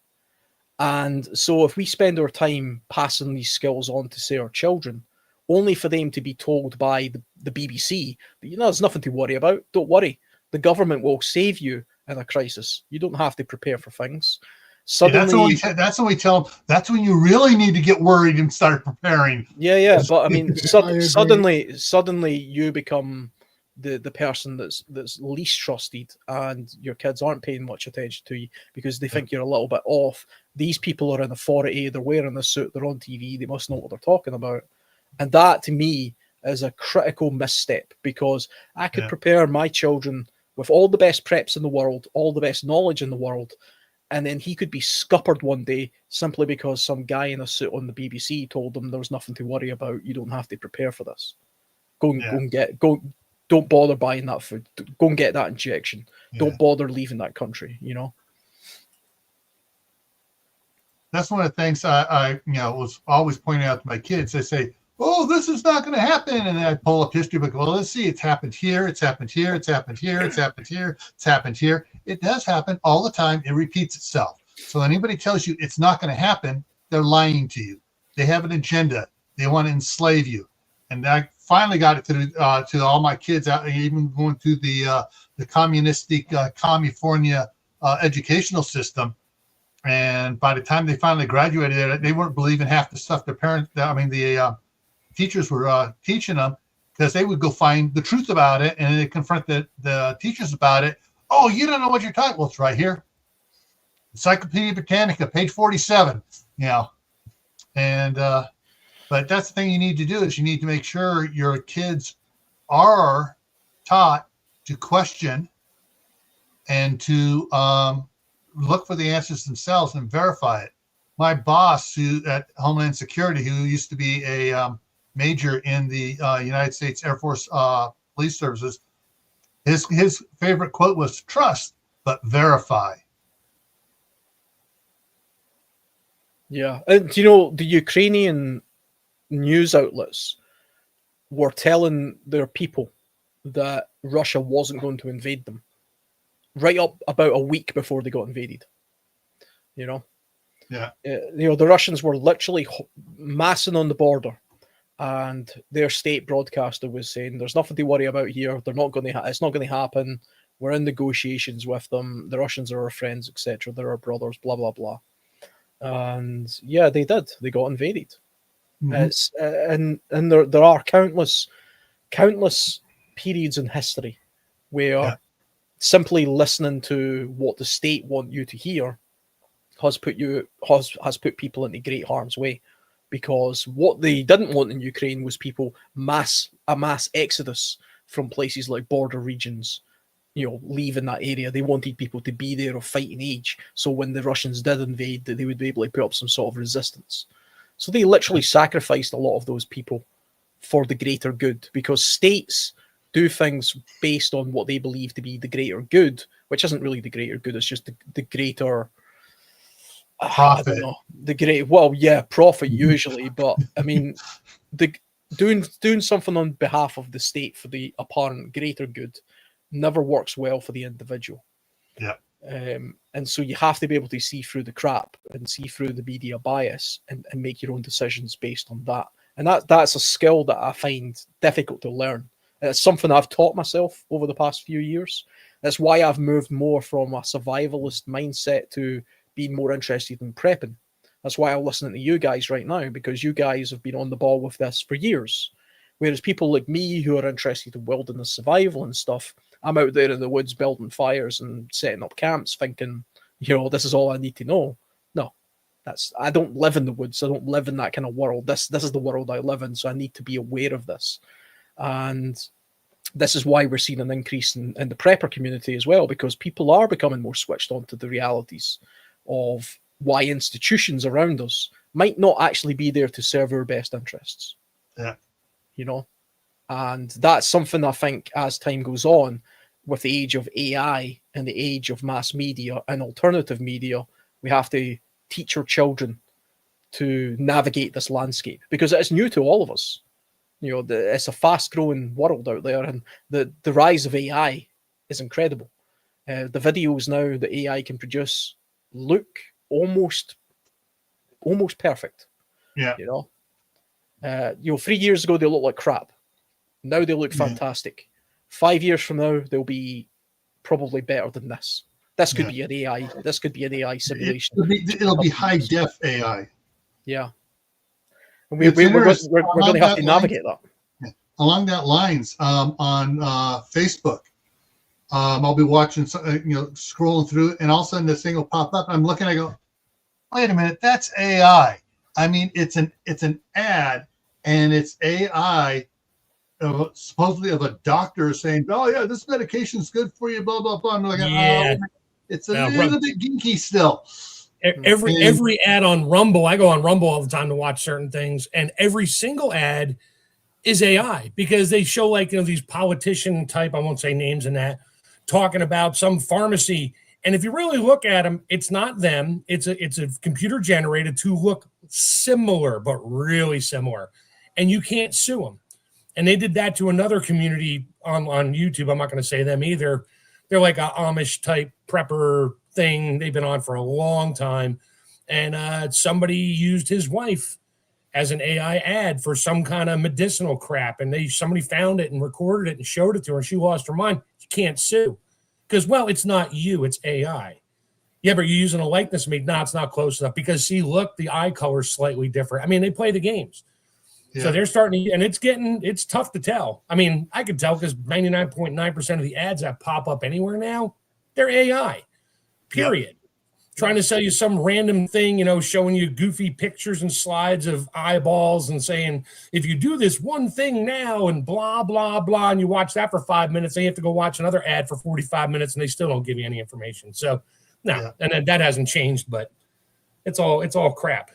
And so if we spend our time passing these skills on to, say, our children, only for them to be told by the BBC that, you know, there's nothing to worry about, don't worry, the government will save you in a crisis. You don't have to prepare for things. Suddenly, that's when we tell them, that's when you really need to get worried and start preparing. Yeah. But I mean, suddenly you become the person that's least trusted, and your kids aren't paying much attention to you because they think you're a little bit off. These people are in authority, they're wearing a suit, they're on TV, they must know what they're talking about. And that, to me, is a critical misstep, because I could prepare my children with all the best preps in the world, all the best knowledge in the world, and then he could be scuppered one day simply because some guy in a suit on the BBC told them there was nothing to worry about, you don't have to prepare for this. Don't bother buying that food. Go and get that injection. Yeah. Don't bother leaving that country, you know? That's one of the things I was always pointing out to my kids. They say, oh, this is not going to happen. And then I pull up history book. Well, let's see. It's happened here. It's happened here. It's happened here. It's happened here. It's happened here. It does happen all the time. It repeats itself. So anybody tells you it's not going to happen, they're lying to you. They have an agenda. They want to enslave you. And I finally got it to all my kids, out, even going through the communistic California educational system. And by the time they finally graduated, they weren't believing half the stuff the teachers were teaching them, because they would go find the truth about it and they confront the teachers about it. Oh, you don't know what you're talking. Well, it's right here. Encyclopedia Britannica, page 47. You know, and but that's the thing you need to do, is you need to make sure your kids are taught to question and to look for the answers themselves and verify it. My boss, who at Homeland Security, who used to be a major in the United States Air Force Police Services, his favorite quote was, trust, but verify. Yeah. And, you know, the Ukrainian news outlets were telling their people that Russia wasn't going to invade them right up about a week before they got invaded. You know? Yeah. The Russians were literally massing on the border, and their state broadcaster was saying, "There's nothing to worry about here. They're not going to. It's not going to happen. We're in negotiations with them. The Russians are our friends, etc. They're our brothers. Blah blah blah." And yeah, they did. They got invaded. It's and there are countless periods in history where simply listening to what the state want you to hear has put people into great harm's way, because what they didn't want in Ukraine was a mass exodus from places like border regions, leaving that area. They wanted people to be there of fighting age, so when the Russians did invade, that they would be able to put up some sort of resistance. So they literally sacrificed a lot of those people for the greater good, because states do things based on what they believe to be the greater good, which isn't really the greater good. It's just the greater profit. I don't know, profit usually. But I mean, doing something on behalf of the state for the apparent greater good never works well for the individual. Yeah. And so you have to be able to see through the crap and see through the media bias and make your own decisions based on that. And that's a skill that I find difficult to learn. It's something I've taught myself over the past few years. That's why I've moved more from a survivalist mindset to being more interested in prepping. That's why I'm listening to you guys right now, because you guys have been on the ball with this for years. Whereas people like me who are interested in wilderness survival and stuff, I'm out there in the woods building fires and setting up camps thinking, this is all I need to know. No, I don't live in the woods. I don't live in that kind of world. This is the world I live in, so I need to be aware of this. And this is why we're seeing an increase in the prepper community as well, because people are becoming more switched on to the realities of why institutions around us might not actually be there to serve our best interests. Yeah. And that's something I think as time goes on, with the age of AI and the age of mass media and alternative media, we have to teach our children to navigate this landscape, because it's new to all of us. It's a fast-growing world out there, and the rise of AI is incredible. The videos now that AI can produce look almost perfect. Yeah. 3 years ago they looked like crap. Now they look fantastic. 5 years from now they'll be probably better than this. This could be an AI. This could be an AI simulation. It'll be high def AI. Yeah. And we're going to have to navigate that. Along that lines, on Facebook, I'll be watching, scrolling through, and all of a sudden this thing will pop up. I'm looking, I go, wait a minute, that's AI. I mean, it's an ad, and it's AI, supposedly of a doctor saying, "Oh yeah, this medication is good for you." Blah blah blah. I'm like, it's a little bit geeky still. Every ad on Rumble, I go on Rumble all the time to watch certain things, and every single ad is AI, because they show these politician type, I won't say names in that, talking about some pharmacy. And if you really look at them, it's not them. It's a computer generated to look similar, but really similar. And you can't sue them. And they did that to another community on YouTube. I'm not going to say them either. They're like a Amish type prepper thing. They've been on for a long time. And somebody used his wife as an AI ad for some kind of medicinal crap. And somebody found it and recorded it and showed it to her. And she lost her mind. You can't sue. Because, it's not you, it's AI. Yeah, but you're using a likeness of me. No, it's not close enough. Because, see, look, the eye color is slightly different. I mean, they play the games. Yeah. So they're starting to, and it's tough to tell. I mean, I can tell because 99.9% of the ads that pop up anywhere now, they're AI, period. Yep. Trying to sell you some random thing, showing you goofy pictures and slides of eyeballs and saying, if you do this one thing now and blah, blah, blah, and you watch that for 5 minutes, then you have to go watch another ad for 45 minutes and they still don't give you any information. So, no, yeah. And then that hasn't changed, but it's all crap.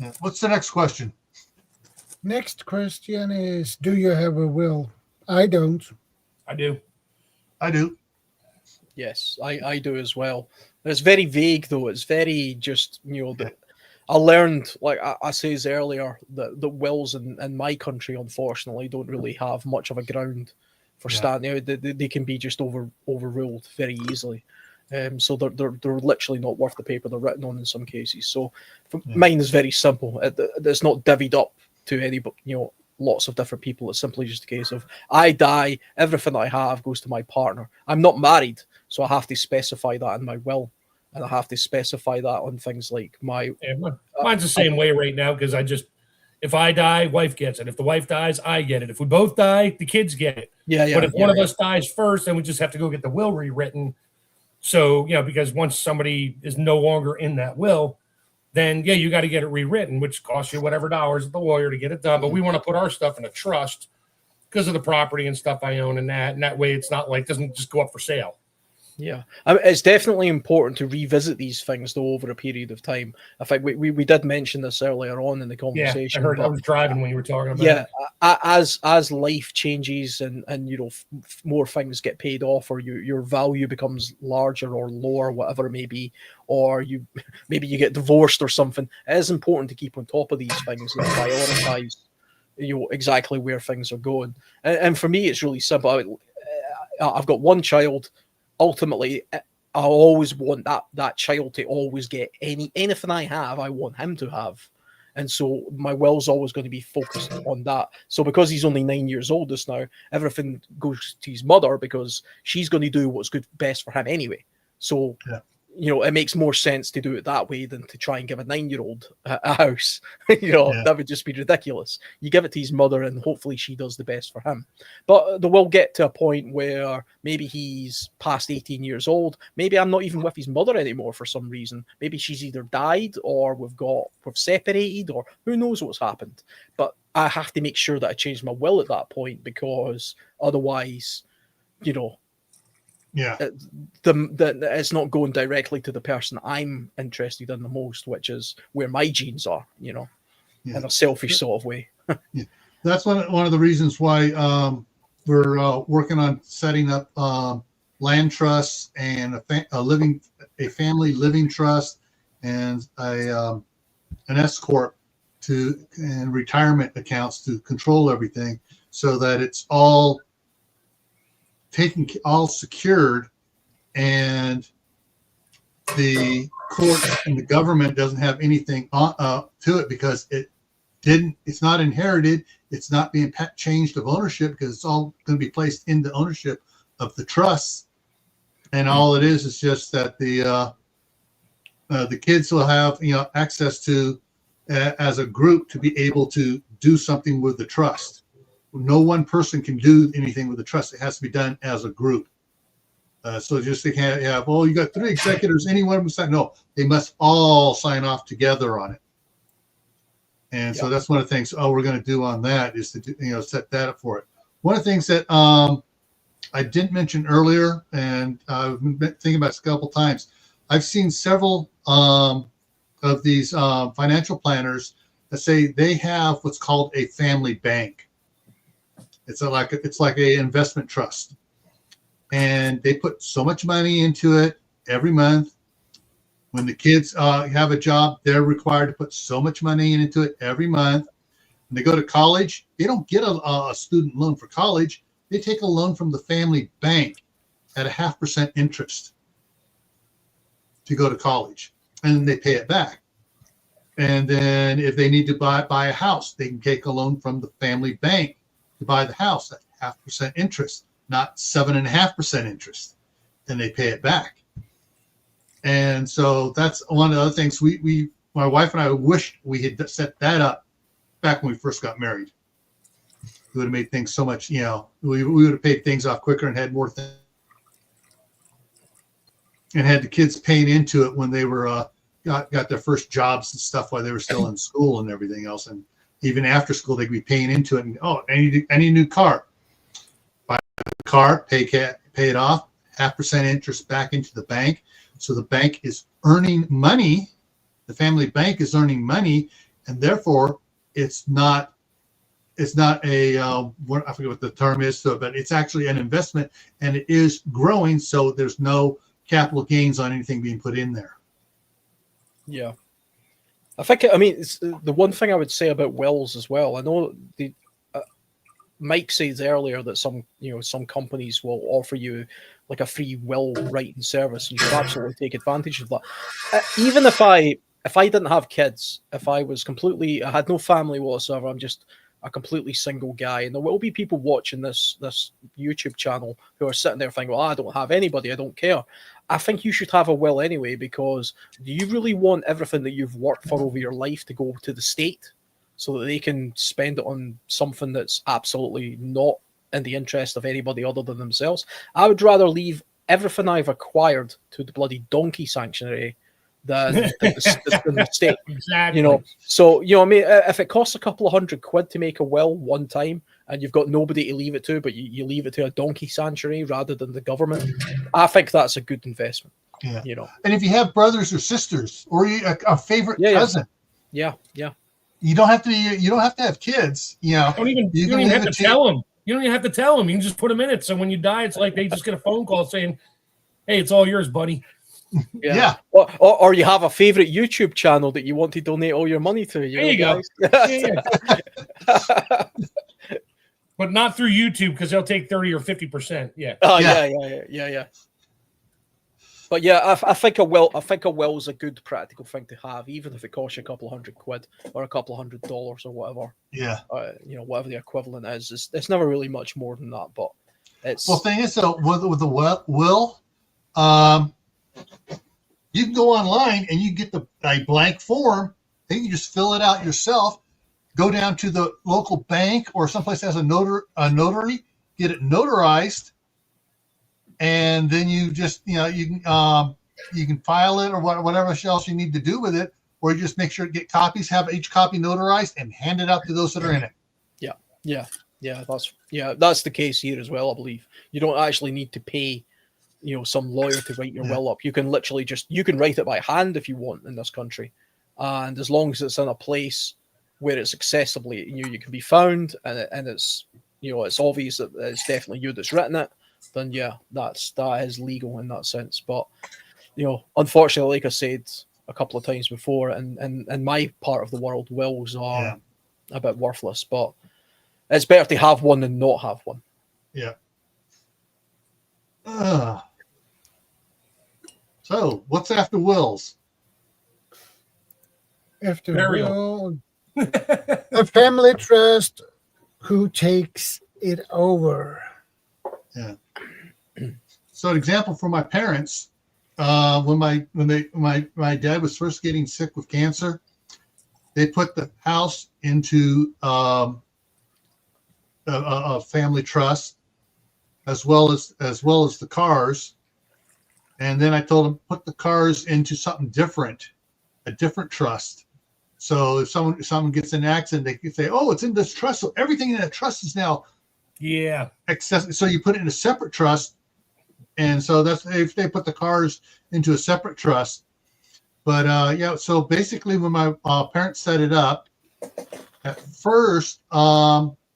Yeah. What's the next question? Next question is, do you have a will? I don't. I do. Yes, I do as well. It's very vague, though. It's very just, I learned, like I says earlier, that the wills in my country, unfortunately, don't really have much of a ground for standing out. They can be just overruled very easily. So they're literally not worth the paper they're written on in some cases. So mine is very simple. It's not divvied up to any, lots of different people. It's simply just a case of I die, everything I have goes to my partner. I'm not married, so I have to specify that in my will. And I have to specify that on things like my. Mine's the same way right now because if I die, wife gets it. If the wife dies, I get it. If we both die, the kids get it. But if one of us dies first, then we just have to go get the will rewritten. So, because once somebody is no longer in that will, then you got to get it rewritten, which costs you whatever dollars at the lawyer to get it done. But we want to put our stuff in a trust because of the property and stuff I own and that way it's not like it doesn't just go up for sale. Yeah, it's definitely important to revisit these things though over a period of time. In fact, we did mention this earlier on in the conversation. Yeah, I was driving when you were talking about it. As life changes and more things get paid off, or your value becomes larger or lower, whatever it may be, or maybe you get divorced or something. It is important to keep on top of these things and prioritize exactly where things are going. And for me, it's really simple. I've got one child. Ultimately, I always want that child to always get anything I have. I want him to have, and so my will's always going to be focused on that. So because he's only 9 years old just now, everything goes to his mother because she's going to do what's best for him anyway. So it makes more sense to do it that way than to try and give a 9-year-old a house. That would just be ridiculous. You give it to his mother and hopefully she does the best for him. But there will get to a point where maybe he's past 18 years old. Maybe I'm not even with his mother anymore for some reason. Maybe she's either died or we've separated or who knows what's happened. But I have to make sure that I change my will at that point because otherwise, it's not going directly to the person I'm interested in the most, which is where my genes are, in a selfish sort of way. That's one of the reasons why we're working on setting up land trusts and a family living trust and an S corp and retirement accounts to control everything, so that it's all secured, and the court and the government doesn't have anything to it because it's not inherited. It's not being changed of ownership because it's all going to be placed into ownership of the trust. And all it is just that the kids will have access to as a group to be able to do something with the trust. No one person can do anything with the trust. It has to be done as a group. So just they can't have, you got 3 executors, any one of them sign. No, they must all sign off together on it. And so that's one of the things we're going to do on that is to do, set that up for it. One of the things that I didn't mention earlier, and I've been thinking about this a couple times. I've seen several of these financial planners that say they have what's called a family bank. It's like a investment trust, and they put so much money into it every month. When the kids have a job, they're required to put so much money into it every month. When they go to college, they don't get a student loan for college. They take a loan from the family bank at 0.5% interest to go to college, and then they pay it back. And then if they need to buy a house, they can take a loan from the family bank to buy the house at 0.5% interest, not 7.5% interest. Then they pay it back. And so that's one of the other things my wife and I wished we had set that up back when we first got married. We would have made things so much, we would have paid things off quicker and had more things. And had the kids paying into it when they were got their first jobs and stuff while they were still in school and everything else. And even after school, they'd be paying into it. And I need a new car. Buy a car, pay it off, 0.5% interest back into the bank. So the bank is earning money. The family bank is earning money, and therefore it's not a I forget what the term is, but it's actually an investment, and it is growing. So there's no capital gains on anything being put in there. Yeah. I think, I mean, it's the one thing I would say about wills as well. I know Mike says earlier that some companies will offer you like a free will writing service. You should absolutely take advantage of that. Even if I didn't have kids, if I had no family whatsoever, I'm just a completely single guy, and there will be people watching this YouTube channel who are sitting there thinking, well, I don't have anybody, I don't care. I think you should have a will anyway, because do you really want everything that you've worked for over your life to go to the state so that they can spend it on something that's absolutely not in the interest of anybody other than themselves? I would rather leave everything I've acquired to the bloody donkey sanctuary than the state. Exactly. You know, so, you know, I mean, if it costs a couple of £100 to make a will one time and you've got nobody to leave it to, but you leave it to a donkey sanctuary rather than the government, I think that's a good investment. Yeah. You know, And if you have brothers or sisters or a favorite cousin, yeah, you don't have to have kids. You know, you don't even have to tell them. You don't even have to tell them. You can just put them in it. So when you die, it's like they just get a phone call saying, "Hey, it's all yours, buddy." Yeah. Or you have a favorite YouTube channel that you want to donate all your money to. There you go. Yeah. But not through YouTube, because they'll take 30 or 50%. Yeah. Oh, yeah. But yeah, I think a will is a good practical thing to have, even if it costs you a couple of £100 or a couple of $100 or whatever. Yeah. You know, whatever the equivalent is. It's never really much more than that. But it's well. Thing is, though, with the will, you can go online and you get a blank form. Then you just fill it out yourself. Go down to the local bank or someplace that has a notary, get it notarized, and then you just you can file it or whatever else you need to do with it, or you just make sure to get copies, have each copy notarized, and hand it out to those that are in it. That's the case here as well. I believe you don't actually need to pay some lawyer to write your will up. You can literally you can write it by hand if you want in this country, and as long as it's in a place where it's accessibly you can be found and it's it's obvious that it's definitely you that's written it, then that is legal in that sense. But unfortunately, like I said a couple of times before, in my part of the world, wills are a bit worthless. But it's better to have one than not have one. Yeah. So, what's after wills? After Burial. will, a family trust. Who takes it over? Yeah. So, an example for my parents, when my dad was first getting sick with cancer, they put the house into a family trust, as well as the cars. And then I told them put the cars into something different, a different trust. So if someone gets in an accident, they can say, "Oh, it's in this trust." So everything in that trust is now accessible. So you put it in a separate trust, and so that's if they put the cars into a separate trust. But so basically, when my parents set it up, at first, the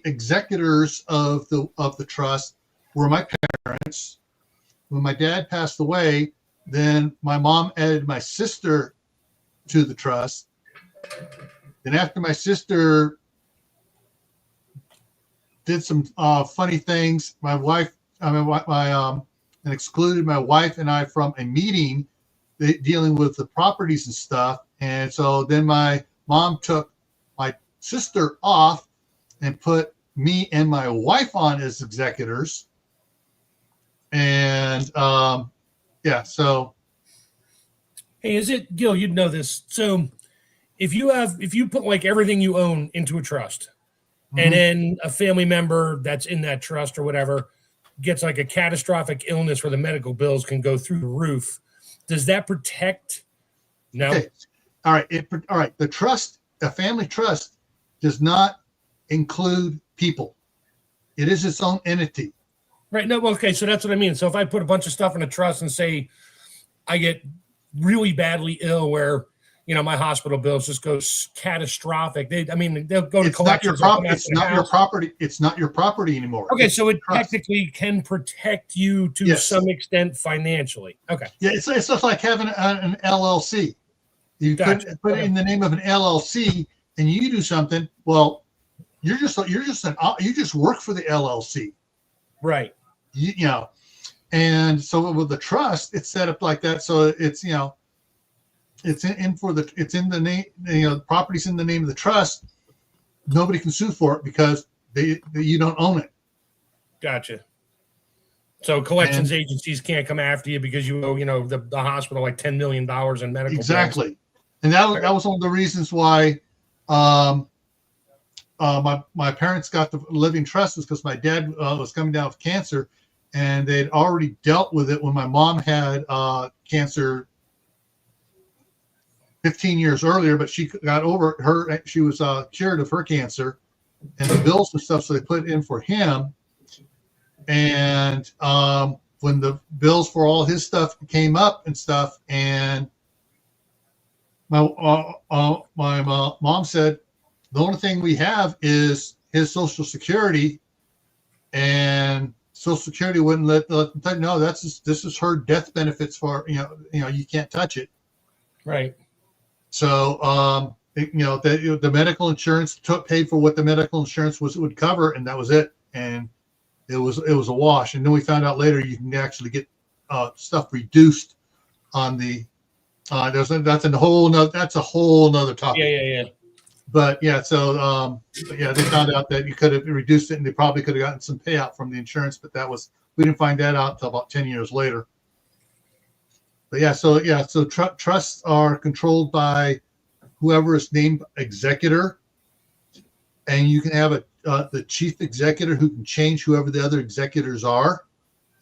executors of the trust were my parents. When my dad passed away, then my mom added my sister to the trust. Then after my sister did some funny things, my wife, and excluded my wife and I from a meeting dealing with the properties and stuff. And so then my mom took my sister off and put me and my wife on as executors. And so Hey, is it Gil? You'd know this. So, if you put like everything you own into a trust, and then a family member that's in that trust or whatever gets like a catastrophic illness where the medical bills can go through the roof, does that protect? No. Okay. All right. The trust, a family trust, does not include people. It is its own entity. Right. No. Okay. So that's what I mean. So if I put a bunch of stuff in a trust and say I get really badly ill, where my hospital bills just go catastrophic, they'll go to collections. It's not your property. It's not your property anymore. Okay, so it technically can protect you to some extent financially. Okay. Yeah, it's just like having an LLC. You Gotcha. couldn't put it in the name of an LLC and you do something. Well, you just work for the LLC. Right. You know, and so with the trust, it's set up like that. So it's, you know, it's in the name, you know, the property's in the name of the trust. Nobody can sue for it because you don't own it. Gotcha. So collections agencies can't come after you because you owe, you know, the hospital like $10 million in medical Exactly. bills. And that was one of the reasons why my parents got the living trust, was because my dad was coming down with cancer, and they'd already dealt with it when my mom had cancer 15 years earlier, but she got over her. She was cured of her cancer and the bills and stuff. So they put it in for him. And when the bills for all his stuff came up and stuff, and my mom said, the only thing we have is his Social Security, and Social Security wouldn't let them know this is her death benefits for, you know, you can't touch it. Right. So, you know, the medical insurance paid for what the medical insurance would cover, and that was it. And it was a wash. And then we found out later you can actually get stuff reduced on the. That's a whole nother topic. Yeah. But yeah, so they found out that you could have reduced it, and they probably could have gotten some payout from the insurance, but we didn't find that out until about 10 years later. But so trusts are controlled by whoever is named executor, and you can have the chief executor who can change whoever the other executors are.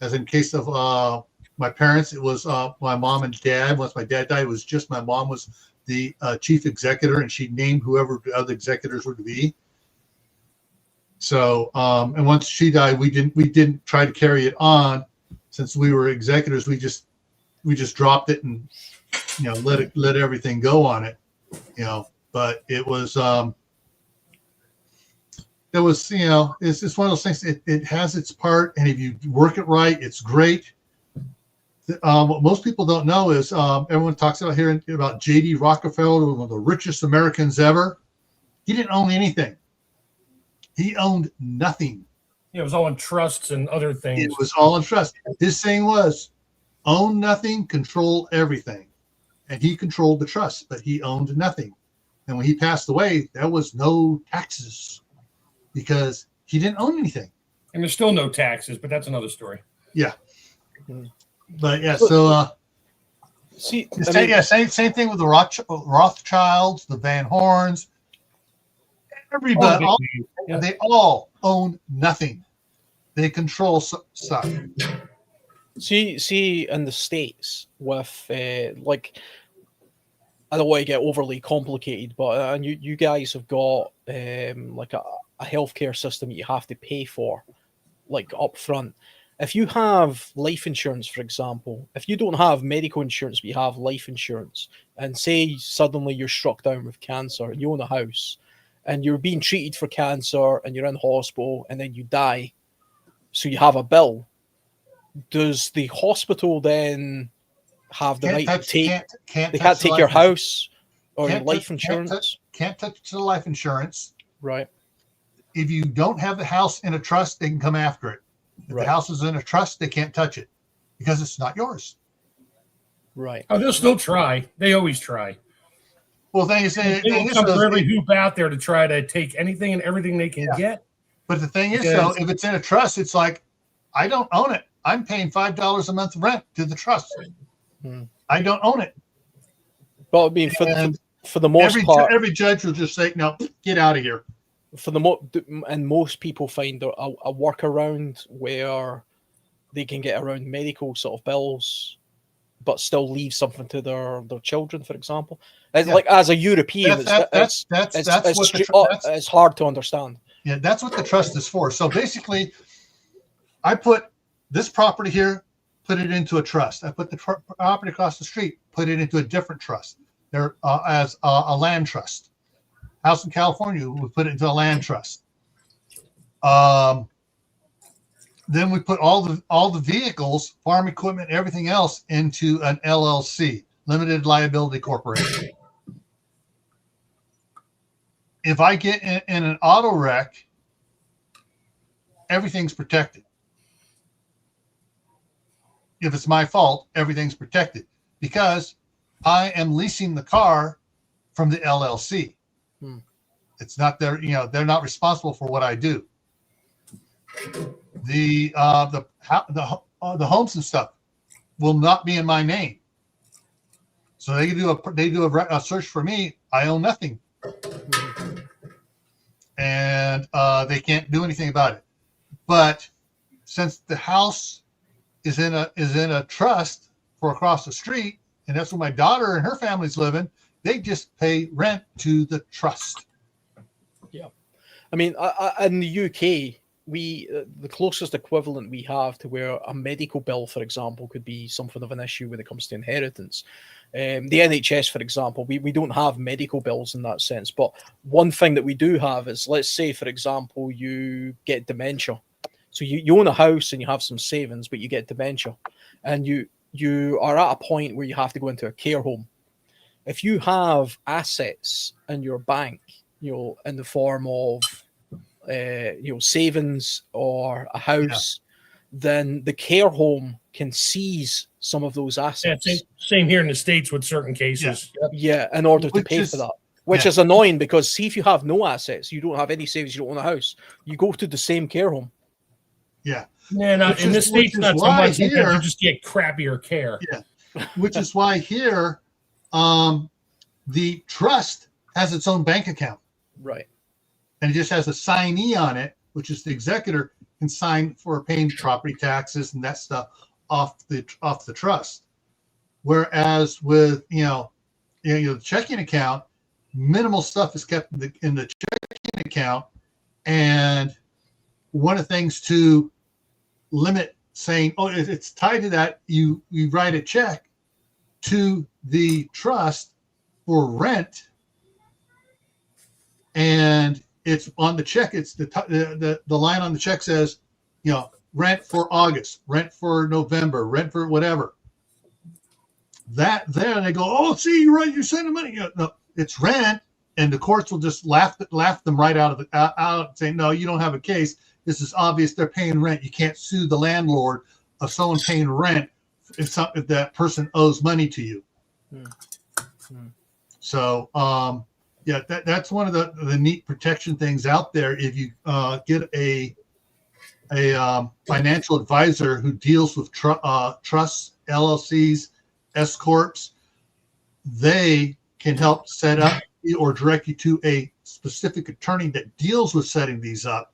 As in case of my parents, it was my mom and dad. Once my dad died, it was just my mom was the chief executor, and she named whoever the other executors were to be. So, and once she died, we didn't try to carry it on, since we were executors. We just dropped it and, you know, let everything go on it, you know. But it was you know, it's just one of those things. It has its part, and if you work it right, it's great. What most people don't know is everyone talks about here about J.D. Rockefeller, one of the richest Americans ever. He didn't own anything. He owned nothing. Yeah, it was all in trusts and other things. It was all in trust. His saying was, own nothing, control everything. And he controlled the trust, but he owned nothing. And when he passed away, there was no taxes because he didn't own anything. And there's still no taxes, but that's another story. Yeah. But yeah, so See, same thing with the Rothschilds, the Van Horns, everybody. They all own nothing. They control stuff. See, in the States with like, I don't want to get overly complicated, but and you guys have got like a healthcare system that you have to pay for, like up front. If you have life insurance, for example, if you don't have medical insurance, but you have life insurance, and say suddenly you're struck down with cancer and you own a house and you're being treated for cancer and you're in hospital and then you die, so you have a bill, does the hospital then have the right to take, they can't take your house or your life insurance? Can't touch the life insurance. Right. If you don't have the house in a trust, they can come after it. If the house is in a trust, they can't touch it because it's not yours. Right. Oh, they'll still try. They always try. Well, they will come for every hoop out there to try to take anything and everything they can get. But the thing is, so if it's in a trust, it's like, I don't own it. I'm paying $5 a month rent to the trust. I don't own it. Well, I mean, for the most part, every judge will just say, "No, get out of here." And most people find a workaround where they can get around medical sort of bills, but still leave something to their children, for example. It's like, as a European, it's hard to understand. Yeah, that's what the trust is for. So basically, I put this property here, put it into a trust. I put the property across the street, put it into a different trust. There as a land trust. House in California, we put it into a land trust. Then we put all the vehicles, farm equipment, everything else into an LLC, limited liability corporation. if I get in an auto wreck, everything's protected. If it's my fault, everything's protected because I am leasing the car from the LLC. It's not their, they're not responsible for what I do. The homes and stuff will not be in my name. So they do a search for me. I own nothing, and they can't do anything about it. But since the house is in a trust for across the street, and that's where my daughter and her family's living, they just pay rent to the trust. Yeah, I mean, in the UK, the closest equivalent we have to where a medical bill, for example, could be something of an issue when it comes to inheritance. The NHS, for example, we don't have medical bills in that sense. But one thing that we do have is, let's say, for example, you get dementia. So you own a house and you have some savings, but you get dementia, and you are at a point where you have to go into a care home. If you have assets in your bank, in the form of savings or a house, then the care home can seize some of those assets. Yeah, same here in the States with certain cases. Yeah, in order to pay for that. Which is annoying because, see, if you have no assets, you don't have any savings, you don't own a house, you go to the same care home. Yeah. Yeah, in the States, not so much. Here, you just get crappier care. Yeah. Which is why here, the trust has its own bank account. Right. And it just has a signee on it, which is the executor, can sign for paying property taxes and that stuff off the trust. Whereas with the checking account, minimal stuff is kept in the checking account, and one of the things to limit saying, oh, it's tied to that, you write a check to the trust for rent, and it's on the check. It's the line on the check says, rent for August, rent for November, rent for whatever. That there, they go, oh, see, you're right, you're sending money. No, it's rent, and the courts will just laugh them right out and say, no, you don't have a case. This is obvious. They're paying rent. You can't sue the landlord of someone paying rent if that person owes money to you. So, that's one of the neat protection things out there. If you get a financial advisor who deals with trusts, LLCs, S corps, they can help set up or direct you to a specific attorney that deals with setting these up,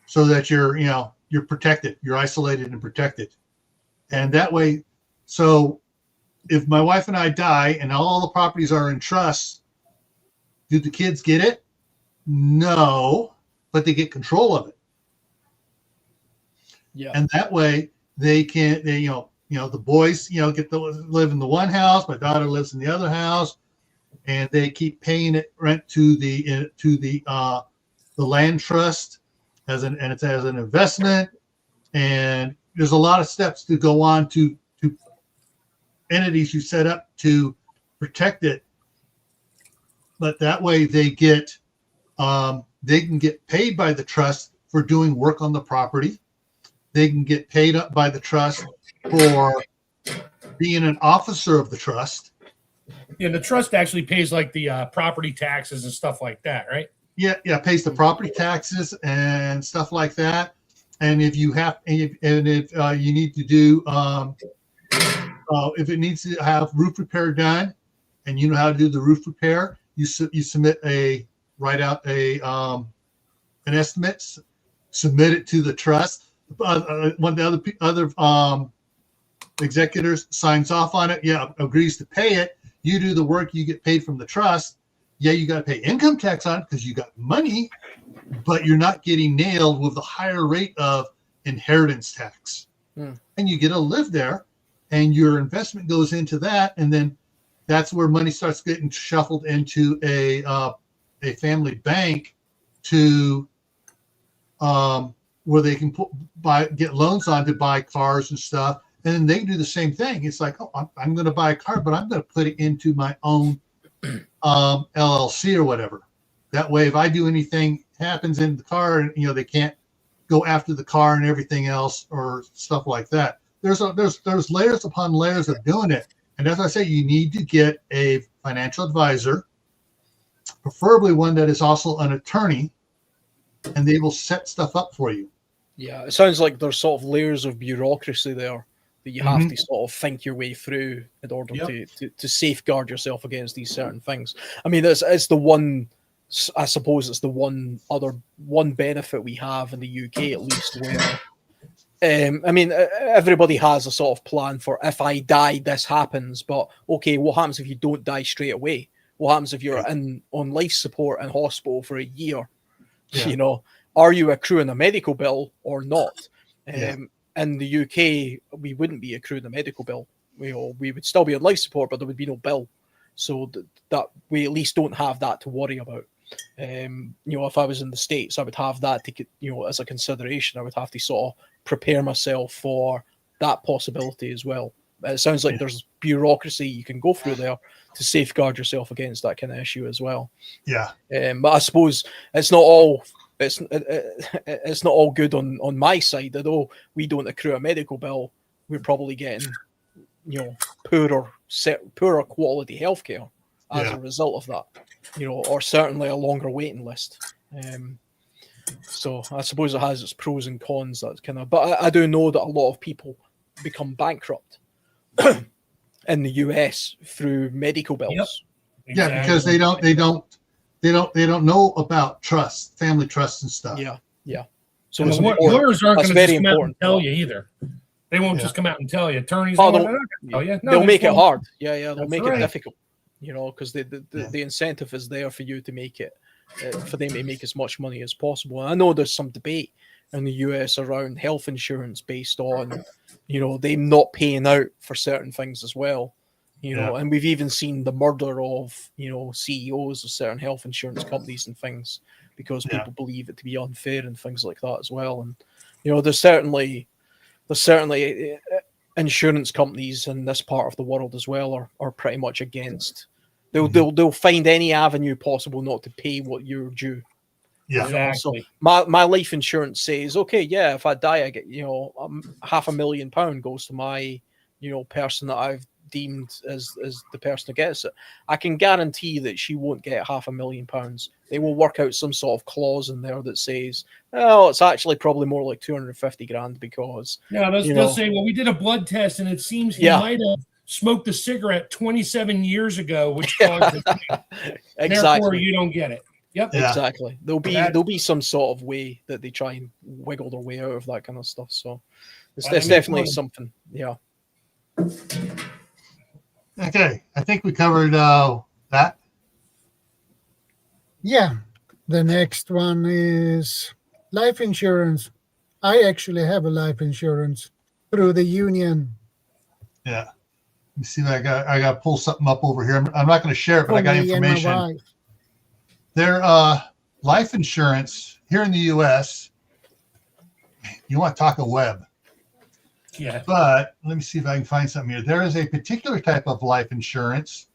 so that you're protected, you're isolated and protected, and that way. So, if my wife and I die and all the properties are in trust, do the kids get it? No, but they get control of it. Yeah. And that way the boys, get to live in the one house. My daughter lives in the other house, and they keep paying it rent to the land trust as an investment. And there's a lot of steps to go on to entities you set up to protect it. But that way they can get paid by the trust for doing work on the property. They can get paid up by the trust for being an officer of the trust. Yeah, the trust actually pays like the property taxes and stuff like that, right? Yeah, pays the property taxes and stuff like that. And if you need to do, if it needs to have roof repair done, and you know how to do the roof repair, you submit write out an estimate, submit it to the trust. One of the other executors signs off on it. Yeah, agrees to pay it. You do the work, you get paid from the trust. Yeah, you got to pay income tax on it because you got money, but you're not getting nailed with the higher rate of inheritance tax. And you get to live there, and your investment goes into that, and then that's where money starts getting shuffled into a family bank to where they can get loans on to buy cars and stuff, and then they do the same thing. It's like, oh, I'm going to buy a car, but I'm going to put it into my own LLC or whatever. That way, if I do anything happens in the car, and they can't go after the car and everything else or stuff like that. There's layers upon layers of doing it. And as I say, you need to get a financial advisor, preferably one that is also an attorney, and they will set stuff up for you. Yeah, it sounds like there's sort of layers of bureaucracy there that you have to sort of think your way through in order to safeguard yourself against these certain things. I mean, it's the one, I suppose it's the one benefit we have in the UK, at least, where I mean, everybody has a sort of plan for, if I die, this happens. But okay, what happens if you don't die straight away? What happens if you're on life support in hospital for a year? Yeah. Are you accruing a medical bill or not? In the UK, we wouldn't be accruing a medical bill. We would still be on life support, but there would be no bill. So that we at least don't have that to worry about. If I was in the States, I would have that to, as a consideration. I would have to sort of prepare myself for that possibility as well. It sounds like there's bureaucracy you can go through there to safeguard yourself against that kind of issue as well. Yeah. But I suppose it's not all good on my side. Although we don't accrue a medical bill, we're probably getting poorer quality healthcare as a result of that. Or certainly a longer waiting list. So I suppose it has its pros and cons. That kind of, but I do know that a lot of people become bankrupt in the US through medical bills. Yep. Exactly. Yeah, because they don't know about trust, family trust and stuff. Yeah. So lawyers aren't going to just come out and tell you either. They won't just come out and tell you. Attorneys, they'll make it hard. They'll make it difficult. Because the incentive is there for you to make it, for them to make as much money as possible. And I know there's some debate in the US around health insurance based on, them not paying out for certain things as well. And we've even seen the murder of, CEOs of certain health insurance companies and things because people believe it to be unfair and things like that as well. And, there's certainly insurance companies in this part of the world as well are pretty much against. They'll find any avenue possible not to pay what you're due. Yeah, exactly. So my life insurance says, okay, if I die, I get £500,000 goes to my person that I've deemed as the person who gets it. I can guarantee that she won't get £500,000. They will work out some sort of clause in there that says, oh, it's actually probably more like 250 grand because they'll say, well, we did a blood test and it seems he might have smoked a cigarette 27 years ago, which caused it. Exactly. Therefore, you don't get it. Yep. Yeah. Exactly. There'll be some sort of way that they try and wiggle their way out of that kind of stuff. So it's definitely something. Yeah. Okay. I think we covered that. Yeah. The next one is life insurance. I actually have a life insurance through the union. Yeah. Let me see if I got to pull something up over here. I'm not going to share it, but I got information. Their life insurance here in the U.S., you want to talk a web. Yeah. But let me see if I can find something here. There is a particular type of life insurance,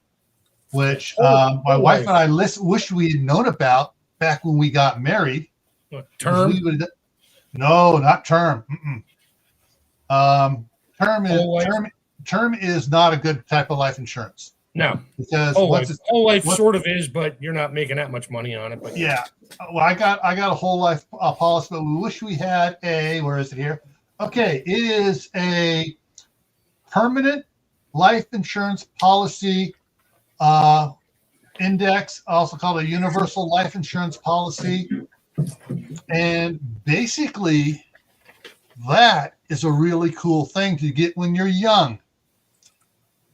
which my wife and I wish we had known about back when we got married. Term? No, not term. Term is not a good type of life insurance. No, because whole life sort of is, but you're not making that much money on it. But yeah, well, I got a whole life policy, but we wish we had where is it here? Okay, it is a permanent life insurance policy index, also called a universal life insurance policy, and basically that is a really cool thing to get when you're young.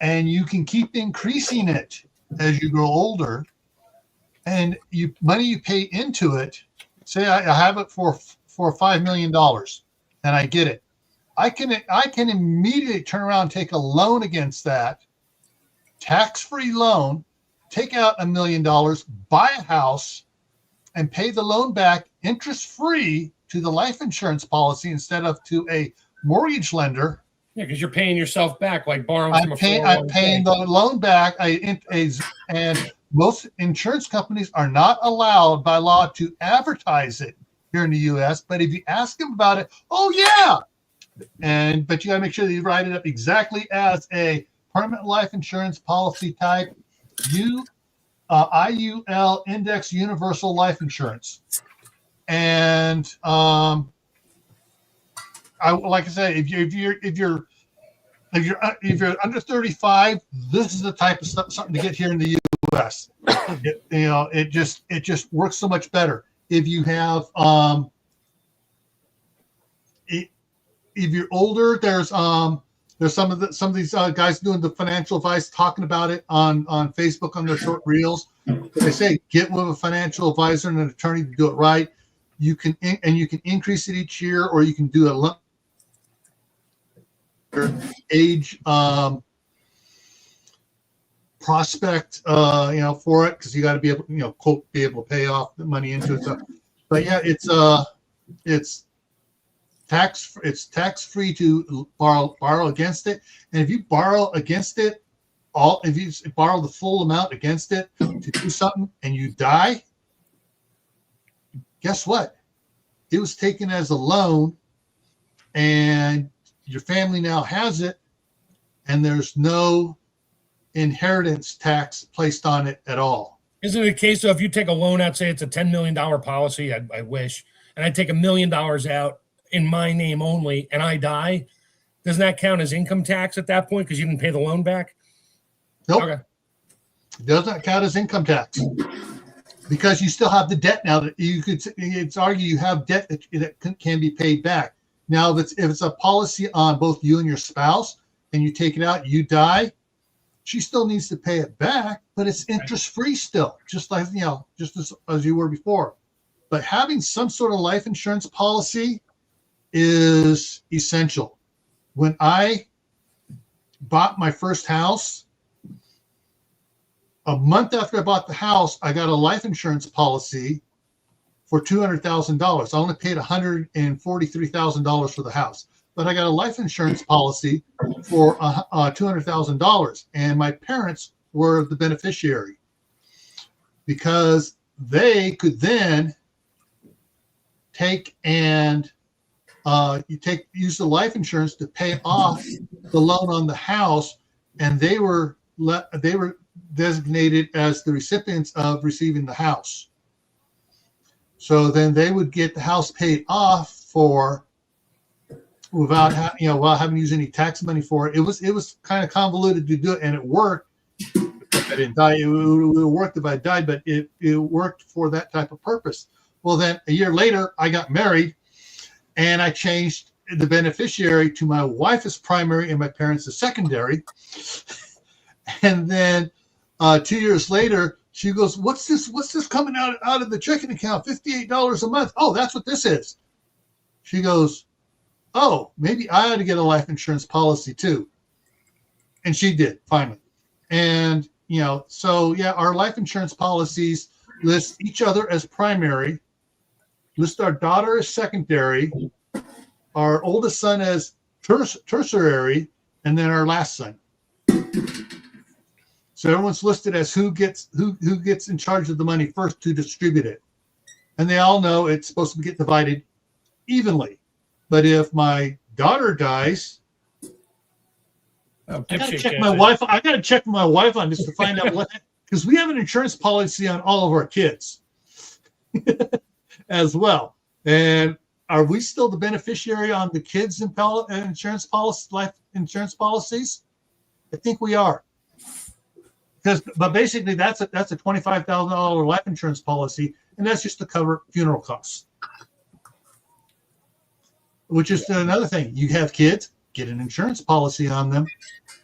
And you can keep increasing it as you grow older. And money you pay into it, say I have it for $5 million and I get it. I can immediately turn around and take a loan against that, tax-free loan, take out $1 million, buy a house, and pay the loan back interest-free to the life insurance policy instead of to a mortgage lender. Yeah, because you're paying yourself back, like borrowing from a 401k. I'm paying the loan back, and most insurance companies are not allowed by law to advertise it here in the U.S. But if you ask them about it, oh yeah, but you got to make sure that you write it up exactly as a permanent life insurance policy type, IUL Index Universal Life Insurance. And like I said, if you're under 35, this is the type of something to get here in the U.S. It just works so much better. If you have if you're older, there's some of these guys doing the financial advice, talking about it on Facebook on their short reels. They say get with a financial advisor and an attorney to do it right. You can increase it each year, or you can do a lump age prospect for it, because you got to be able quote be able to pay off the money into it. So, but yeah, it's tax free to borrow against it. And if you borrow against it, if you borrow the full amount against it to do something and you die, guess what? It was taken as a loan, and your family now has it, and there's no inheritance tax placed on it at all. Isn't it a case of if you take a loan out, say it's a $10 million policy, I wish, and I take $1 million out in my name only, and I die, doesn't that count as income tax at that point because you didn't pay the loan back? Nope. Okay. It doesn't count as income tax because you still have the debt now. That it's argue you have debt that can be paid back. Now, if it's a policy on both you and your spouse, and you take it out, you die, she still needs to pay it back, but it's interest free still, just like just as you were before. But having some sort of life insurance policy is essential. When I bought my first house, a month after I bought the house, I got a life insurance policy for $200,000. I only paid $143,000 for the house, but I got a life insurance policy for $200,000, and my parents were the beneficiary because they could then take and use the life insurance to pay off the loan on the house, and they were designated as the recipients of receiving the house. So then they would get the house paid off without having to use any tax money for it. It was kind of convoluted to do it, and it worked. I didn't die. It would have worked if I died, but it worked for that type of purpose. Well, then a year later, I got married, and I changed the beneficiary to my wife as primary and my parents as secondary. And then 2 years later, she goes, what's this coming out of the checking account? $58 a month. Oh, that's what this is. She goes, oh, maybe I ought to get a life insurance policy too. And she did, finally. And, our life insurance policies list each other as primary, list our daughter as secondary, our oldest son as tertiary, and then our last son. So everyone's listed as who gets in charge of the money first to distribute it. And they all know it's supposed to get divided evenly. But if my daughter dies, I gotta check my wife. I gotta check my wife on this to find out what, because we have an insurance policy on all of our kids as well. And are we still the beneficiary on the kids' insurance policy, life insurance policies? I think we are. But basically, that's a $25,000 life insurance policy, and that's just to cover funeral costs. Which is another thing. You have kids, get an insurance policy on them,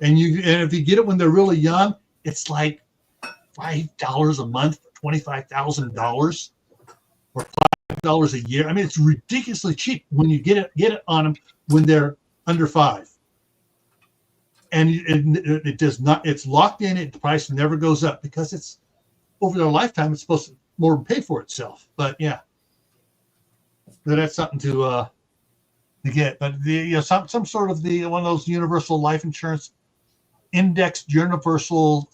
and if you get it when they're really young, it's like $5 a month for $25,000, or $5 a year. I mean, it's ridiculously cheap when you get it on them when they're under 5. And it does not. It's locked in. The price never goes up because it's over their lifetime. It's supposed to more than pay for itself. But yeah, that's something to get. But some sort of one of those universal life insurance indexed universal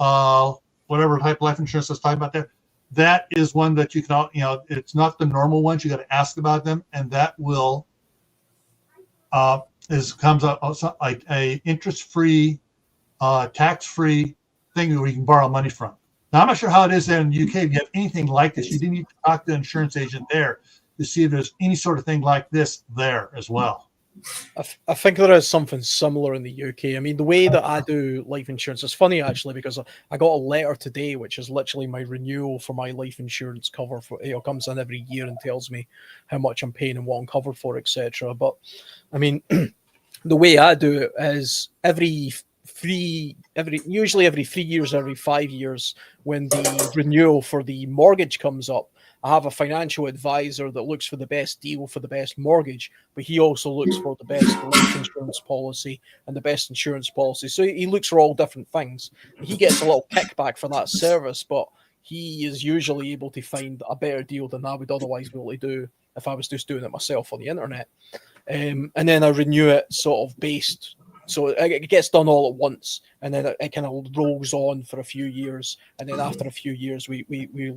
whatever type of life insurance that's talking about there, that is one that you can, it's not the normal ones. You got to ask about them, and that will comes up like a interest-free, tax-free thing where you can borrow money from. Now, I'm not sure how it is there in the UK. If you have anything like this, you do need to talk to the insurance agent there to see if there's any sort of thing like this there as well. I think there is something similar in the UK. I mean, the way that I do life insurance is funny, actually, because I got a letter today, which is literally my renewal for my life insurance cover. For comes in every year and tells me how much I'm paying and what I'm covered for, etc. But I mean, the way I do it is usually every 3 years, every 5 years, when the renewal for the mortgage comes up, I have a financial advisor that looks for the best deal for the best mortgage, but he also looks for the best life insurance policy and the best insurance policy. So he looks for all different things. He gets a little kickback for that service, but he is usually able to find a better deal than I would otherwise be able to do if I was just doing it myself on the internet. And then I renew it sort of based. So it gets done all at once, and then it kind of rolls on for a few years, and then after a few years, we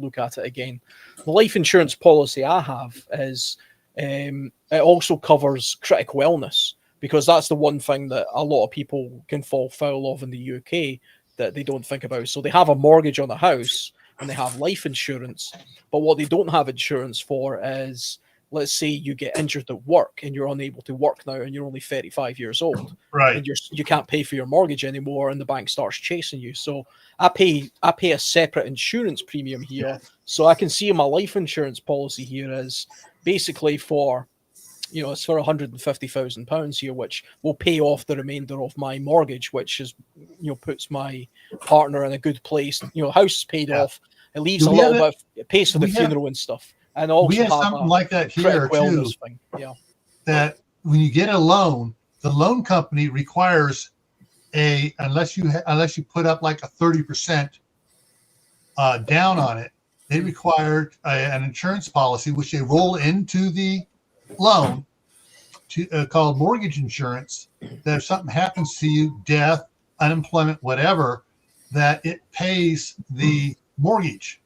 look at it again. The life insurance policy I have is it also covers critical illness, because that's the one thing that a lot of people can fall foul of in the UK that they don't think about. So they have a mortgage on the house and they have life insurance, but what they don't have insurance for is, let's say you get injured at work and you're unable to work now and you're only 35 years old, right? And you can't pay for your mortgage anymore, and the bank starts chasing you. So I pay a separate insurance premium here. Yeah. So I can see my life insurance policy here is basically for, it's for £150,000 here, which will pay off the remainder of my mortgage, which is, puts my partner in a good place. House is paid off. It leaves a little bit. It pays for the funeral and stuff. And also we have something like that here too. Thing. Yeah. That when you get a loan, the loan company requires unless you put up like a 30% down on it, they require an insurance policy which they roll into the loan called mortgage insurance. That if something happens to you, death, unemployment, whatever, that it pays the mortgage.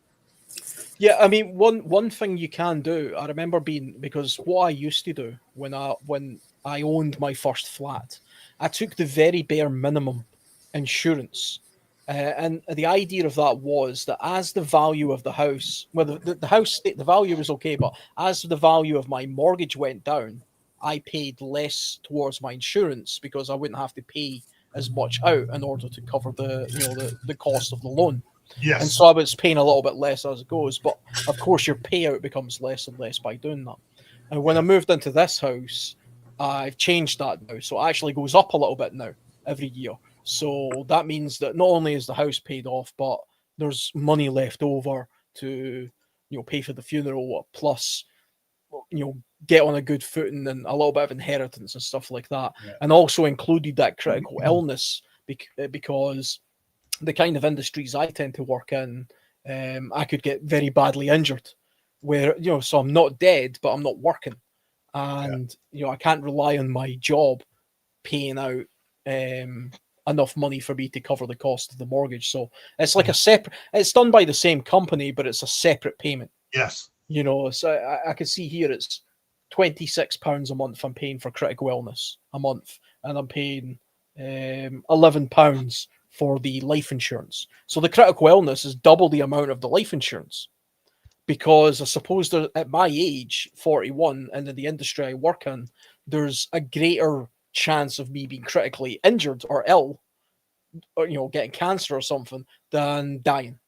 Yeah, I mean, one thing you can do, I remember because what I used to do when I owned my first flat, I took the very bare minimum insurance. And the idea of that was that as the value of the house, the value was okay, but as the value of my mortgage went down, I paid less towards my insurance because I wouldn't have to pay as much out in order to cover the cost of the loan. Yes. And so I was paying a little bit less as it goes, but of course your payout becomes less and less by doing that. And when I moved into this house, I've changed that now. So it actually goes up a little bit now every year. So that means that not only is the house paid off, but there's money left over to, pay for the funeral, plus, get on a good footing and a little bit of inheritance and stuff like that. Yeah. And also included that critical illness because the kind of industries I tend to work in, I could get very badly injured where, so I'm not dead, but I'm not working. And, I can't rely on my job paying out enough money for me to cover the cost of the mortgage. So it's like it's done by the same company, but it's a separate payment. Yes. So I can see here it's £26 a month I'm paying for critical illness a month, and I'm paying £11 for the life insurance. So the critical illness is double the amount of the life insurance, because I suppose that at my age, 41, and in the industry I work in, there's a greater chance of me being critically injured or ill, or getting cancer or something, than dying.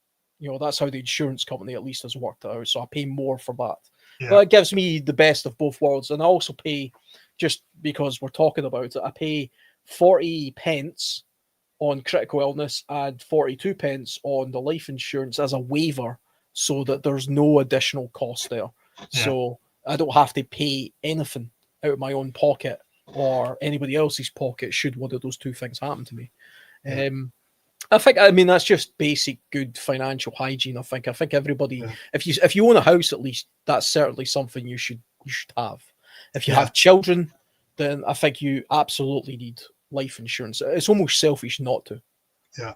That's how the insurance company at least has worked it out. So I pay more for that. Yeah. But it gives me the best of both worlds. And I also pay, just because we're talking about it, I pay 40 pence on critical illness and 42 pence on the life insurance as a waiver, so that there's no additional cost there. Yeah. So I don't have to pay anything out of my own pocket or anybody else's pocket should one of those two things happen to me. Yeah. I mean, that's just basic good financial hygiene. I think everybody, if you own a house, at least, that's certainly something you should have. If you have children, then I think you absolutely need life insurance. It's almost selfish not to. Yeah.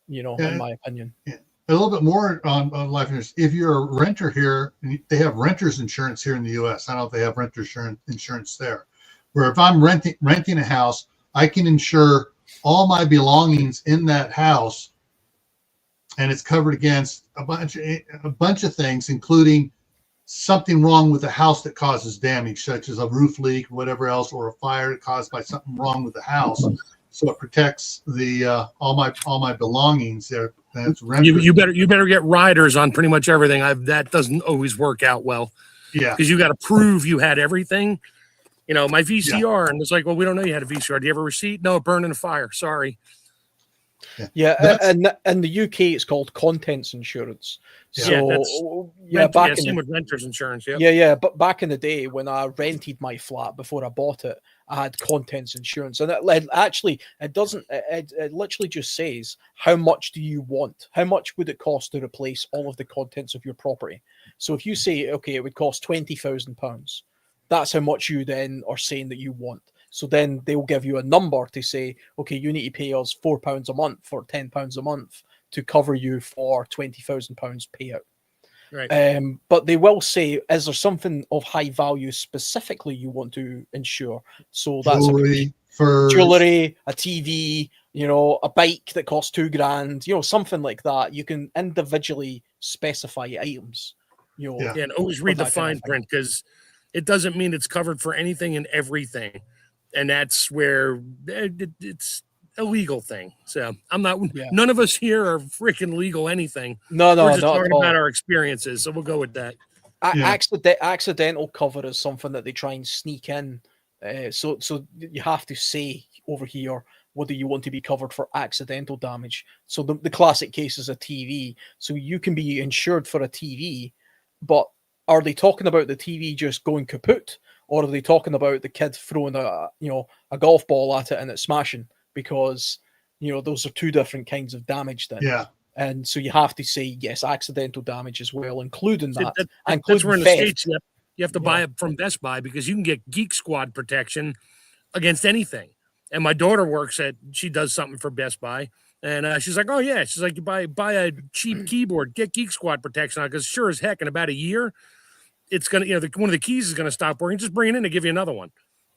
In my opinion. Yeah. a little bit more on life insurance. If you're a renter here, they have renters insurance here in the U.S. I don't know if they have renter insurance there. Where if I'm renting a house, I can insure all my belongings in that house, and it's covered against a bunch of things, including something wrong with the house that causes damage, such as a roof leak, or whatever else, or a fire caused by something wrong with the house. So it protects the all my belongings there. That's you better get riders on pretty much everything. That doesn't always work out well. Yeah, because you got to prove you had everything. You know, my VCR, and it's like, well, we don't know you had a VCR. Do you have a receipt? No, it burned in a fire. Sorry. Yeah, and in the UK, it's called contents insurance. So same with renters insurance. But back in the day when I rented my flat before I bought it, I had contents insurance, and it doesn't. It literally just says how much do you want? How much would it cost to replace all of the contents of your property? So if you say, okay, it would cost £20,000, that's how much you then are saying that you want. So then they'll give you a number to say, okay, you need to pay us £4 a month or £10 a month to cover you for £20,000 payout. Right. But they will say, is there something of high value specifically you want to insure? So that's jewelry, a TV, a bike that costs $2,000, something like that. You can individually specify items. And always read the fine print, because it doesn't mean it's covered for anything and everything. And that's where it's a legal thing. So none of us here are freaking legal anything. No, we're just talking about our experiences. So we'll go with that. Accidental cover is something that they try and sneak in. So you have to say over here whether you want to be covered for accidental damage. So the classic case is a TV. So you can be insured for a TV, but are they talking about the TV just going kaput? Or are they talking about the kid throwing a golf ball at it and it smashing? Because those are two different kinds of damage then. Yeah. And so you have to say yes, accidental damage as well, including that. That's where in the States you have to buy it from Best Buy, because you can get Geek Squad protection against anything. And my daughter she does something for Best Buy, and she's like, oh yeah, she's like, you buy a cheap keyboard, get Geek Squad protection on, because sure as heck in about a year, it's gonna, one of the keys is gonna stop working. Just bring it in and give you another one.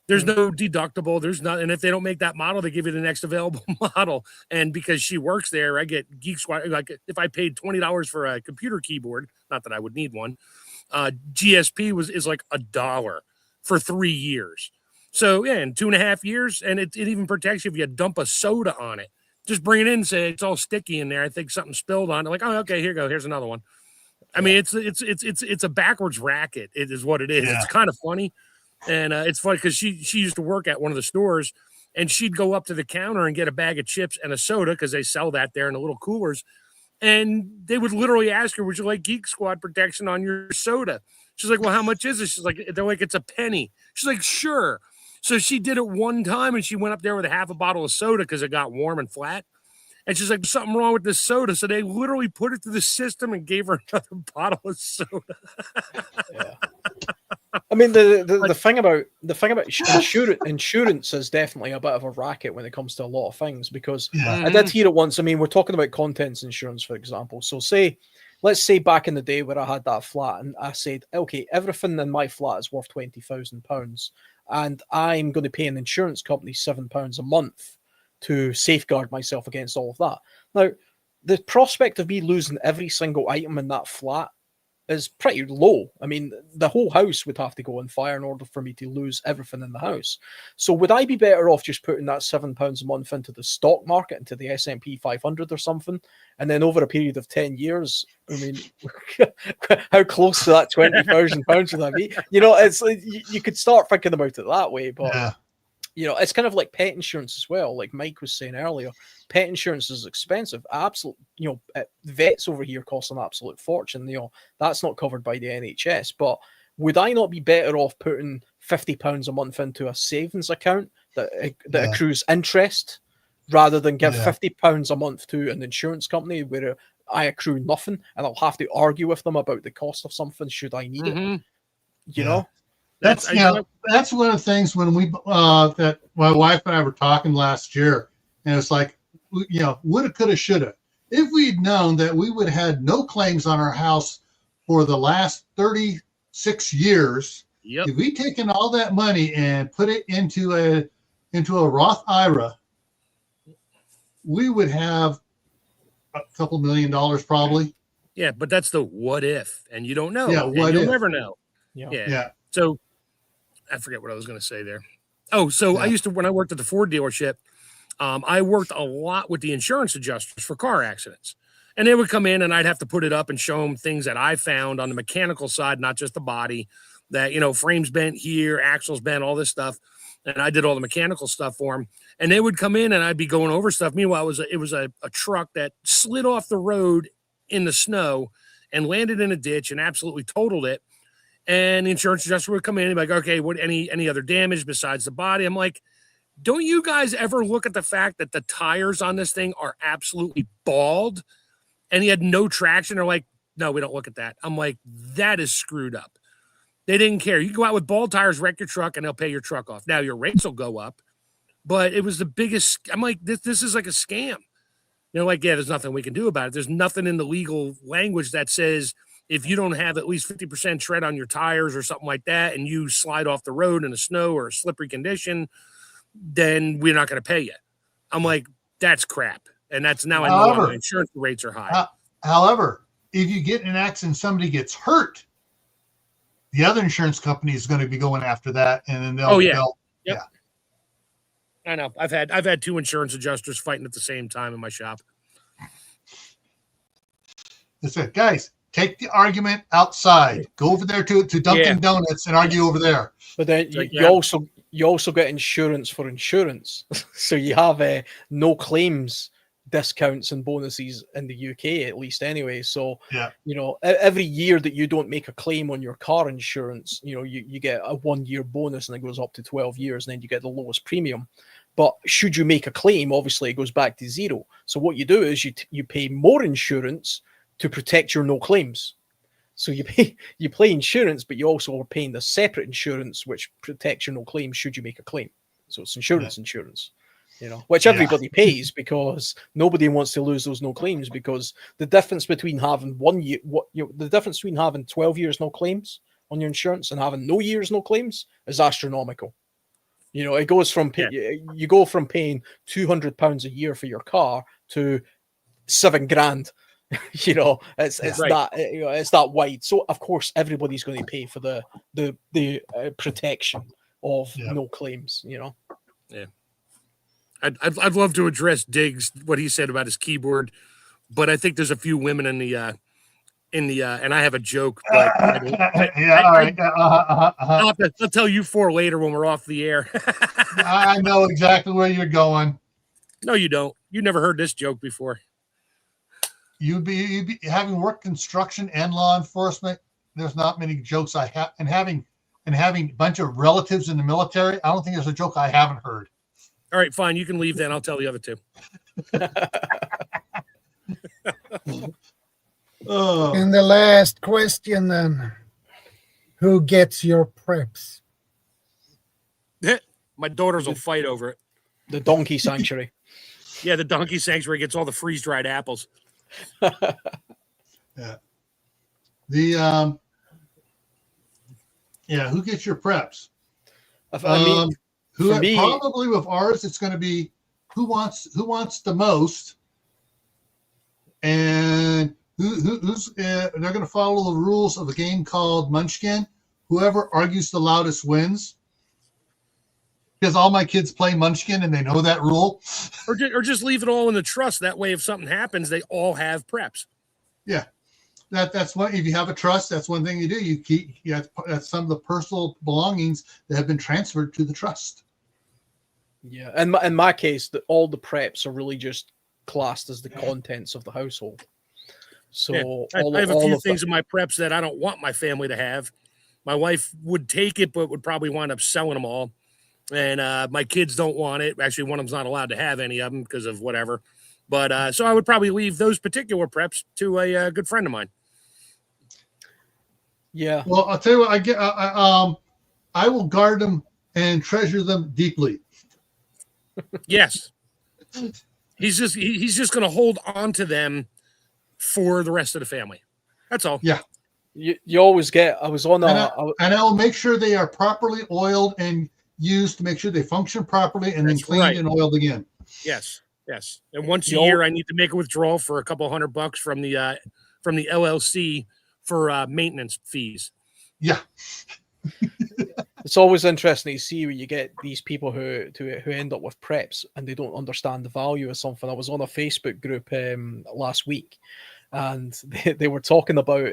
There's no deductible. There's not, and if they don't make that model, they give you the next available model. And because she works there, I get Geek Squad. Like if I paid $20 for a computer keyboard, not that I would need one, GSP is like $1 for 3 years. So yeah, in 2.5 years, and it even protects you if you dump a soda on it. Just bring it in and say it's all sticky in there. I think something spilled on it. Like, oh, okay, here you go. Here's another one. I mean, it's a backwards racket. It is what it is. Yeah. It's kind of funny. And it's funny because she used to work at one of the stores, and she'd go up to the counter and get a bag of chips and a soda, because they sell that there in the little coolers. And they would literally ask her, would you like Geek Squad protection on your soda? She's like, well, how much is it? She's like, they're like, it's a penny. She's like, sure. So she did it one time, and she went up there with a half a bottle of soda because it got warm and flat. And she's like, there's something wrong with this soda. So they literally put it through the system and gave her another bottle of soda. Yeah. I mean, the thing about insurance is definitely a bit of a racket when it comes to a lot of things, because I did hear it once. I mean, we're talking about contents insurance, for example. So let's say back in the day where I had that flat, and I said, okay, everything in my flat is worth £20,000, and I'm going to pay an insurance company £7 a month to safeguard myself against all of that. Now, the prospect of me losing every single item in that flat is pretty low. I mean, the whole house would have to go on fire in order for me to lose everything in the house. So would I be better off just putting that £7 a month into the stock market, into the S&P 500 or something, and then over a period of 10 years, I mean, how close to that £20,000 would I be? It's you could start thinking about it that way, but it's kind of like pet insurance as well. Like Mike was saying earlier, pet insurance is expensive. Vets over here cost an absolute fortune. That's not covered by the NHS. But would I not be better off putting £50 a month into a savings account that accrues interest, rather than give £50 a month to an insurance company where I accrue nothing, and I'll have to argue with them about the cost of something should I need it? You know? That's one of the things when we that my wife and I were talking last year, and it's like, woulda, coulda, shoulda. if we'd known that we would have had no claims on our house for the last 36 years, Yep. if we'd taken all that money and put it into a Roth IRA, we would have a couple $1 million probably. Yeah, but that's the what if, and you don't know. Yeah, and what you'll if? never know. Yeah. Yeah. So I forget what I was going to say there. Oh, so Yeah. I used to, when I worked at the Ford dealership, I worked a lot with the insurance adjusters for car accidents. And they would come in and I'd have to put it up and show them things that I found on the mechanical side, not just the body, that, you know, frames bent here, axles bent, all this stuff. And I did all the mechanical stuff for them. And they would come in and I'd be going over stuff. Meanwhile, it was a truck that slid off the road in the snow and landed in a ditch and absolutely totaled it. And the insurance adjuster would come in and be like, okay, what, any other damage besides the body? I'm like, don't you guys ever look at the fact that the tires on this thing are absolutely bald? And he had no traction. They're like, no, we don't look at that. I'm like, that is screwed up. They didn't care. You go out with bald tires, wreck your truck, and they'll pay your truck off. Now your rates will go up, but it was the biggest. I'm like, this is like a scam. They're like, yeah, there's nothing we can do about it. There's nothing in the legal language that says if you don't have at least 50% tread on your tires or something like that, and you slide off the road in a snow or a slippery condition, then we're not going to pay you. I'm like, that's crap. And that's now I know the insurance rates are high. However, if you get in an accident, somebody gets hurt, the other insurance company is going to be going after that, and then they'll. Yep. I know. I've had two insurance adjusters fighting at the same time in my shop. That's it, guys. Take the argument outside. Go over there to Dunkin' Donuts and argue over there. But then you also get insurance for insurance, so you have no claims discounts and bonuses in the UK, at least anyway. So you know, every year that you don't make a claim on your car insurance, you know, you get a 1 year bonus, and it goes up to 12 years, and then you get the lowest premium. But should you make a claim, obviously it goes back to zero. So what you do is you pay more insurance to protect your no claims. So you pay insurance, but you also are paying the separate insurance which protects your no claims should you make a claim. So it's insurance, you know, which everybody pays, because nobody wants to lose those no claims, because the difference between having 1 year, the difference between having 12 years no claims on your insurance and having no years no claims is astronomical. You know, it goes from you go from paying £200 a year for your car to $7,000. You know, it's right. that, you know, it's that wide. So of course everybody's going to pay for the protection of no claims. You know. Yeah. I'd love to address Diggs what he said about his keyboard, but I think there's a few women in the and I have a joke. But I'll tell you four later when we're off the air. I know exactly where you're going. No, you don't. You never heard this joke before. You'd be having worked construction and law enforcement. There's not many jokes I have, and having a bunch of relatives in the military. I don't think there's a joke I haven't heard. All right, fine. You can leave then. I'll tell the other two. And the last question then. Who gets your preps? My daughters will fight over it. The donkey sanctuary. Yeah, the donkey sanctuary gets all the freeze-dried apples. Who gets your preps? I mean, for me, probably with ours, it's going to be who wants the most, and who's they're going to follow the rules of a game called Munchkin. Whoever argues the loudest wins. Because all my kids play Munchkin and they know that rule. Or just leave it all in the trust. That way, if something happens, they all have preps. Yeah, that's what. If you have a trust, that's one thing you do. You keep. Yeah, that's some of the personal belongings that have been transferred to the trust. Yeah, and in my case, all the preps are really just classed as the contents of the household. So I have a few things in my preps that I don't want my family to have. My wife would take it, but would probably wind up selling them all. And my kids don't want it. Actually, one of them's not allowed to have any of them because of whatever. But so I would probably leave those particular preps to a good friend of mine. Yeah. Well, I'll tell you what. I will guard them and treasure them deeply. Yes. He's just going to hold on to them for the rest of the family. That's all. Yeah. You always get. I was on and I'll make sure they are properly oiled and used to make sure they function properly, and then cleaned and oiled again. Yes. And once a year, I need to make a withdrawal for a couple $100 from the LLC for maintenance fees. Yeah. It's always interesting to see when you get these people who end up with preps and they don't understand the value of something. I was on a Facebook group last week, and they were talking about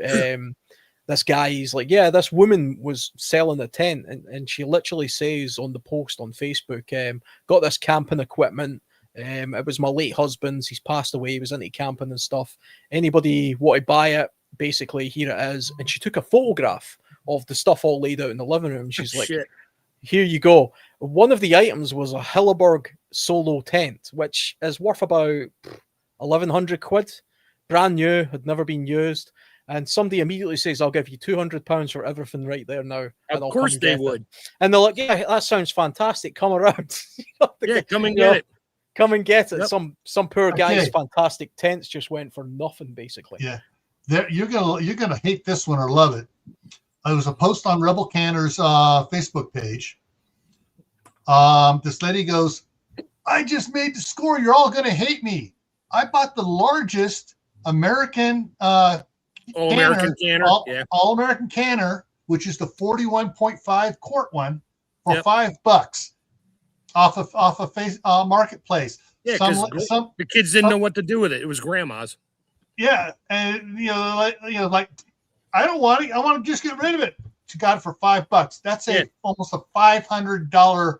this guy. He's like, yeah, this woman was selling a tent, and she literally says on the post on Facebook, got this camping equipment. It was my late husband's. He's passed away. He was into camping and stuff. Anybody want to buy it? Basically, here it is. And she took a photograph of the stuff all laid out in the living room. She's like, here you go. One of the items was a Hilleberg solo tent, which is worth about 1,100 quid. Brand new, had never been used. And somebody immediately says, I'll give you £200 for everything right there now. Of course they would. And they're like, yeah, that sounds fantastic. Come around. Come and get it. Come and get it. Yep. Some poor guy's fantastic tents just went for nothing, basically. Yeah. You're gonna hate this one or love it. It was a post on Rebel Canner's Facebook page. This lady goes, I just made the score. You're all gonna hate me. I bought the largest American All-American canner. All-American canner, which is the 41.5 quart one, for $5 off of Marketplace. Yeah, because the kids didn't know what to do with it. It was grandma's. Yeah, and like I don't want it. I want to just get rid of it. She got it for $5. That's almost a $500.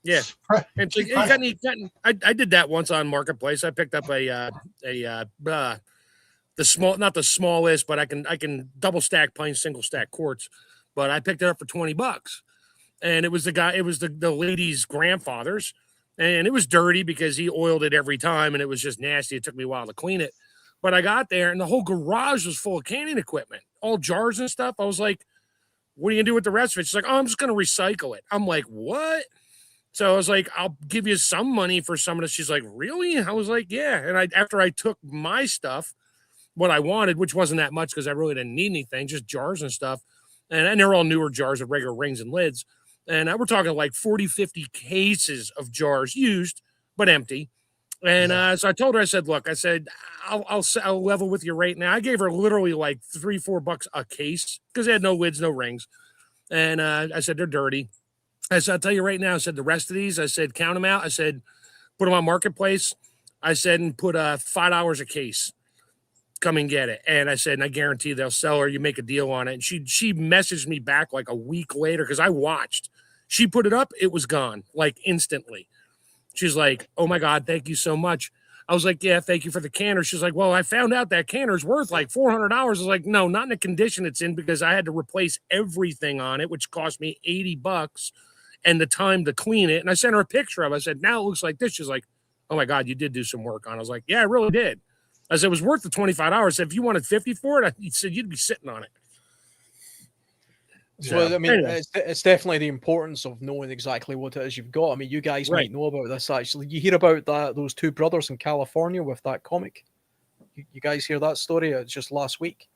Yeah, and so I did that once on Marketplace. I picked up the small, not the smallest, but I can double stack plain single stack quarts. But I picked it up for $20, and it was the lady's grandfather's, and it was dirty because he oiled it every time, and it was just nasty. It took me a while to clean it. But I got there, and the whole garage was full of canning equipment, all jars and stuff. I was like, what are you going to do with the rest of it? She's like, oh, I'm just going to recycle it. I'm like, what? So I was like, I'll give you some money for some of this. She's like, really? I was like, yeah. And after I took my stuff, what I wanted, which wasn't that much because I really didn't need anything, just jars and stuff. And they're all newer jars with regular rings and lids. And we're talking like 40, 50 cases of jars used, but empty. And so I told her, I said, look, I said, I'll level with you right now. I gave her literally like $3-4 a case because they had no lids, no rings. And I said, they're dirty. I said, I'll tell you right now, I said, the rest of these, I said, count them out. I said, put them on Marketplace. I said, and put $5 a case. Come and get it. And I said, and I guarantee they'll sell her. You make a deal on it. And she messaged me back like a week later because I watched. She put it up. It was gone like instantly. She's like, oh my God, thank you so much. I was like, yeah, thank you for the canner. She's like, well, I found out that canner's worth like $400. I was like, no, not in the condition it's in because I had to replace everything on it, which cost me $80 and the time to clean it. And I sent her a picture of it. I said, now it looks like this. She's like, oh my God, you did do some work on it. I was like, yeah, I really did. I said, it was worth the $25. I said, if you wanted $50 for it, he said, you'd be sitting on it. So, I mean, it's definitely the importance of knowing exactly what it is you've got. I mean, you guys might know about this, actually. You hear about those two brothers in California with that comic. You guys hear that story? It's just last week.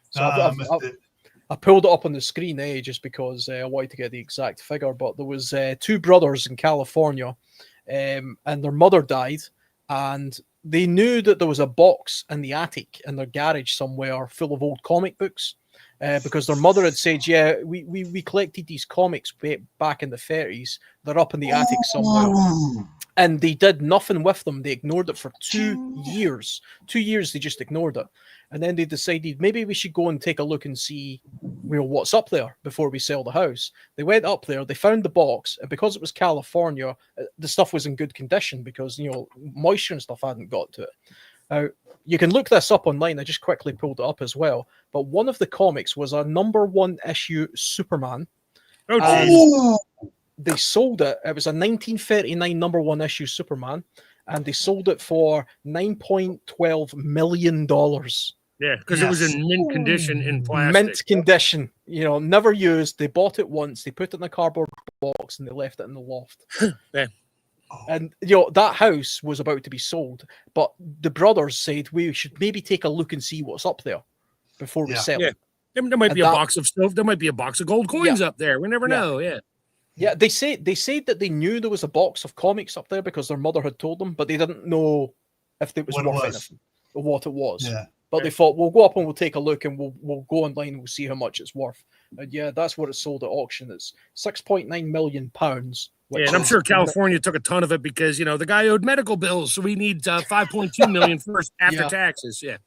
So I pulled it up on the screen, just because I wanted to get the exact figure. But there was two brothers in California, and their mother died, and they knew that there was a box in the attic in their garage somewhere full of old comic books. Because their mother had said, yeah, we collected these comics back in the 30s. They're up in the attic somewhere. And they did nothing with them. They ignored it for 2 years. 2 years, they just ignored it. And then they decided maybe we should go and take a look and see what's up there before we sell the house. They went up there, they found the box. And because it was California, the stuff was in good condition because, moisture and stuff hadn't got to it. Now, you can look this up online. I just quickly pulled it up as well. But one of the comics was a #1 issue Superman. Oh, geez. They sold it. It was a 1939 #1 issue Superman. And they sold it for $9.12 million. Yeah, because it was in mint condition in plastic. Mint condition. Never used. They bought it once. They put it in a cardboard box and they left it in the loft. Yeah. And that house was about to be sold, but the brothers said we should maybe take a look and see what's up there before we sell it. There might be a box of stuff. There might be a box of gold coins up there. We never know. Yeah, they said that they knew there was a box of comics up there because their mother had told them, but they didn't know if it was worth anything or what it was. Yeah. But they thought we'll go up and we'll take a look and we'll go online and we'll see how much it's worth. And that's what it sold at auction. It's £6.9 million. Yeah, and I'm sure California took a ton of it because the guy owed medical bills, so we need 5.2 million first after taxes. Yeah.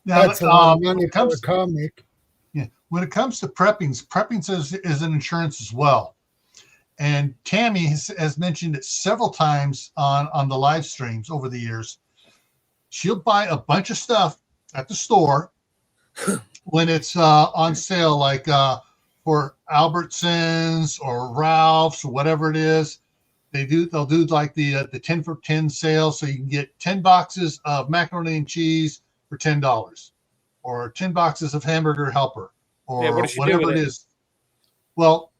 Now, That's a lot of money for a comic. Yeah, when it comes to prepping is an insurance as well. And Tammy has mentioned it several times on the live streams over the years. She'll buy a bunch of stuff at the store when it's on sale, like for Albertsons or Ralph's or whatever it is. They'll do like the 10 for 10 sale, so you can get 10 boxes of macaroni and cheese for $10, or 10 boxes of hamburger helper, or whatever it is. Well,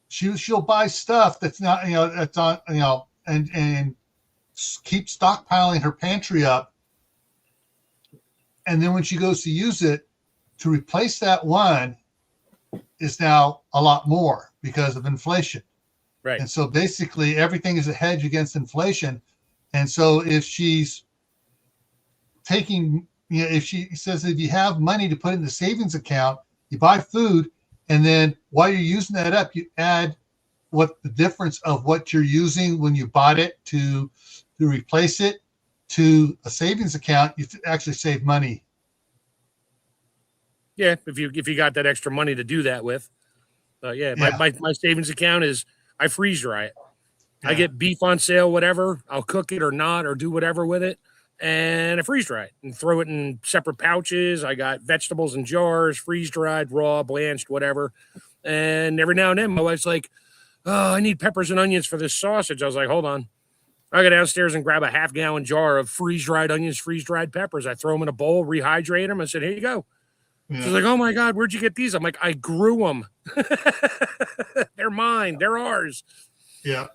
she'll buy stuff that's not that's on and keep stockpiling her pantry up, and then when she goes to use it, to replace that one is now a lot more because of inflation. Right. And so basically everything is a hedge against inflation. And so if she's taking, if she says if you have money to put in the savings account, you buy food, and then while you're using that up, you add what the difference of what you're using when you bought it to replace it to a savings account, you actually save money. Yeah, if you got that extra money to do that with. My savings account is I freeze dry it. I get beef on sale, whatever. I'll cook it or not, or do whatever with it. And I freeze dry it and throw it in separate pouches. I got vegetables in jars, freeze dried, raw, blanched, whatever. And every now and then my wife's like, oh, I need peppers and onions for this sausage. I was like, hold on. I go downstairs and grab a half-gallon jar of freeze-dried onions, freeze-dried peppers. I throw them in a bowl, rehydrate them. I said, here you go. Yeah. She's like, oh, my God, where'd you get these? I'm like, I grew them. They're mine. They're ours. Yeah.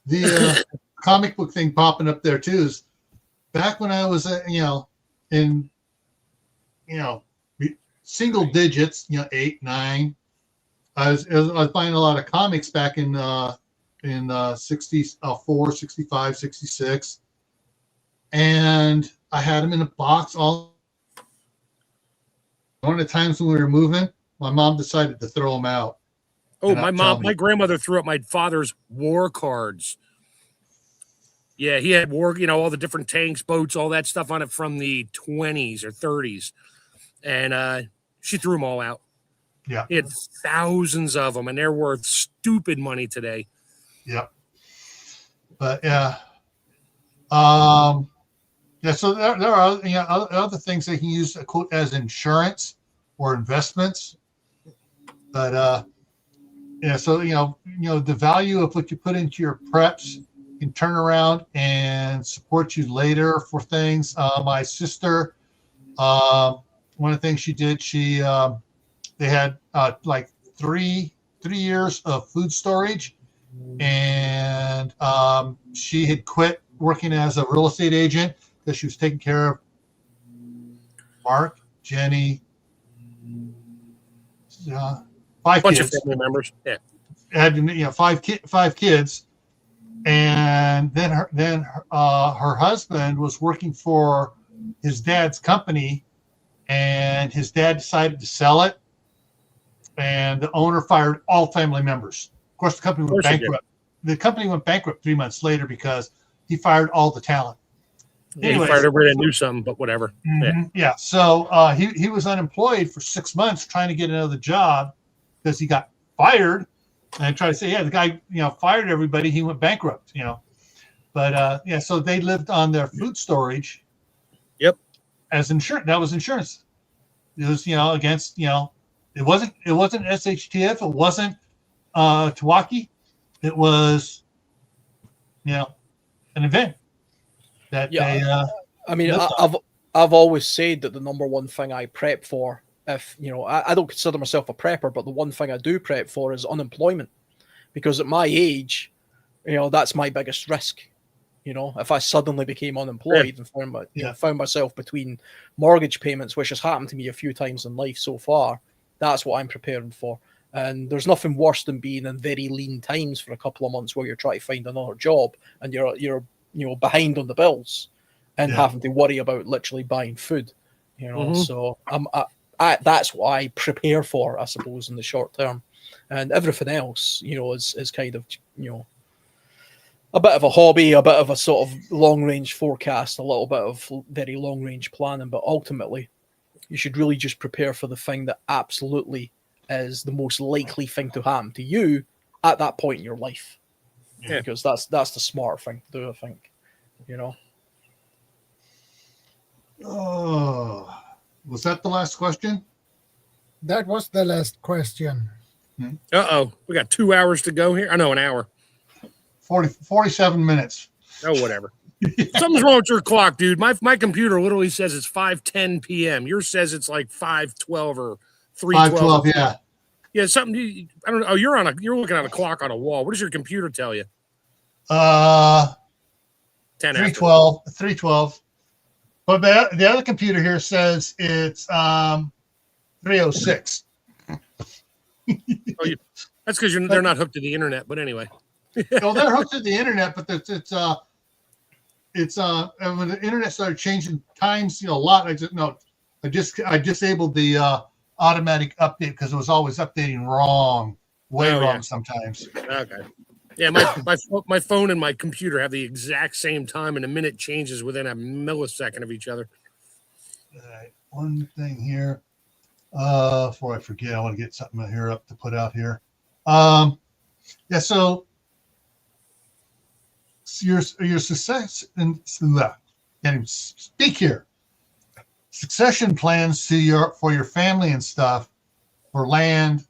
The comic book thing popping up there, too, is back when I was, in, single digits, 8, 9, I was buying a lot of comics back in 64, 65, 66. And I had them in a box one of the times when we were moving, my mom decided to throw them out. Oh, my grandmother threw up my father's war cards. Yeah, he had war, all the different tanks, boats, all that stuff on it from the 20s or 30s. And she threw them all out. Yeah. He had thousands of them, and they're worth stupid money today. Yeah. But yeah. So there are other things they can use quote as insurance or investments. But so the value of what you put into your preps can turn around and support you later for things. My sister, one of the things she did, they had like three years of food storage, and she had quit working as a real estate agent because she was taking care of Mark, Jenny, 5 bunch kids. of family members. Yeah, had five kids, and then her husband was working for his dad's company, and his dad decided to sell it, and the owner fired all family members. Of course, the company went bankrupt. The company went bankrupt 3 months later because he fired all the talent. Yeah, he fired everybody that knew something, but whatever. Mm-hmm. Yeah. So he was unemployed for 6 months trying to get another job because he got fired. And I tried to say, the guy, fired everybody. He went bankrupt, But so they lived on their food storage. Yep. As insurance. That was insurance. It was, against, it wasn't SHTF. It wasn't Tawaki. It was, an event. I've always said that the number one thing I prep for, if I don't consider myself a prepper, but the one thing I do prep for is unemployment, because at my age, that's my biggest risk. If I suddenly became unemployed and found myself between mortgage payments, which has happened to me a few times in life so far, that's what I'm preparing for. And there's nothing worse than being in very lean times for a couple of months where you're trying to find another job and you're behind on the bills and having to worry about literally buying food. So that's what I prepare for, I suppose, in the short term. And everything else, is kind of, a bit of a hobby, a bit of a sort of long-range forecast, a little bit of very long-range planning. But ultimately, you should really just prepare for the thing that absolutely is the most likely thing to happen to you at that point in your life. Yeah. Because that's the smart thing to do, I think. Oh, was that the last question? That was the last question. Uh-oh. We got 2 hours to go here. I know, an hour. 47 minutes. Oh, whatever. Something's wrong with your clock, dude. My computer literally says it's 5:10 p.m. Yours says it's like 5:12 or 3:12. 5:12, yeah. Yeah, something. I don't know. Oh, you're looking at a clock on a wall. What does your computer tell you? 10 3:12. But the other computer here says it's 3:06. That's because they're not hooked to the internet. But anyway. Well, they're hooked to the internet, but it's when the internet started changing times, a lot. I disabled the automatic update because it was always updating wrong, wrong sometimes. Okay. Yeah, my phone and my computer have the exact same time, and the minute changes within a millisecond of each other. All right, one thing here before I forget, I want to get something here up to put out here. So your success and can't even speak here. Succession plans for your family and stuff, for land.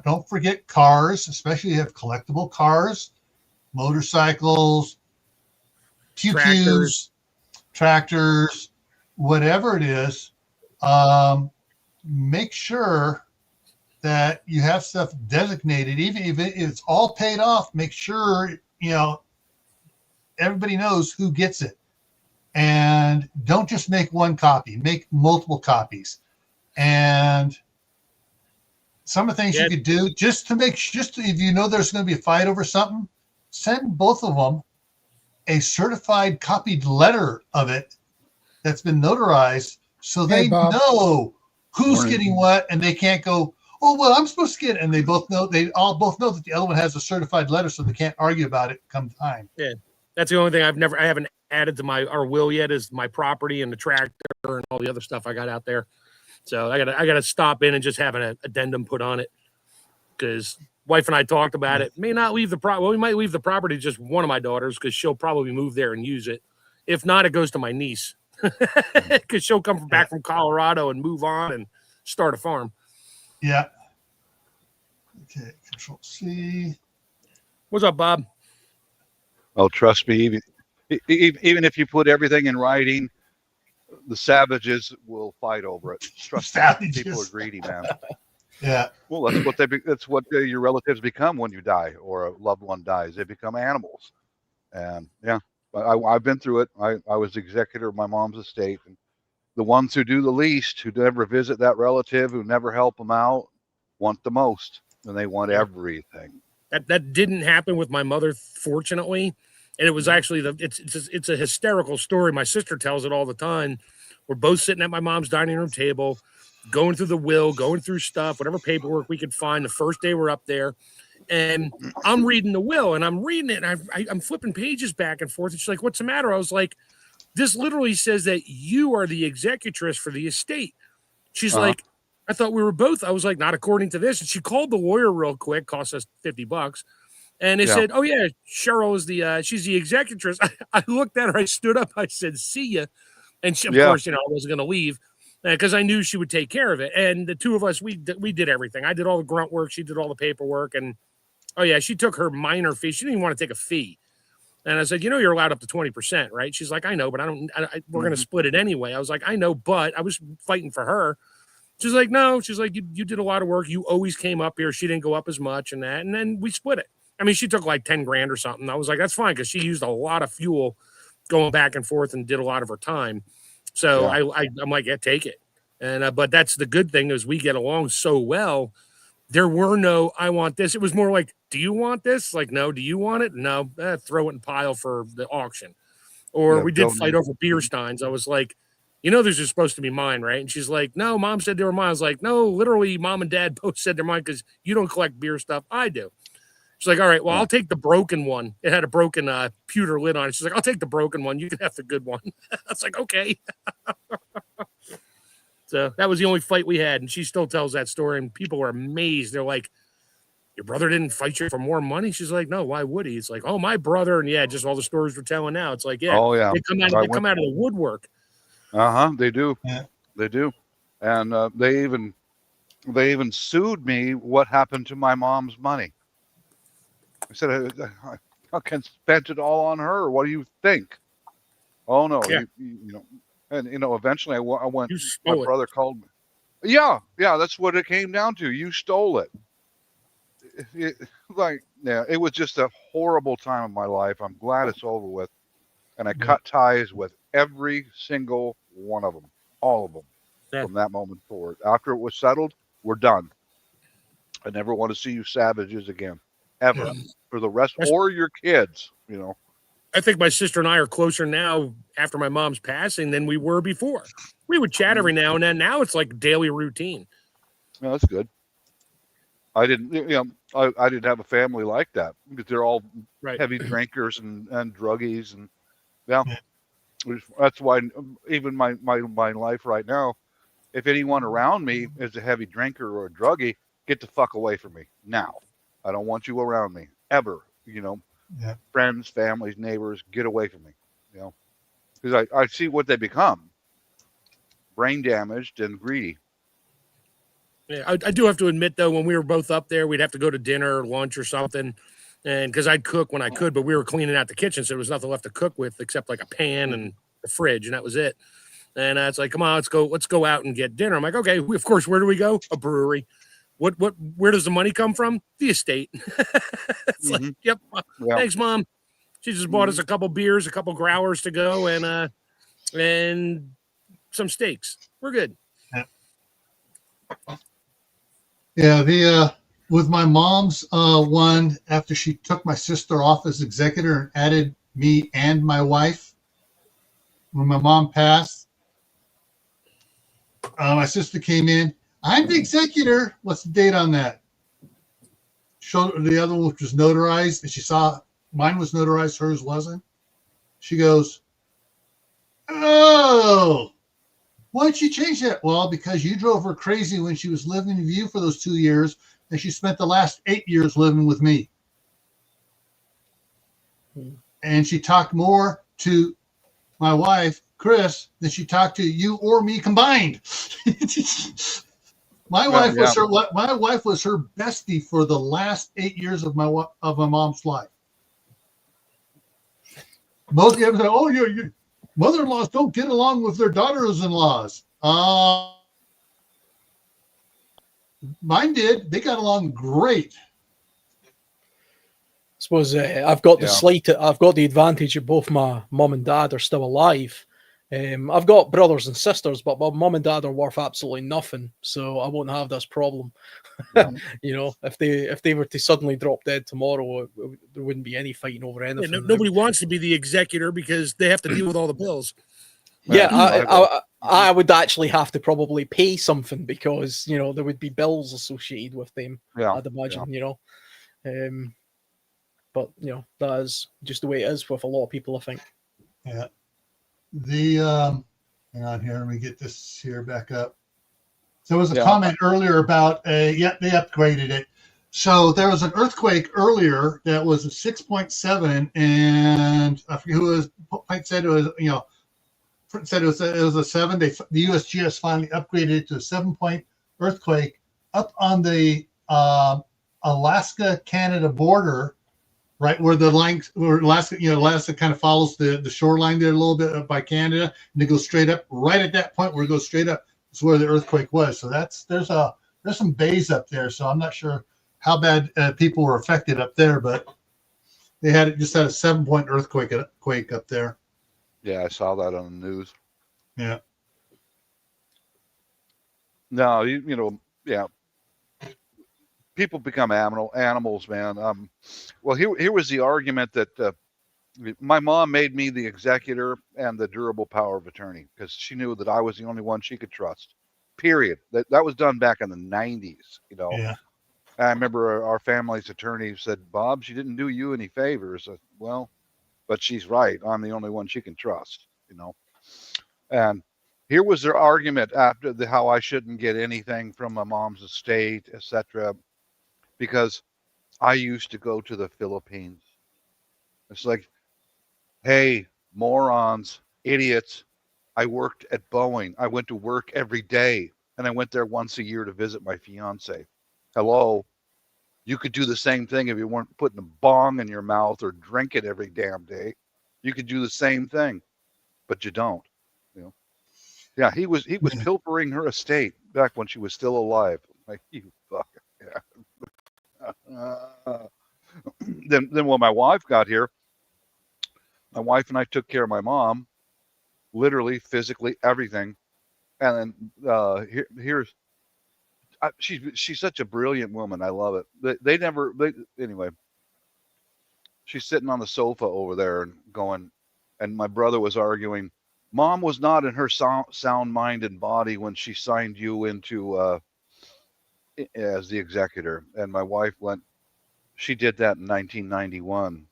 Don't forget cars, especially if you have collectible cars, motorcycles, QQs, tractors, whatever it is. Make sure that you have stuff designated, even if it's all paid off. Make sure everybody knows who gets it, and don't just make one copy. Make multiple copies. And some of the things you could do if there's going to be a fight over something, send both of them a certified copied letter of it that's been notarized, so they know who's getting what, and they can't go, oh, well, I'm supposed to get it. And they all both know that the other one has a certified letter, so they can't argue about it come time. Yeah. That's the only thing I haven't added to our will yet is my property and the tractor and all the other stuff I got out there. So I gotta stop in and just have an addendum put on it, because wife and I talked about it. May not leave we might leave the property to just one of my daughters, because she'll probably move there and use it. If not, it goes to my niece, because she'll come back from Colorado and move on and start a farm. Yeah. Okay. Control C. What's up, Bob? Oh, trust me, even if you put everything in writing, the savages will fight over it. Trust me, people are greedy, man. Yeah. Well, that's what your relatives become when you die or a loved one dies. They become animals. And I've been through it. I was executor of my mom's estate, and the ones who do the least, who never visit that relative, who never help them out, want the most, and they want everything. That didn't happen with my mother, fortunately. And it was actually it's a hysterical story. My sister tells it all the time. We're both sitting at my mom's dining room table, going through the will, going through stuff, whatever paperwork we could find. The first day we're up there, and I'm reading the will, and I'm reading it, and I'm flipping pages back and forth. And she's like, "What's the matter?" I was like, "This literally says that you are the executress for the estate." She's like, "I thought we were both." I was like, "Not according to this." And she called the lawyer real quick, cost us $50. And they said, "Oh yeah, Cheryl is she's the executress." I looked at her, I stood up, I said, "See ya." And she, of course, I wasn't going to leave because I knew she would take care of it. And the two of us, we did everything. I did all the grunt work. She did all the paperwork. And she took her minor fee. She didn't even want to take a fee. And I said, "You're allowed up to 20%, right?" She's like, "I know, but we're going to split it anyway." I was like, "I know, but," I was fighting for her. She's like, "No." She's like, you did a lot of work. You always came up here. She didn't go up as much and that. And then we split it. I mean, she took like 10 grand or something. I was like, that's fine, because she used a lot of fuel going back and forth and did a lot of her time. So I'm like, yeah, take it. And but that's the good thing, is we get along so well. There were no, I want this. It was more like, do you want this? Like, no. Do you want it? No. Throw it in pile for the auction. Or we did fight over beer steins. I was like, you know, these are supposed to be mine, right? And she's like, no, Mom said they were mine. I was like, no, literally, Mom and Dad both said they're mine, because you don't collect beer stuff. I do. She's like, all right, well, I'll take the broken one. It had a broken pewter lid on it. She's like, I'll take the broken one. You can have the good one. I was like, okay. So that was the only fight we had. And she still tells that story, and people were amazed. They're like, your brother didn't fight you for more money? She's like, no, why would he? It's like, oh, my brother. And yeah, just all the stories we're telling now. It's like, yeah, they come out of the woodwork. They do. Yeah. They do. And they even sued me what happened to my mom's money. I said, I can spend it all on her. What do you think? Oh, no. Yeah. You know, and, you know, eventually I went, my my brother called me. Yeah, that's what it came down to. You stole it. It was just a horrible time of my life. I'm glad it's over with. And I cut ties with every single one of them, all of them, from that moment forward. After it was settled, we're done. I never want to see you savages again, ever, for the rest, or your kids, you know. I think my sister and I are closer now after my mom's passing than we were before. We would chat every now and then. Now it's like daily routine. Yeah, that's good. I didn't have a family like that, because they're all heavy drinkers and druggies, and that's why even my life right now, if anyone around me is a heavy drinker or a druggie, get the fuck away from me now. I don't want you around me ever. You know, friends, families, neighbors, get away from me. You know, because I see what they become: brain damaged and greedy. Yeah, I do have to admit, though, when we were both up there, we'd have to go to dinner or lunch or something. And because I'd cook when I could, but we were cleaning out the kitchen, so there was nothing left to cook with except like a pan and the fridge, and that was it. And it's like, come on, let's go out and get dinner. I'm like, okay, of course, where do we go? A brewery. Where does the money come from? The estate. It's like, yep. Thanks, Mom. She just bought us a couple beers, a couple growlers to go, and some steaks. We're good. Yeah, with my mom's one, after she took my sister off as executor and added me and my wife, when my mom passed, my sister came in. I'm the executor. What's the date on that? Showed her the other one, which was notarized, and she saw mine was notarized, hers wasn't. She goes, oh, why'd you change that? Well, because you drove her crazy when she was living with you for those 2 years, and she spent the last 8 years living with me. And she talked more to my wife, Chris, than she talked to you or me combined. My wife was her bestie for the last 8 years of my mom's life. Most of them say, "Oh, your mother-in-laws don't get along with their daughters-in-laws." Mine did. They got along great. I suppose I've got the advantage that both my mum and dad are still alive. I've got brothers and sisters, but my mum and dad are worth absolutely nothing, so I won't have this problem. You know, if they were to suddenly drop dead tomorrow, there wouldn't be any fighting over anything. Yeah, nobody wants to be the executor because they have to deal with all the bills. Yeah, I would actually have to probably pay something because, you know, there would be bills associated with them. Yeah, I'd imagine, you know. But, you know, that is just the way it is with a lot of people, I think. Yeah. Hang on here. Let me get this here back up. So there was a comment earlier about they upgraded it. So there was an earthquake earlier that was a 6.7, and I forget who it was. Said it was, you know, said it was a 7. The USGS finally upgraded it to a 7-point earthquake up on the Alaska-Canada border, right where the line, where Alaska kind of follows the shoreline there a little bit by Canada, and it goes straight up. Right at that point where it goes straight up is where the earthquake was. So there's some bays up there. So I'm not sure how bad people were affected up there, but they just had a 7-point earthquake up there. Yeah, I saw that on the news. Yeah. No, yeah. People become animals, man. Well, here was the argument that my mom made me the executor and the durable power of attorney because she knew that I was the only one she could trust. Period. That was done back in the 90s, Yeah. I remember our family's attorney said, Bob, she didn't do you any favors. Well, but she's right. I'm the only one she can trust, And here was their argument after how I shouldn't get anything from my mom's estate, etc., because I used to go to the Philippines. It's like, hey, morons, idiots. I worked at Boeing. I went to work every day, and I went there once a year to visit my fiance. Hello. You could do the same thing if you weren't putting a bong in your mouth or drink it every damn day. You could do the same thing, but you don't. Yeah, he was pilfering her estate back when she was still alive. Like, you fuck. Yeah. Then when my wife got here, my wife and I took care of my mom, literally, physically, everything. And then she's such a brilliant woman. I love it. Anyway. She's sitting on the sofa over there and going, and my brother was arguing. Mom was not in her sound mind and body when she signed you into as the executor. And my wife went, she did that in 1991.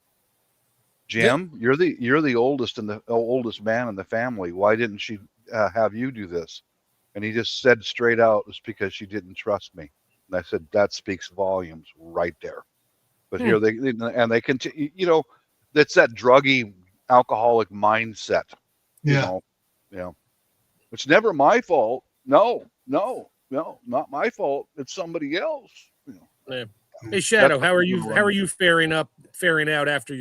Jim, you're the oldest oldest man in the family. Why didn't she have you do this? And he just said straight out, it's because she didn't trust me. And I said, that speaks volumes right there. But here they continue, that's that druggy alcoholic mindset. Yeah. It's never my fault. No, not my fault. It's somebody else. Yeah. Hey, Shadow, how are you faring out after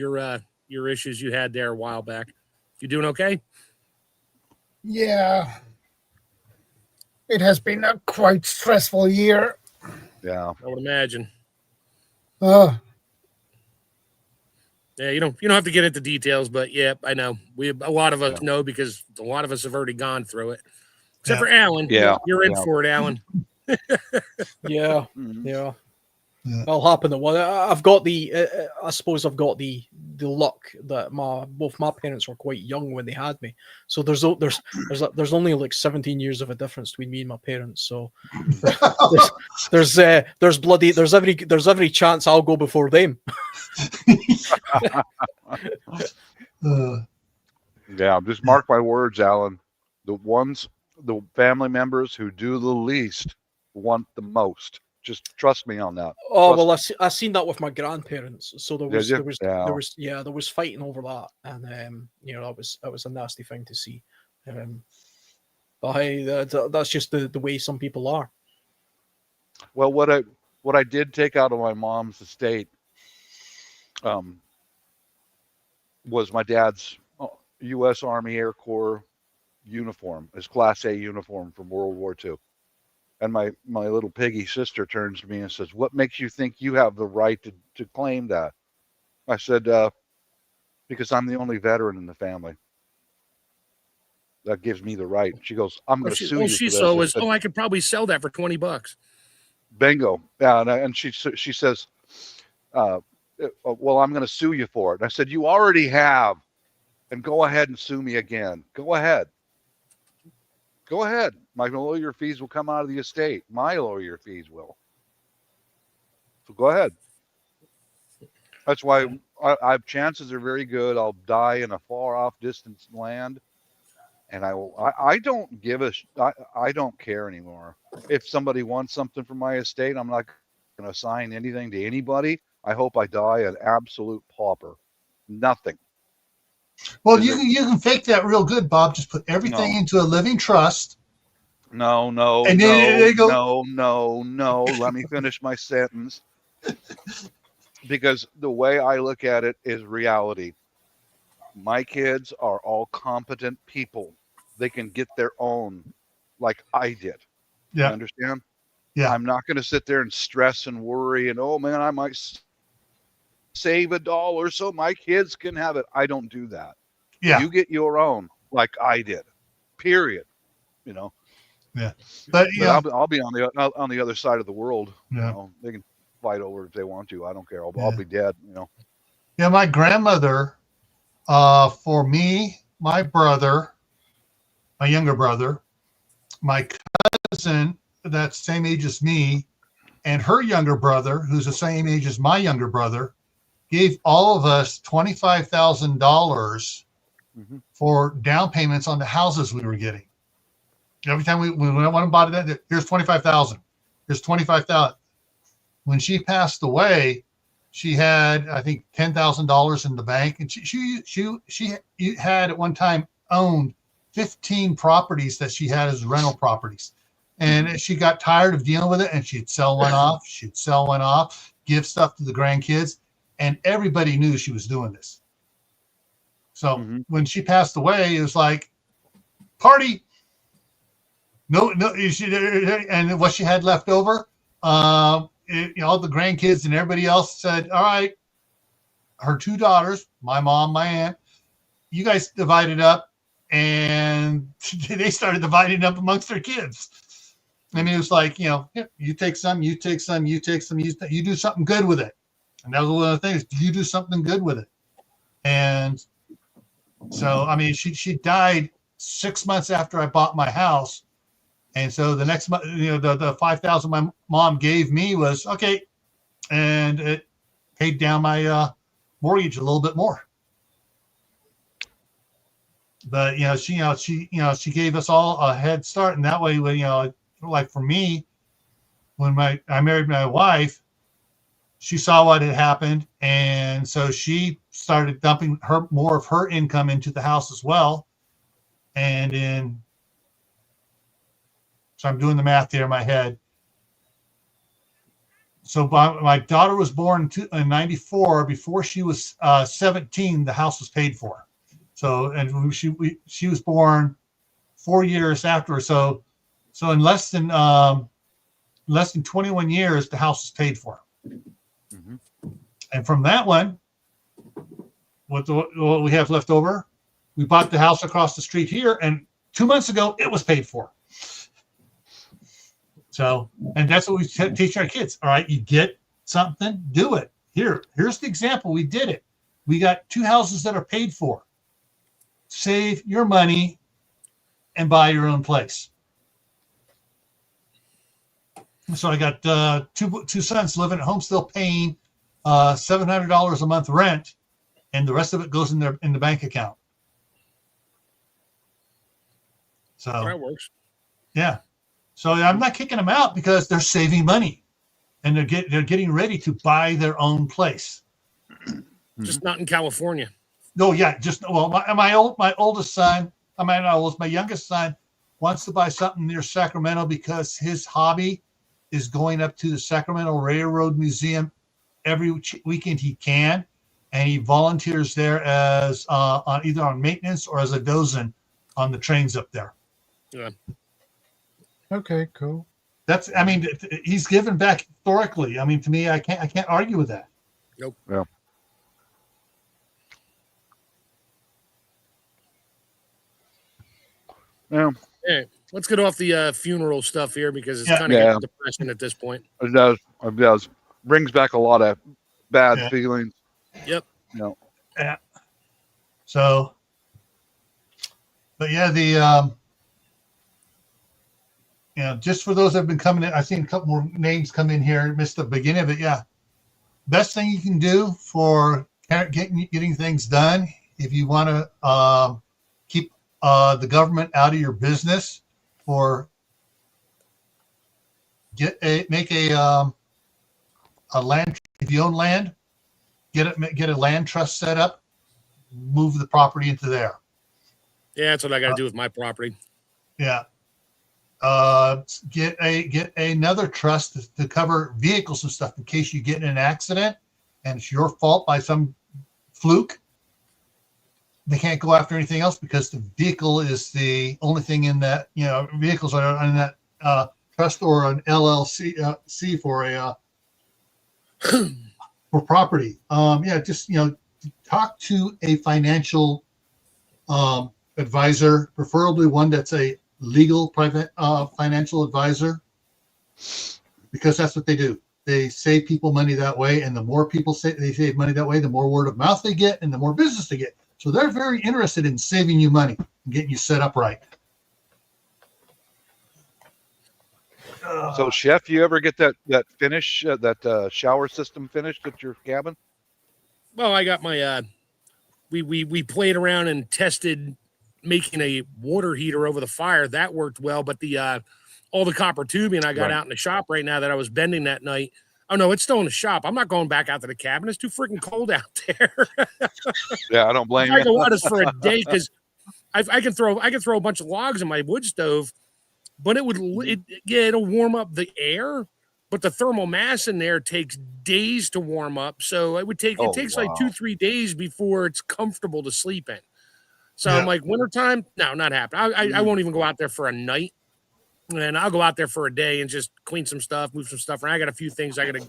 your issues you had there a while back? You doing okay? Yeah. It has been a quite stressful year. Yeah. I would imagine. Yeah, you don't have to get into details, but yeah, I know. A lot of us know because a lot of us have already gone through it. Except for Alan. Yeah. You're in for it, Alan. Yeah. That'll happen. I've got I suppose I've got the luck that both my parents were quite young when they had me. So there's only like 17 years of a difference between me and my parents. So there's every chance I'll go before them. Yeah, just mark my words, Alan. The family members who do the least want the most. Just trust me on that. Oh, well, I seen that with my grandparents. So there was fighting over that, and that was a nasty thing to see. But hey, that's just the way some people are. Well, what I did take out of my mom's estate was my dad's U.S. Army Air Corps uniform, his Class A uniform from World War II. And my little piggy sister turns to me and says, what makes you think you have the right to claim that? I said, because I'm the only veteran in the family. That gives me the right. She goes, I'm going to sue you. She saw was, I could probably sell that for $20. Bingo. Yeah, and she says, well, I'm going to sue you for it. And I said, you already have. And go ahead and sue me again. Go ahead. My lawyer fees will come out of the estate. My lawyer fees will. So go ahead. That's why chances are very good I'll die in a far off distant land. And I don't I don't care anymore. If somebody wants something from my estate, I'm not going to assign anything to anybody. I hope I die an absolute pauper. Nothing. Well, you can fake that real good, Bob. Just put everything into a living trust. No. And then they go, No. Let me finish my sentence. Because the way I look at it is reality. My kids are all competent people. They can get their own, like I did. Yeah. You understand? Yeah. I'm not going to sit there and stress and worry and, oh man, I might save $1 so my kids can have it. I don't do that. Yeah. You get your own, like I did. Period. You know. Yeah. But yeah, I'll be on the other side of the world. Yeah. You know, they can fight over it if they want to. I don't care. I'll be dead. You know. Yeah. My grandmother, for me, my brother, my younger brother, my cousin that's same age as me, and her younger brother, who's the same age as my younger brother, gave all of us $25,000 for down payments on the houses we were getting. Every time we went and bought it, here's $25,000. Here's $25,000. When she passed away, she had, I think, $10,000 in the bank, and she had at one time owned 15 properties that she had as rental properties. And she got tired of dealing with it, and she'd sell one off. She'd sell one off, give stuff to the grandkids, and everybody knew she was doing this. So when she passed away, it was like, party. No, and what she had left over, all the grandkids and everybody else said, all right, her two daughters, my mom, my aunt, you guys divided up, and they started dividing up amongst their kids. I mean, it was like, you take some, you take some, you take some, you do something good with it. And that was one of the things. You do something good with it. And so, I mean, she died 6 months after I bought my house. And so the next month, the $5,000 my mom gave me was okay. And it paid down my mortgage a little bit more. But, she gave us all a head start. And that way, like for me, when I married my wife, she saw what had happened, and so she started dumping more of her income into the house as well. And so I'm doing the math here in my head. So my daughter was born in 94. Before she was 17, the house was paid for. So, and she was born 4 years after. So in less than 21 years, the house was paid for. And from that one, what we have left over, we bought the house across the street here, and 2 months ago, it was paid for. So, and that's what we teach our kids. All right, you get something, do it. Here's the example. We did it. We got 2 houses that are paid for. Save your money and buy your own place. So I got two sons living at home, still paying $700 a month rent, and the rest of it goes in the bank account. So that works. Yeah. So I'm not kicking them out because they're saving money, and they're getting ready to buy their own place. Just not in California. No, yeah, my oldest son, my youngest son wants to buy something near Sacramento because his hobby is going up to the Sacramento Railroad Museum every weekend he can, and he volunteers there as either on maintenance or as a dozin on the trains up there. Yeah. Okay, cool. He's given back historically. I mean, to me, I can't argue with that. Nope. Yeah. Yeah. Hey, let's get off the funeral stuff here because it's kind of getting depressing at this point. It does. Brings back a lot of bad feelings. Yep. Yeah. So, but yeah, just for those that have been coming in, I've seen a couple more names come in here. Missed the beginning of it. Yeah. Best thing you can do for getting things done, if you want to keep the government out of your business, or make a land. If you own land, get a land trust set up. Move the property into there. Yeah, that's what I got to do with my property. Yeah. Get another trust to cover vehicles and stuff in case you get in an accident and it's your fault by some fluke. They can't go after anything else because the vehicle is the only thing in that, vehicles are in that trust or an LLC C for a for property. Yeah, just talk to a financial advisor, preferably one that's a legal private financial advisor, because that's what they do. They save people money that way, and the more people say they save money that way, the more word of mouth they get, and the more business they get. So they're very interested in saving you money and getting you set up right. So, Chef, you ever get that finish, that shower system finished at your cabin? Well, I got my we played around and tested making a water heater over the fire. That worked well, but the all the copper tubing I got out in the shop right now that I was bending that night. Oh no, it's still in the shop. I'm not going back out to the cabin. It's too freaking cold out there. Yeah, I don't blame I you. go out this for a day because I can throw a bunch of logs in my wood stove, but it'll warm up the air, but the thermal mass in there takes days to warm up. So it takes like 2-3 days before it's comfortable to sleep in. So I'm like, wintertime, no, not happening. I won't even go out there for a night. And I'll go out there for a day and just clean some stuff, move some stuff around. I got a few things I got to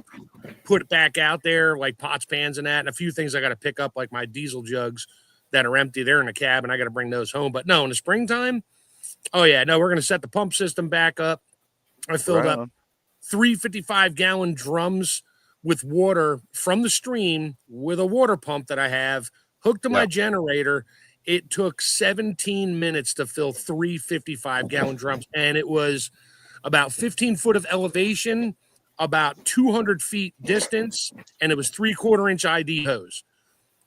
put back out there, like pots, pans, and that, and a few things I got to pick up, like my diesel jugs that are empty. They're in the cab, and I got to bring those home. But no, in the springtime, we're going to set the pump system back up. I filled up 3 55-gallon drums with water from the stream with a water pump that I have hooked to my generator. It took 17 minutes to fill 3 55-gallon drums, and it was about 15 foot of elevation, about 200 feet distance, and it was 3/4-inch ID hose.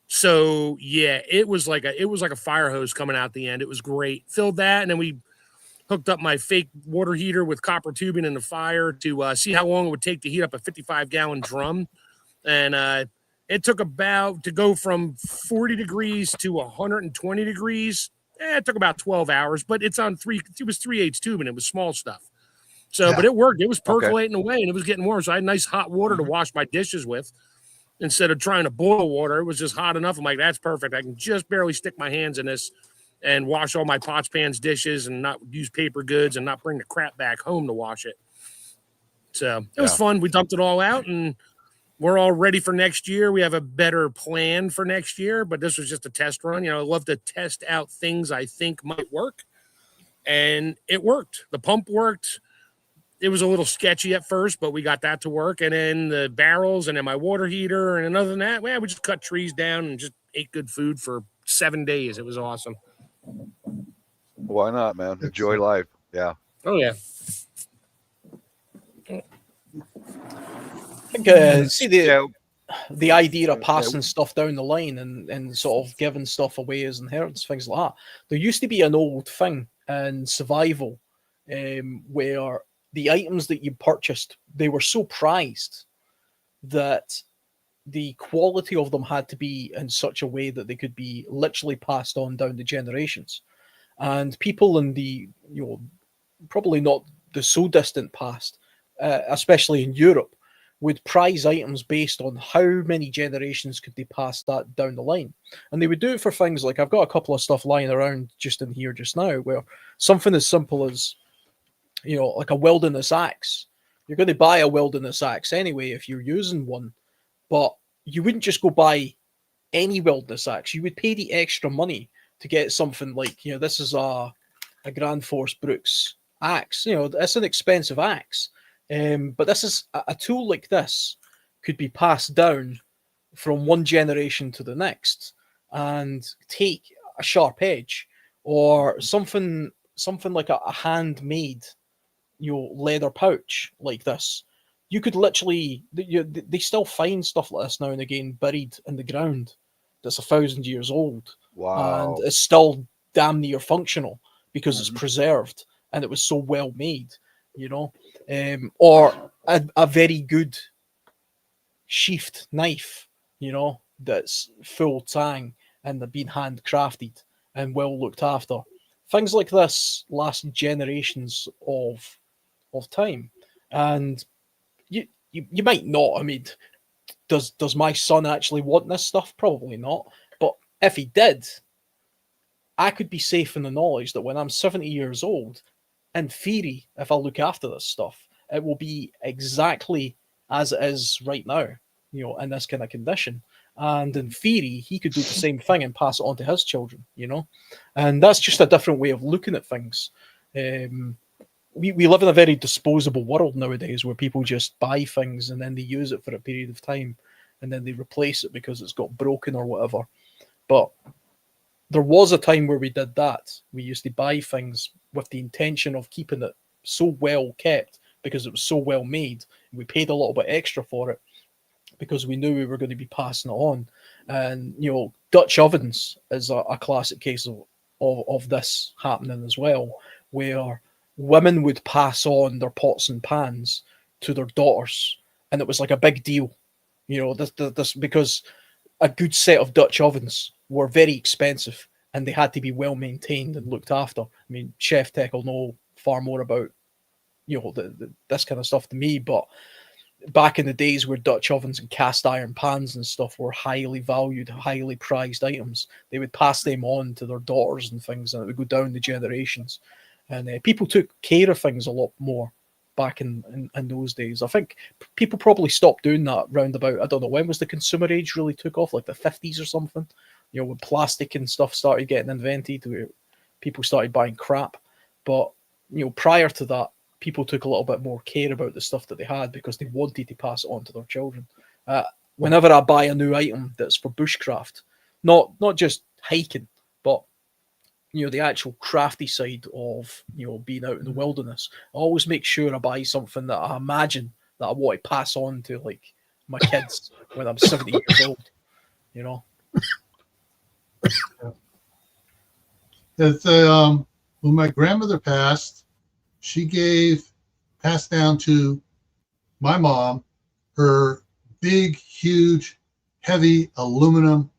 So yeah, it was like a fire hose coming out the end. It was great. Filled that, and then we hooked up my fake water heater with copper tubing in the fire to see how long it would take to heat up a 55-gallon drum, and it took to go from 40 degrees to 120 degrees. It took about 12 hours, but it was 3/8 tubing. It was small stuff. So, but it worked. It was percolating away and it was getting warm. So I had nice hot water to wash my dishes with instead of trying to boil water. It was just hot enough. I'm like, that's perfect. I can just barely stick my hands in this and wash all my pots, pans, dishes and not use paper goods and not bring the crap back home to wash it. So it was fun. We dumped it all out and we're all ready for next year. We have a better plan for next year, but this was just a test run. I love to test out things I think might work. And it worked. The pump worked. It was a little sketchy at first, but we got that to work. And then the barrels and then my water heater. And other than that, we just cut trees down and just ate good food for 7 days. It was awesome. Why not, man? Enjoy life. Yeah. Oh, yeah. I think see the idea of passing stuff down the line and sort of giving stuff away as inheritance, things like that. There used to be an old thing in survival where the items that you purchased, they were so prized that the quality of them had to be in such a way that they could be literally passed on down the generations. And people in the, probably not the so distant past, especially in Europe, would prize items based on how many generations could they pass that down the line. And they would do it for things like, I've got a couple of stuff lying around just in here just now, where something as simple as, like a wilderness axe. You're going to buy a wilderness axe anyway if you're using one, but you wouldn't just go buy any wilderness axe. You would pay the extra money to get something like, this is a Grand Force Brooks axe. It's an expensive axe. But this is a tool like this could be passed down from one generation to the next and take a sharp edge, or something like a handmade, leather pouch like this. You could literally, they still find stuff like this now and again buried in the ground that's 1,000 years old. Wow. And it's still damn near functional because it's preserved and it was so well made. Or a very good sheathed knife, that's full tang and they've been handcrafted and well looked after. Things like this last generations of time. And you might not. I mean, does my son actually want this stuff? Probably not. But if he did, I could be safe in the knowledge that when I'm 70 years old, in theory, if I look after this stuff, it will be exactly as it is right now, you know, in this kind of condition. And in theory, he could do the same thing and pass it on to his children, you know. And that's just a different way of looking at things. We live in a very disposable world nowadays where people just buy things and then they use it for a period of time and then they replace it because it's got broken or whatever. But there was a time where we did that. We used to buy things with the intention of keeping it so well kept because it was so well made. We paid a little bit extra for it because we knew we were going to be passing it on. And, you know, Dutch ovens is a classic case of this happening as well, where women would pass on their pots and pans to their daughters. And it was like a big deal, you know, this because a good set of Dutch ovens were very expensive and they had to be well maintained and looked after. I mean, Chef Tech will know far more about, you know, this kind of stuff than me, but back in the days where Dutch ovens and cast iron pans and stuff were highly valued, highly prized items, they would pass them on to their daughters and things, and it would go down the generations. And people took care of things a lot more back in those days. I think people probably stopped doing that round about, I don't know, when was the consumer age really took off, like the 50s or something, you know, when plastic and stuff started getting invented, where people started buying crap. But, you know, prior to that, people took a little bit more care about the stuff that they had because they wanted to pass it on to their children. Whenever I buy a new item that's for bushcraft, not just hiking, but, you know, the actual crafty side of, you know, being out in the wilderness, I always make sure I buy something that I imagine that I want to pass on to, like, my kids when I'm 70 years old, you know. It's, when my grandmother passed, she passed down to my mom her big, huge, heavy aluminum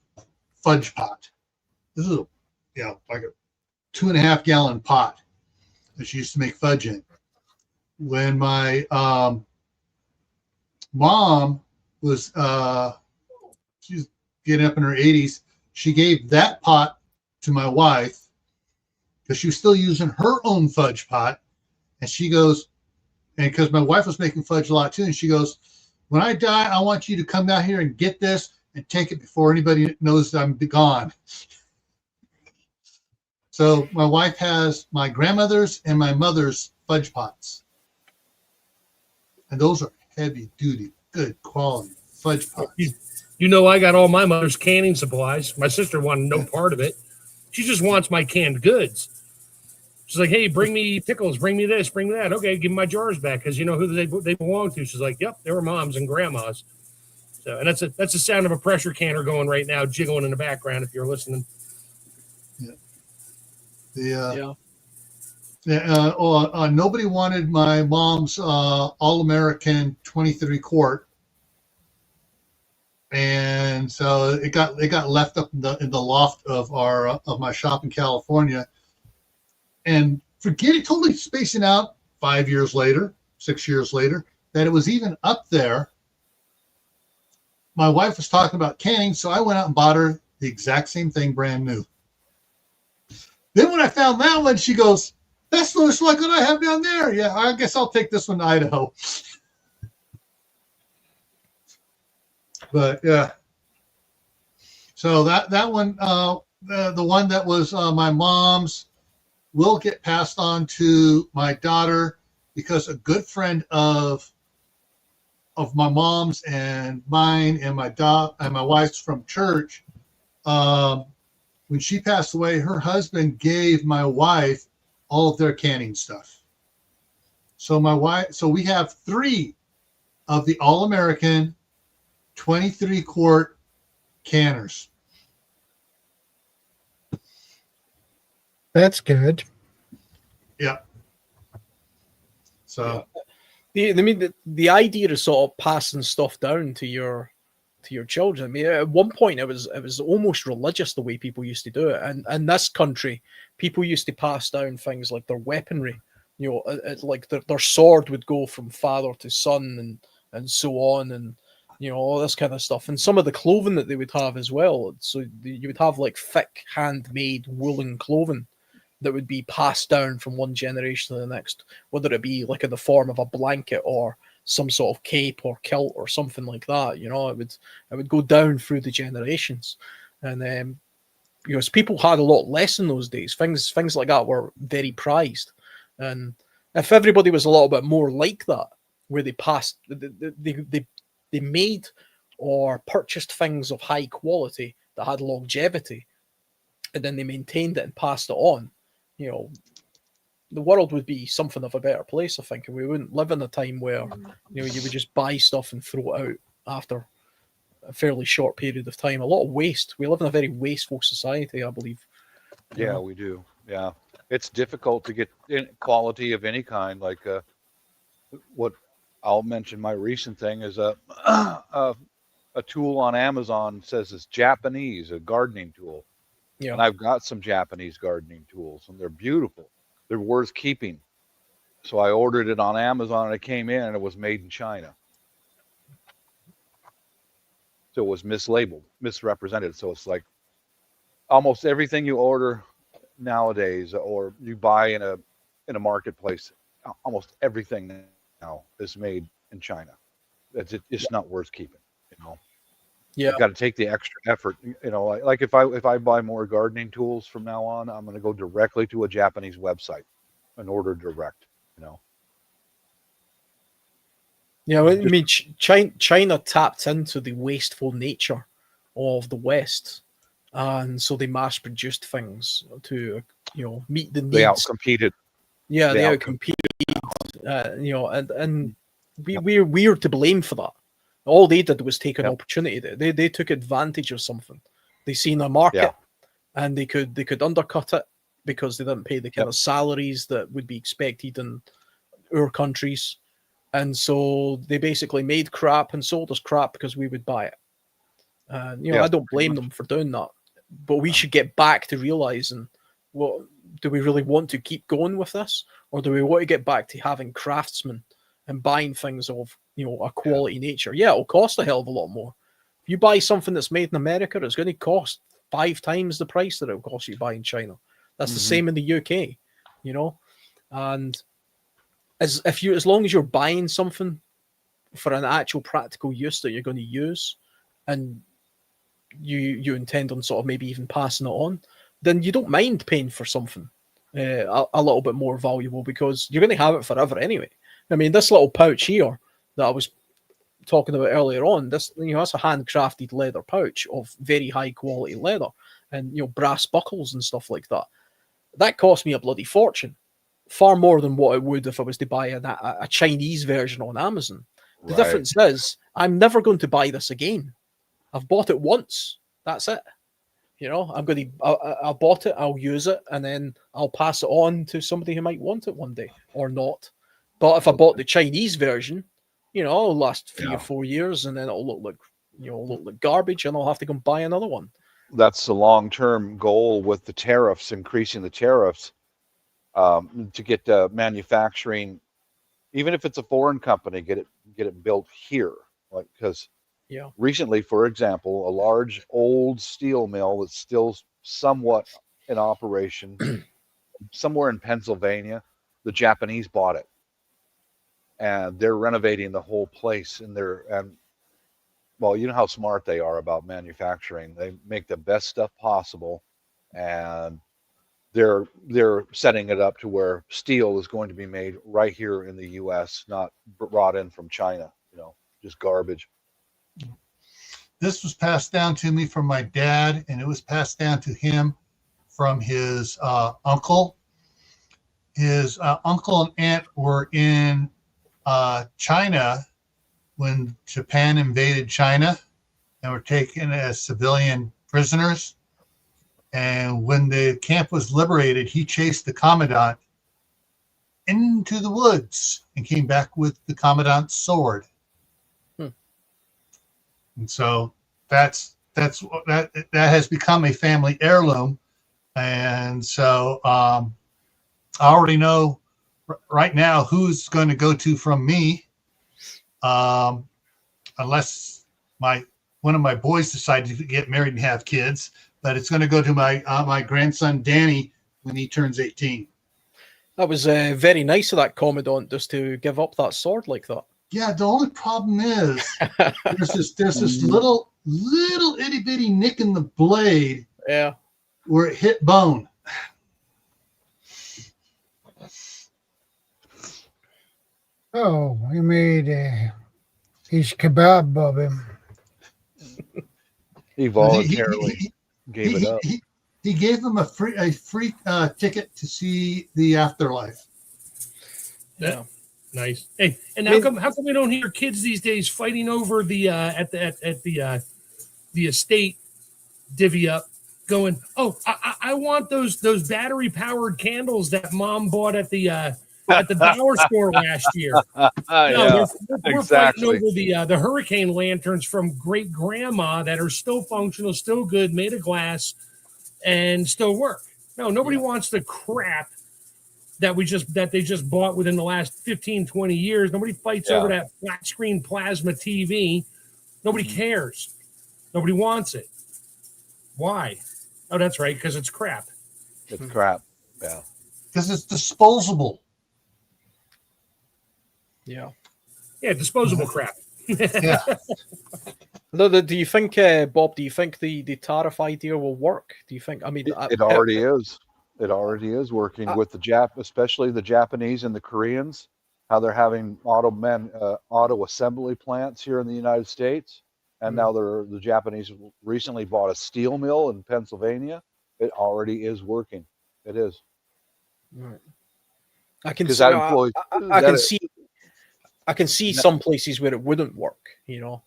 fudge pot. This is like a 2.5 gallon pot that she used to make fudge in. When my mom was she's getting up in her 80s, she gave that pot to my wife because she was still using her own fudge pot. And she goes, and because my wife was making fudge a lot too, and she goes, when I die, I want you to come down here and get this and take it before anybody knows that I'm gone. So my wife has my grandmother's and my mother's fudge pots. And those are heavy duty, good quality fudge pots. You know, I got all my mother's canning supplies. My sister wanted no part of it. She just wants my canned goods. She's like, hey, bring me pickles, bring me this, bring me that. Okay, give me my jars back because you know who they belong to. She's like, yep, they were moms and grandmas. So, and that's the sound of a pressure canner going right now, jiggling in the background if you're listening. Yeah. Nobody wanted my mom's All-American 23 quart, and so it got left up in the loft of my shop in California. And totally spacing out 5 years later, 6 years later, that it was even up there. My wife was talking about canning, so I went out and bought her the exact same thing, brand new. Then when I found that one, she goes, that's just like what I have down there. Yeah, I guess I'll take this one to Idaho. But yeah. So that one, the one that was my mom's, will get passed on to my daughter because a good friend of my mom's and mine and my wife's from church, when she passed away, her husband gave my wife all of their canning stuff. So we have 3 of the All-American 23 quart canners. That's good. Yeah. So, the idea of sort of passing stuff down to your children. I mean, at one point it was almost religious the way people used to do it, and in this country, people used to pass down things like their weaponry. You know, like their sword would go from father to son, and so on, and you know, all this kind of stuff, and some of the clothing that they would have as well. So you would have like thick handmade woolen clothing that would be passed down from one generation to the next, whether it be like in the form of a blanket or some sort of cape or kilt or something like that. You know, it would go down through the generations, and you know, as people had a lot less in those days, things like that were very prized, and if everybody was a little bit more like that, where they passed, they made or purchased things of high quality that had longevity, and then they maintained it and passed it on, you know, the world would be something of a better place, I think, and we wouldn't live in a time where, you know, you would just buy stuff and throw it out after a fairly short period of time. A lot of waste. We live in a very wasteful society, I believe. Yeah, we do. Yeah, it's difficult to get quality of any kind. Like what I'll mention, my recent thing is a tool on Amazon says it's Japanese, a gardening tool. Yeah. And I've got some Japanese gardening tools, and they're beautiful. They're worth keeping. So I ordered it on Amazon, and it came in, and it was made in China. So it was mislabeled, misrepresented. So it's like almost everything you order nowadays, or you buy in a marketplace, almost everything now is made in China. It's not worth keeping, you know. Yeah, You've got to take the extra effort, you know. Like if I buy more gardening tools from now on, I'm going to go directly to a Japanese website and order direct, you know. Yeah, I mean, China tapped into the wasteful nature of the West, and so they mass-produced things to, you know, meet the needs. They outcompeted. Yeah, they outcompeted. You know, and we're to blame for that. All they did was take an opportunity. They took advantage of something. They seen a market, and they could undercut it because they didn't pay the kind of salaries that would be expected in our countries. And so they basically made crap and sold us crap because we would buy it. And, you know, I don't blame them for doing that. But we should get back to realizing, well, do we really want to keep going with this? Or do we want to get back to having craftsmen and buying things of, you know, a quality nature? Yeah, it'll cost a hell of a lot more. If you buy something that's made in America, it's going to cost 5 times the price that it'll cost you to buy in China. That's the same in the UK, you know? And as long as you're buying something for an actual practical use that you're going to use, and you intend on sort of maybe even passing it on, then you don't mind paying for something a little bit more valuable, because you're going to have it forever anyway. I mean, this little pouch here that I was talking about earlier on, this, you know, that's a handcrafted leather pouch of very high quality leather, and, you know, brass buckles and stuff like that. That cost me a bloody fortune. Far more than what it would if I was to buy a Chinese version on Amazon. The difference is, I'm never going to buy this again. I've bought it once. That's it. You know, I bought it, I'll use it, and then I'll pass it on to somebody who might want it one day or not. But if I bought the Chinese version, you know, it'll last 3 or 4 years, and then it'll look like garbage, and I'll have to go and buy another one. That's the long-term goal with the tariffs, increasing the tariffs. To get manufacturing, even if it's a foreign company, get it built here. Like, because recently, for example, a large old steel mill that's still somewhat in operation somewhere in Pennsylvania, the Japanese bought it, and they're renovating the whole place. And well, you know how smart they are about manufacturing. They make the best stuff possible, and they're setting it up to where steel is going to be made right here in the U.S., not brought in from China, you know, just garbage. This was passed down to me from my dad, and it was passed down to him from his uncle. His uncle and aunt were in China when Japan invaded China and were taken as civilian prisoners. And when the camp was liberated, he chased the commandant into the woods and came back with the commandant's sword. And so that has become a family heirloom. And so I already know right now who's going to go to from me, unless one of my boys decided to get married and have kids. But it's going to go to my grandson Danny, when he turns 18. That was very nice of that Commandant just to give up that sword like that. Yeah, the only problem is there's this little itty bitty nick in the blade. Yeah. Where it hit bone. Oh, we made his kebab of him. He voluntarily gave it up. He gave him a free ticket to see the afterlife. Yeah, nice. Hey, and how come we don't hear kids these days fighting over the at the estate divvy up? Going, oh, I want those battery powered candles that Mom bought at the dollar store last year. Yeah, we're fighting over the hurricane lanterns from great grandma that are still functional, still good, made of glass, and still work. No, nobody wants the crap that they just bought within the last 15, 20 years. Nobody fights over that flat screen plasma TV. Nobody cares. Nobody wants it. Why? Oh, that's right, because it's crap. It's crap. Yeah. Because it's disposable. Yeah. Yeah, disposable crap. Yeah. Do you think, Bob? Do you think the tariff idea will work? Do you think? I mean, it already is. It already is working with especially the Japanese and the Koreans. How they're having auto assembly plants here in the United States. And now the Japanese recently bought a steel mill in Pennsylvania. It already is working. It is. Right. I can see. I can see some places where it wouldn't work. You know,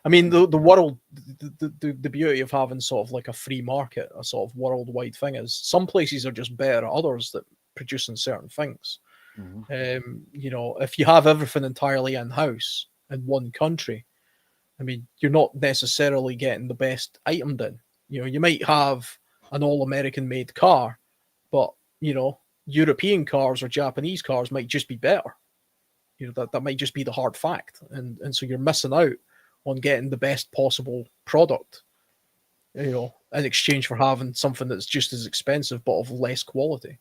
I mean, the world, the beauty of having sort of like a free market, a sort of worldwide thing, is some places are just better at others that producing certain things. You know, if you have everything entirely in house in one country, I mean, you're not necessarily getting the best item then. You know, you might have an all-American made car, but, you know, European cars or Japanese cars might just be better. You know, that might just be the hard fact. And so you're missing out on getting the best possible product, you know, in exchange for having something that's just as expensive but of less quality.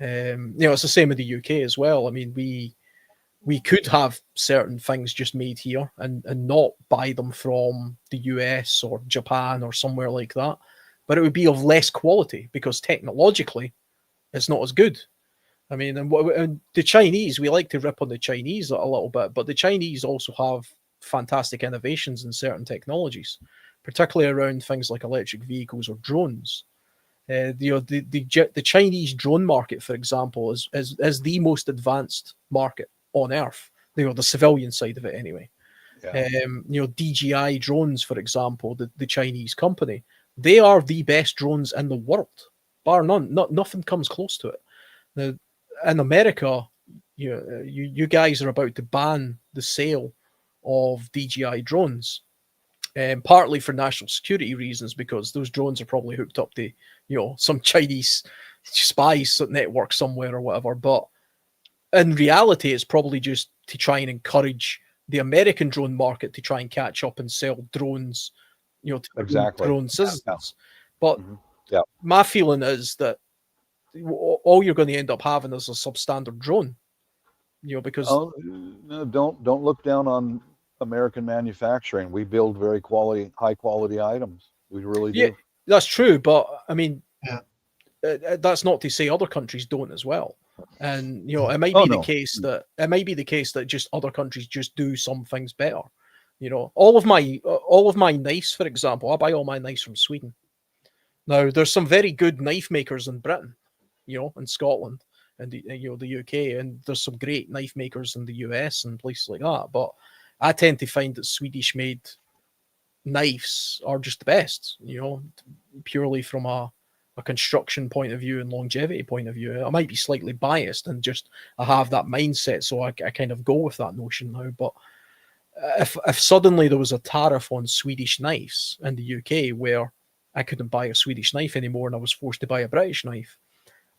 You know, it's the same in the UK as well. I mean, we could have certain things just made here and not buy them from the US or Japan or somewhere like that. But it would be of less quality because technologically it's not as good. I mean, and the Chinese, we like to rip on the Chinese a little bit, but the Chinese also have fantastic innovations in certain technologies, particularly around things like electric vehicles or drones. The Chinese drone market, for example, is the most advanced market on Earth. You know, the civilian side of it, anyway. Yeah. You know, DJI drones, for example, the Chinese company, they are the best drones in the world, bar none. Nothing comes close to it. Now, in America, you guys are about to ban the sale of DJI drones, partly for national security reasons, because those drones are probably hooked up to, you know, some Chinese spies network somewhere or whatever. But in reality, it's probably just to try and encourage the American drone market to try and catch up and sell drones, you know, to drone citizens. But my feeling is that all you're going to end up having is a substandard drone, you know, because don't look down on American manufacturing. We build very high quality items. We really do. Yeah, that's true. But I mean, that's not to say other countries don't as well. And you know, it might be the case that just other countries just do some things better. You know, all of my knives, for example, I buy all my knives from Sweden. Now, there's some very good knife makers in Britain, you know, in Scotland and the UK, and there's some great knife makers in the US and places like that. But I tend to find that Swedish made knives are just the best, you know, purely from a construction point of view and longevity point of view. I might be slightly biased and just I have that mindset, so I kind of go with that notion now. But if suddenly there was a tariff on Swedish knives in the UK where I couldn't buy a Swedish knife anymore and I was forced to buy a British knife,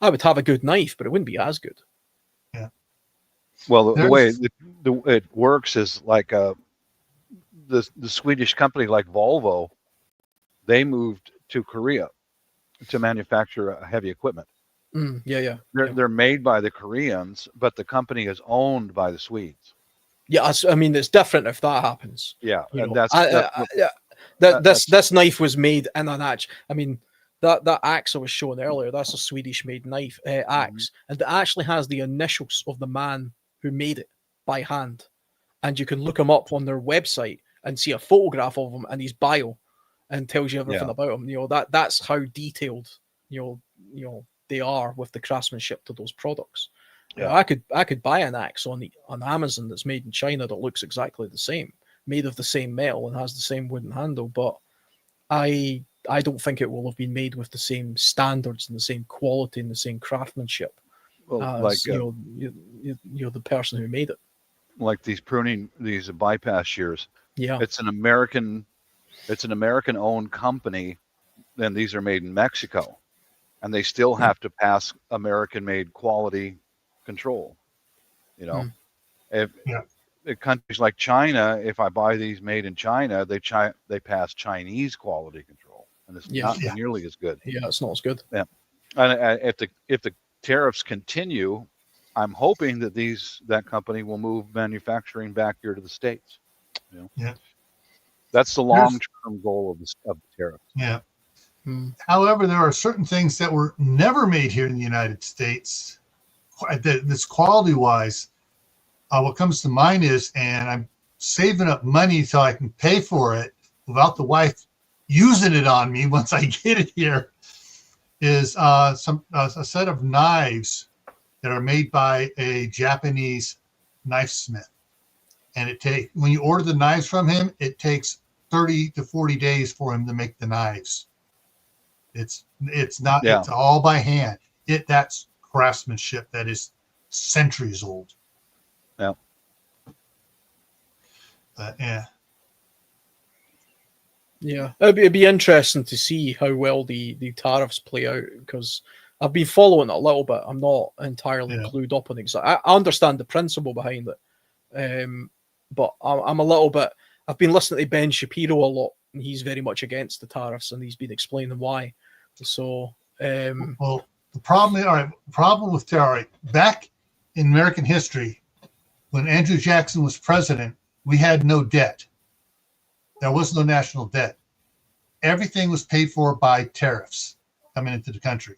I would have a good knife, but it wouldn't be as good. Yeah. Well, the way it works is like the Swedish company like Volvo, they moved to Korea to manufacture heavy equipment. Yeah. They're made by the Koreans, but the company is owned by the Swedes. Yeah, I mean, it's different if that happens. Yeah, You and know, this knife was made in an axe. I mean, that axe I was showing earlier, that's a Swedish-made knife axe, and it actually has the initials of the man who made it by hand. And you can look him up on their website and see a photograph of him and his bio, and tells you everything about him. You know, that's how detailed you know they are with the craftsmanship to those products. Yeah, I could buy an axe on Amazon that's made in China that looks exactly the same, made of the same metal and has the same wooden handle, but I don't think it will have been made with the same standards and the same quality and the same craftsmanship as the person who made it. Like these bypass shears. Yeah, it's an American owned company, and these are made in Mexico, and they still have to pass American made quality control. You know, if countries like China, if I buy these made in China, they pass Chinese quality control, and it's not nearly as good. Yeah, it's not as good. Yeah, and if the tariffs continue, I'm hoping that that company will move manufacturing back here to the States. You know? Yeah, that's the long-term goal of the tariff. Yeah. However, there are certain things that were never made here in the United States. This quality-wise, what comes to mind is, and I'm saving up money so I can pay for it without the wife using it on me once I get it here, is a set of knives that are made by a Japanese knife smith. And when you order the knives from him, it takes 30 to 40 days for him to make the knives. It's all by hand. That's craftsmanship that is centuries old. Yeah. Yeah, it'd be interesting to see how well the tariffs play out, because I've been following it a little bit. I'm not entirely clued up on exactly. I understand the principle behind it, but I'm a little bit. I've been listening to Ben Shapiro a lot, and he's very much against the tariffs, and he's been explaining why. So, well, the problem with tariff back in American history, when Andrew Jackson was president, we had no debt. There was no national debt. Everything was paid for by tariffs coming into the country.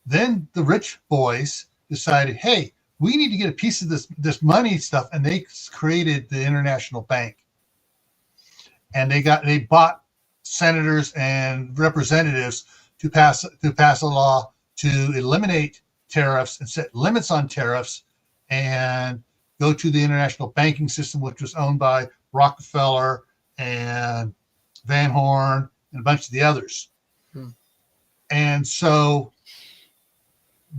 Then the rich boys decided, hey, we need to get a piece of this money stuff, and they created the International Bank. And they bought senators and representatives to pass a law to eliminate tariffs and set limits on tariffs, and go to the international banking system, which was owned by Rockefeller and Van Horn and a bunch of the others. And so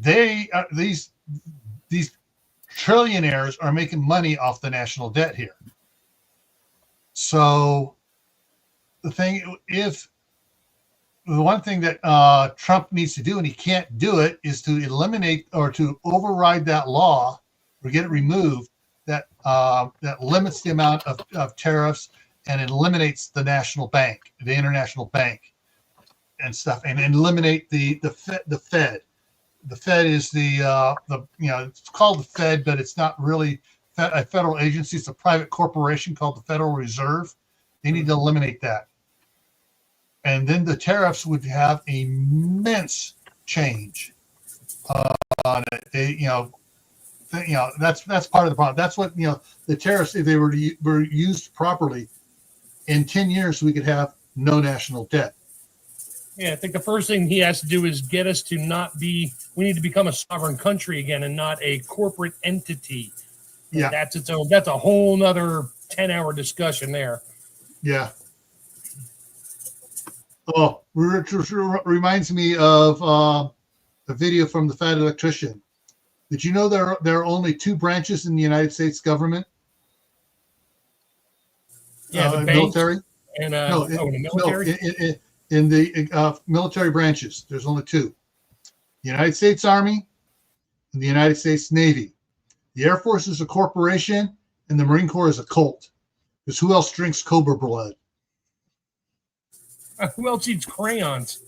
these trillionaires are making money off the national debt here. So the one thing that Trump needs to do, and he can't do it, is to eliminate or to override that law or get it removed that limits the amount of tariffs and eliminates the national bank, the international bank, and stuff, and eliminate the Fed. The Fed is it's called the Fed, but it's not really a federal agency. It's a private corporation called the Federal Reserve. They need to eliminate that. And then the tariffs would have immense change on it. That's part of the problem. That's what the tariffs, if they were used properly, in 10 years we could have no national debt. Yeah, I think the first thing he has to do is get us to not be. We need to become a sovereign country again and not a corporate entity. Yeah, that's its own. That's a whole nother 10-hour discussion there. Yeah. Oh, it reminds me of a video from the Fat Electrician. Did you know there are only 2 branches in the United States government? Yeah, the military. And the military. No, in the military branches, there's only 2: the United States Army and the United States Navy. The Air Force is a corporation, and the Marine Corps is a cult. Because who else drinks Cobra blood? Who else eats crayons?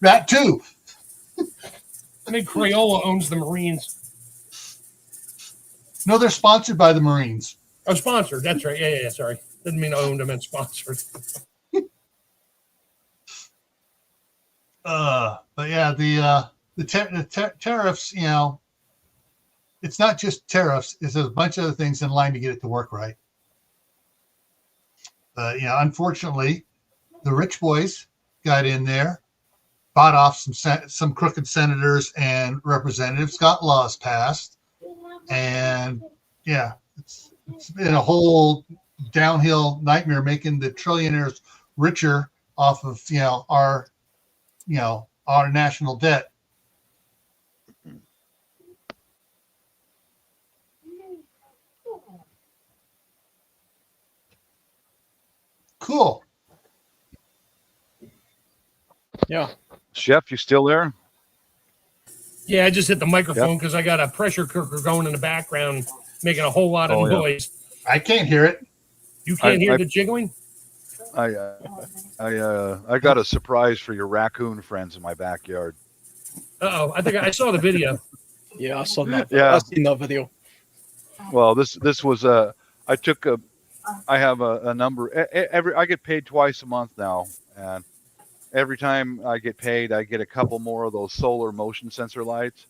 That too. I think Crayola owns the Marines. No, they're sponsored by the Marines. Oh, sponsored. That's right. Yeah. Sorry. Didn't mean owned. I meant sponsored. But yeah, the tariffs, you know, it's not just tariffs. It's a bunch of other things in line to get it to work right. But, you know, unfortunately, the rich boys got in there, bought off some crooked senators and representatives, got laws passed. And yeah, it's been a whole downhill nightmare, making the trillionaires richer off of, our national debt. Cool. Yeah. Chef, you still there? Yeah, I just hit the microphone because I got a pressure cooker going in the background, making a whole lot of noise. I can't hear it. You can't hear the jiggling? I got a surprise for your raccoon friends in my backyard. Uh-oh, I think I saw the video. Yeah, I saw that. Yeah. I've seen that video. Well, this was I have a number. I get paid twice a month now, and every time I get paid, I get a couple more of those solar motion sensor lights,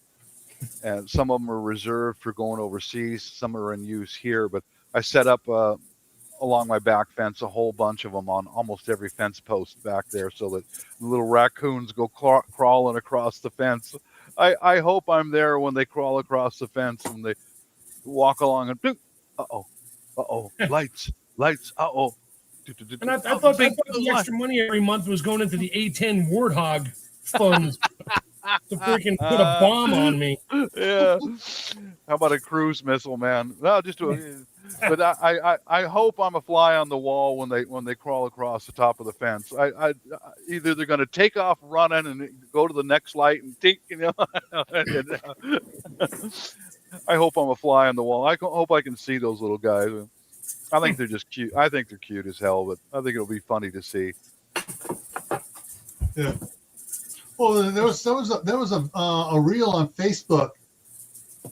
and some of them are reserved for going overseas. Some are in use here, but I set up along my back fence a whole bunch of them on almost every fence post back there, so that the little raccoons go crawling across the fence. I hope I'm there when they crawl across the fence, when they walk along and lights, uh-oh. And I thought the extra money every month was going into the A10 Warthog fund to freaking put a bomb on me. Yeah. How about a cruise missile, man? No, but I hope I'm a fly on the wall when they crawl across the top of the fence. I either they're going to take off running and go to the next light and think, I hope I'm a fly on the wall. I hope I can see those little guys. I think they're just cute. I think they're cute as hell, but I think it'll be funny to see. Yeah. Well, there was a reel on Facebook.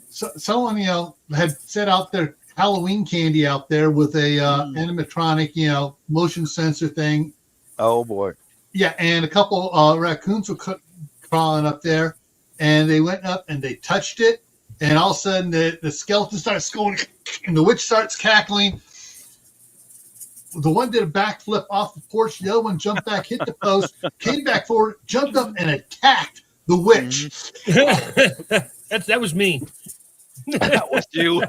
So, someone had set out their Halloween candy out there with a animatronic motion sensor thing. Oh boy. Yeah, and a couple raccoons were crawling up there, and they went up and they touched it, and all of a sudden the skeleton starts going, and the witch starts cackling. The one did a backflip off the porch. The other one jumped back, hit the post, came back forward, jumped up, and attacked the witch. That was me. That was you.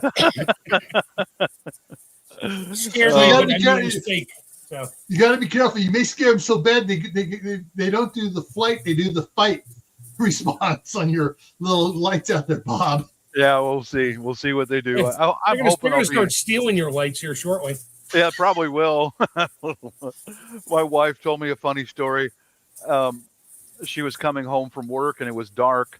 Scared me, but I made a mistake. So. You got to be careful. You may scare them so bad they don't do the flight; they do the fight response on your little lights out there, Bob. Yeah, we'll see. We'll see what they do. I'm hoping they're going to start stealing your lights here shortly. Yeah, probably will. My wife told me a funny story. She was coming home from work and it was dark,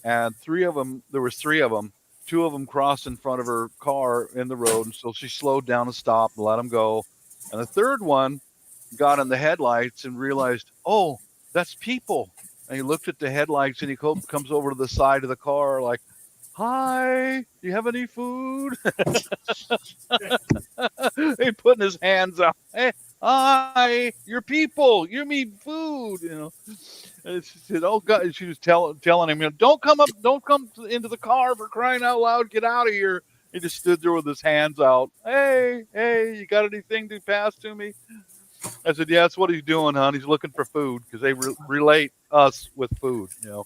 and there was three of them. Two of them crossed in front of her car in the road, and so she slowed down and stopped and let them go. And the third one got in the headlights and realized, oh, that's people. And he looked at the headlights and he comes over to the side of the car like, hi, do you have any food? He putting his hands up. Hey, hi, you're people. You need food. And she said, "Oh God!" She was telling him, "Don't come into the car, for crying out loud! Get out of here!" He just stood there with his hands out. Hey, you got anything to pass to me? I said, "Yeah, that's what he's doing, hon. He's looking for food because they relate us with food." Well,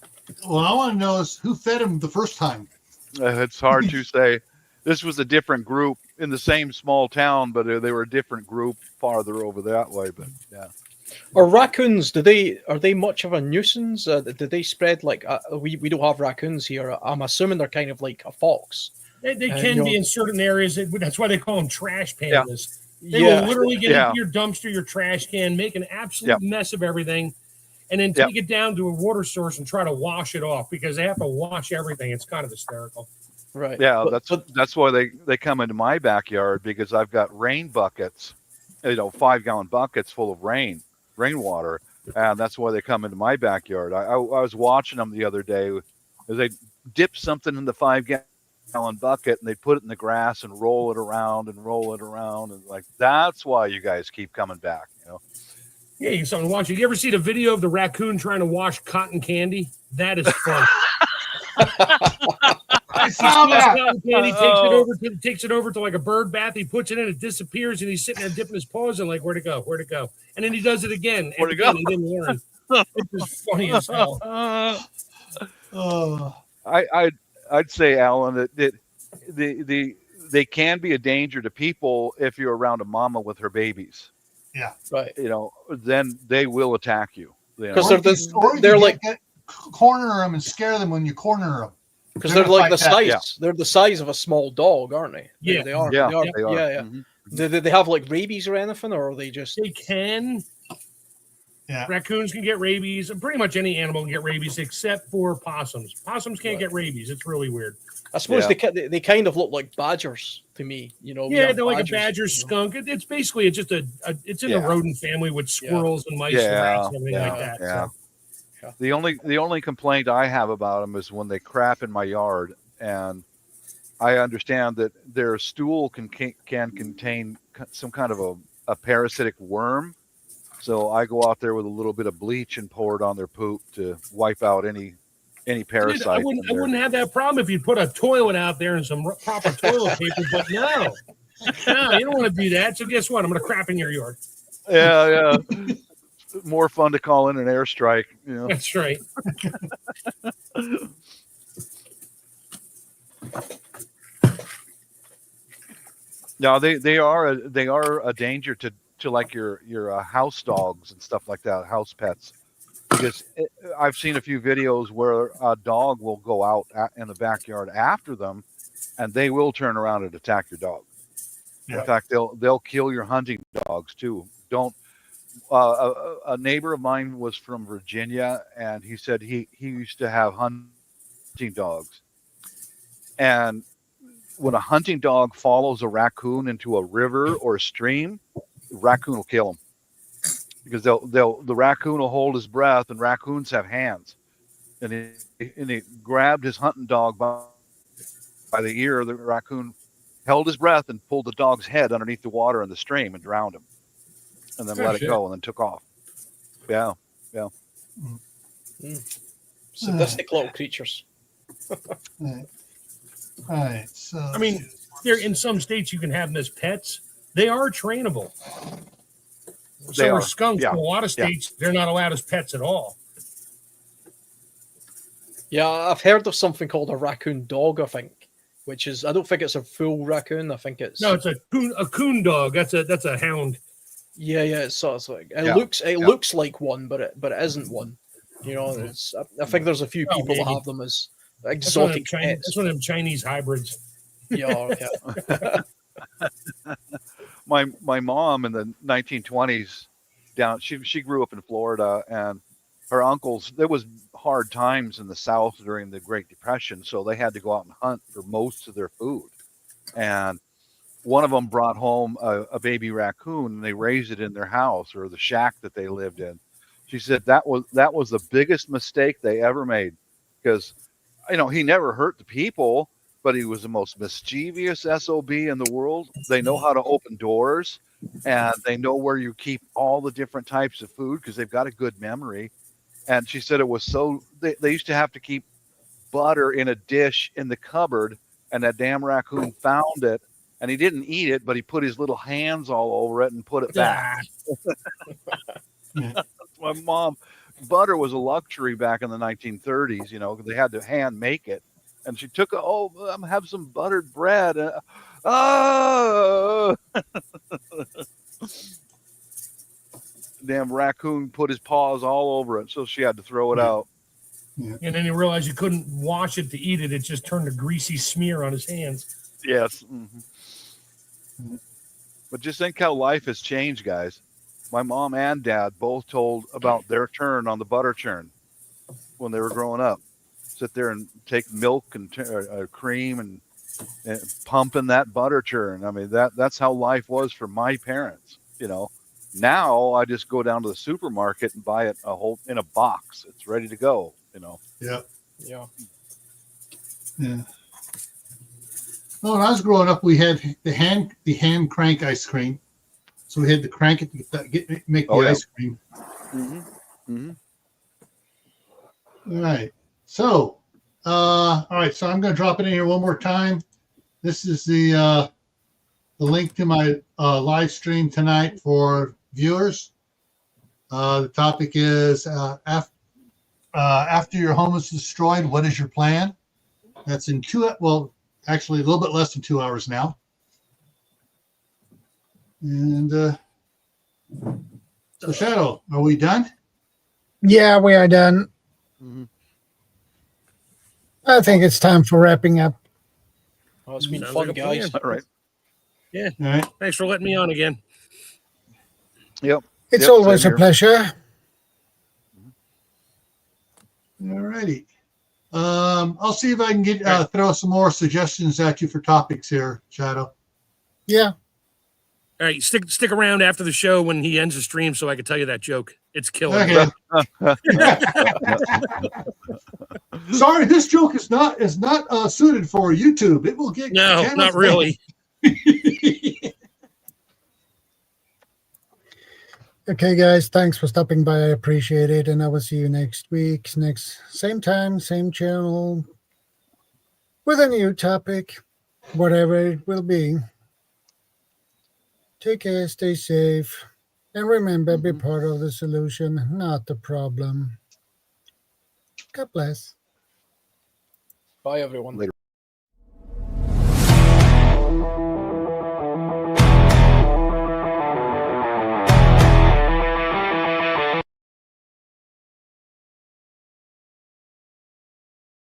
I want to know is who fed him the first time. It's hard to say. This was a different group in the same small town, but they were a different group farther over that way. But yeah. Are raccoons? Are they much of a nuisance? Do they spread like we don't have raccoons here? I'm assuming they're kind of like a fox. They can be in certain areas. That's why they call them trash pandas. Yeah. They will literally get into your dumpster, your trash can, make an absolute mess of everything, and then take it down to a water source and try to wash it off because they have to wash everything. It's kind of hysterical. Right. Yeah, that's why they come into my backyard, because I've got rain buckets, 5-gallon buckets full of rainwater and that's why they come into my backyard. I was watching them the other day as they dip something in the 5-gallon bucket and they put it in the grass and roll it around and like, that's why you guys keep coming back, you know. Yeah, you something to watch. You ever see the video of the raccoon trying to wash cotton candy? That is fun. I saw that. Cotton candy, takes it over to like a bird bath. He puts it in, it disappears, and he's sitting there dipping his paws and like, where'd it go? Where'd it go? And then he does it again. Where'd it go? He didn't learn. It's just funny as hell. I'd say, Alan, that they can be a danger to people if you're around a mama with her babies. Yeah. Right. You know, then they will attack you. Because they're like corner them and scare them when you corner them. Because they're like the size. Yeah. They're the size of a small dog, aren't they? Yeah. They are. Yeah, They are. they are. Yeah. Mhm. Do they have like rabies or anything, or are they just? They can. Yeah. Raccoons can get rabies, and pretty much any animal can get rabies except for possums. Possums can't get rabies. It's really weird. I suppose Yeah. they kind of look like badgers to me. You know. we Yeah, have they're like a badgers, badger, you know. skunk. It's basically it's in the rodent family with squirrels and mice and rats and everything like that. Yeah. So. Yeah. The only complaint I have about them is when they crap in my yard, and I understand that their stool can contain some kind of a parasitic worm. So I go out there with a little bit of bleach and pour it on their poop to wipe out any parasites. I wouldn't have that problem if you put a toilet out there and some proper toilet paper, but no, you don't want to do that. So guess what? I'm going to crap in your yard. Yeah. More fun to call in an airstrike, you know. That's right. No, they are a danger to like your house dogs and stuff like that, house pets. Because I've seen a few videos where a dog will go out in the backyard after them, and they will turn around and attack your dog. Yeah. In fact, they'll kill your hunting dogs too. Don't. A neighbor of mine was from Virginia, and he said he used to have hunting dogs, and when a hunting dog follows a raccoon into a river or a stream, the raccoon will kill him, because the raccoon will hold his breath, and raccoons have hands, and he grabbed his hunting dog by the ear. The raccoon held his breath and pulled the dog's head underneath the water in the stream and drowned him, and then let it go and then took off. Yeah. Sadistic little creatures. All right. So I mean, they're in some states you can have them as pets. They are trainable. So are skunks. Yeah. In a lot of states, they're not allowed as pets at all. Yeah, I've heard of something called a raccoon dog, I think, which is, I don't think it's a full raccoon. I think it's No, it's a coon dog. That's a hound. Yeah, it's sort of like it looks like one, but it isn't one. You know, it's I think there's a few people that have them as exotic pets. That's one of them Chinese hybrids. Yeah. My mom in the 1920s she grew up in Florida, and her uncles, there was hard times in the South during the Great Depression, so they had to go out and hunt for most of their food. And one of them brought home a baby raccoon, and they raised it in their house or the shack that they lived in. She said that was the biggest mistake they ever made, because he never hurt the people, but he was the most mischievous SOB in the world. They know how to open doors, and they know where you keep all the different types of food because they've got a good memory. And she said it was so they used to have to keep butter in a dish in the cupboard, and that damn raccoon found it, and he didn't eat it, but he put his little hands all over it and put it back. My mom, butter was a luxury back in the 1930s. They had to hand make it. And she took, I'm have some buttered bread. Damn raccoon put his paws all over it, so she had to throw it out. Yeah. And then he realized you couldn't wash it to eat it. It just turned a greasy smear on his hands. Yes. Mm-hmm. But just think how life has changed, guys. My mom and dad both told about their turn on the butter churn when they were growing up. Sit there and take milk and cream and pump in that butter churn. I mean, that's how life was for my parents. Now I just go down to the supermarket and buy it in a box. It's ready to go. Yeah. Yeah. Yeah. Well, when I was growing up, we had the hand crank ice cream. So we had to crank it to make the ice cream. Mm-hmm. Mm-hmm. All right. So, all right. So I'm going to drop it in here one more time. This is the link to my live stream tonight for viewers. The topic is after your home is destroyed, what is your plan? That's in actually a little bit less than 2 hours now. And so, Shadow, are we done? Yeah, we are done. Mm-hmm. I think it's time for wrapping up. Oh, it's been Sounds fun, like a guys. plan. All right. Yeah. All right. Thanks for letting me on again. Yep. It's Yep, always same a here. pleasure. All righty. I'll see if I can get throw some more suggestions at you for topics here, Shadow. Yeah. All right, stick around after the show when he ends the stream so I can tell you that joke. It's killing Okay. me. Sorry, this joke is not suited for YouTube. It will get No, channels not really. Okay, guys. Thanks for stopping by. I appreciate it. And I will see you next week. Same time, same channel, with a new topic, whatever it will be. Take care, stay safe, and remember, be part of the solution, not the problem. God bless. Bye, everyone. Later.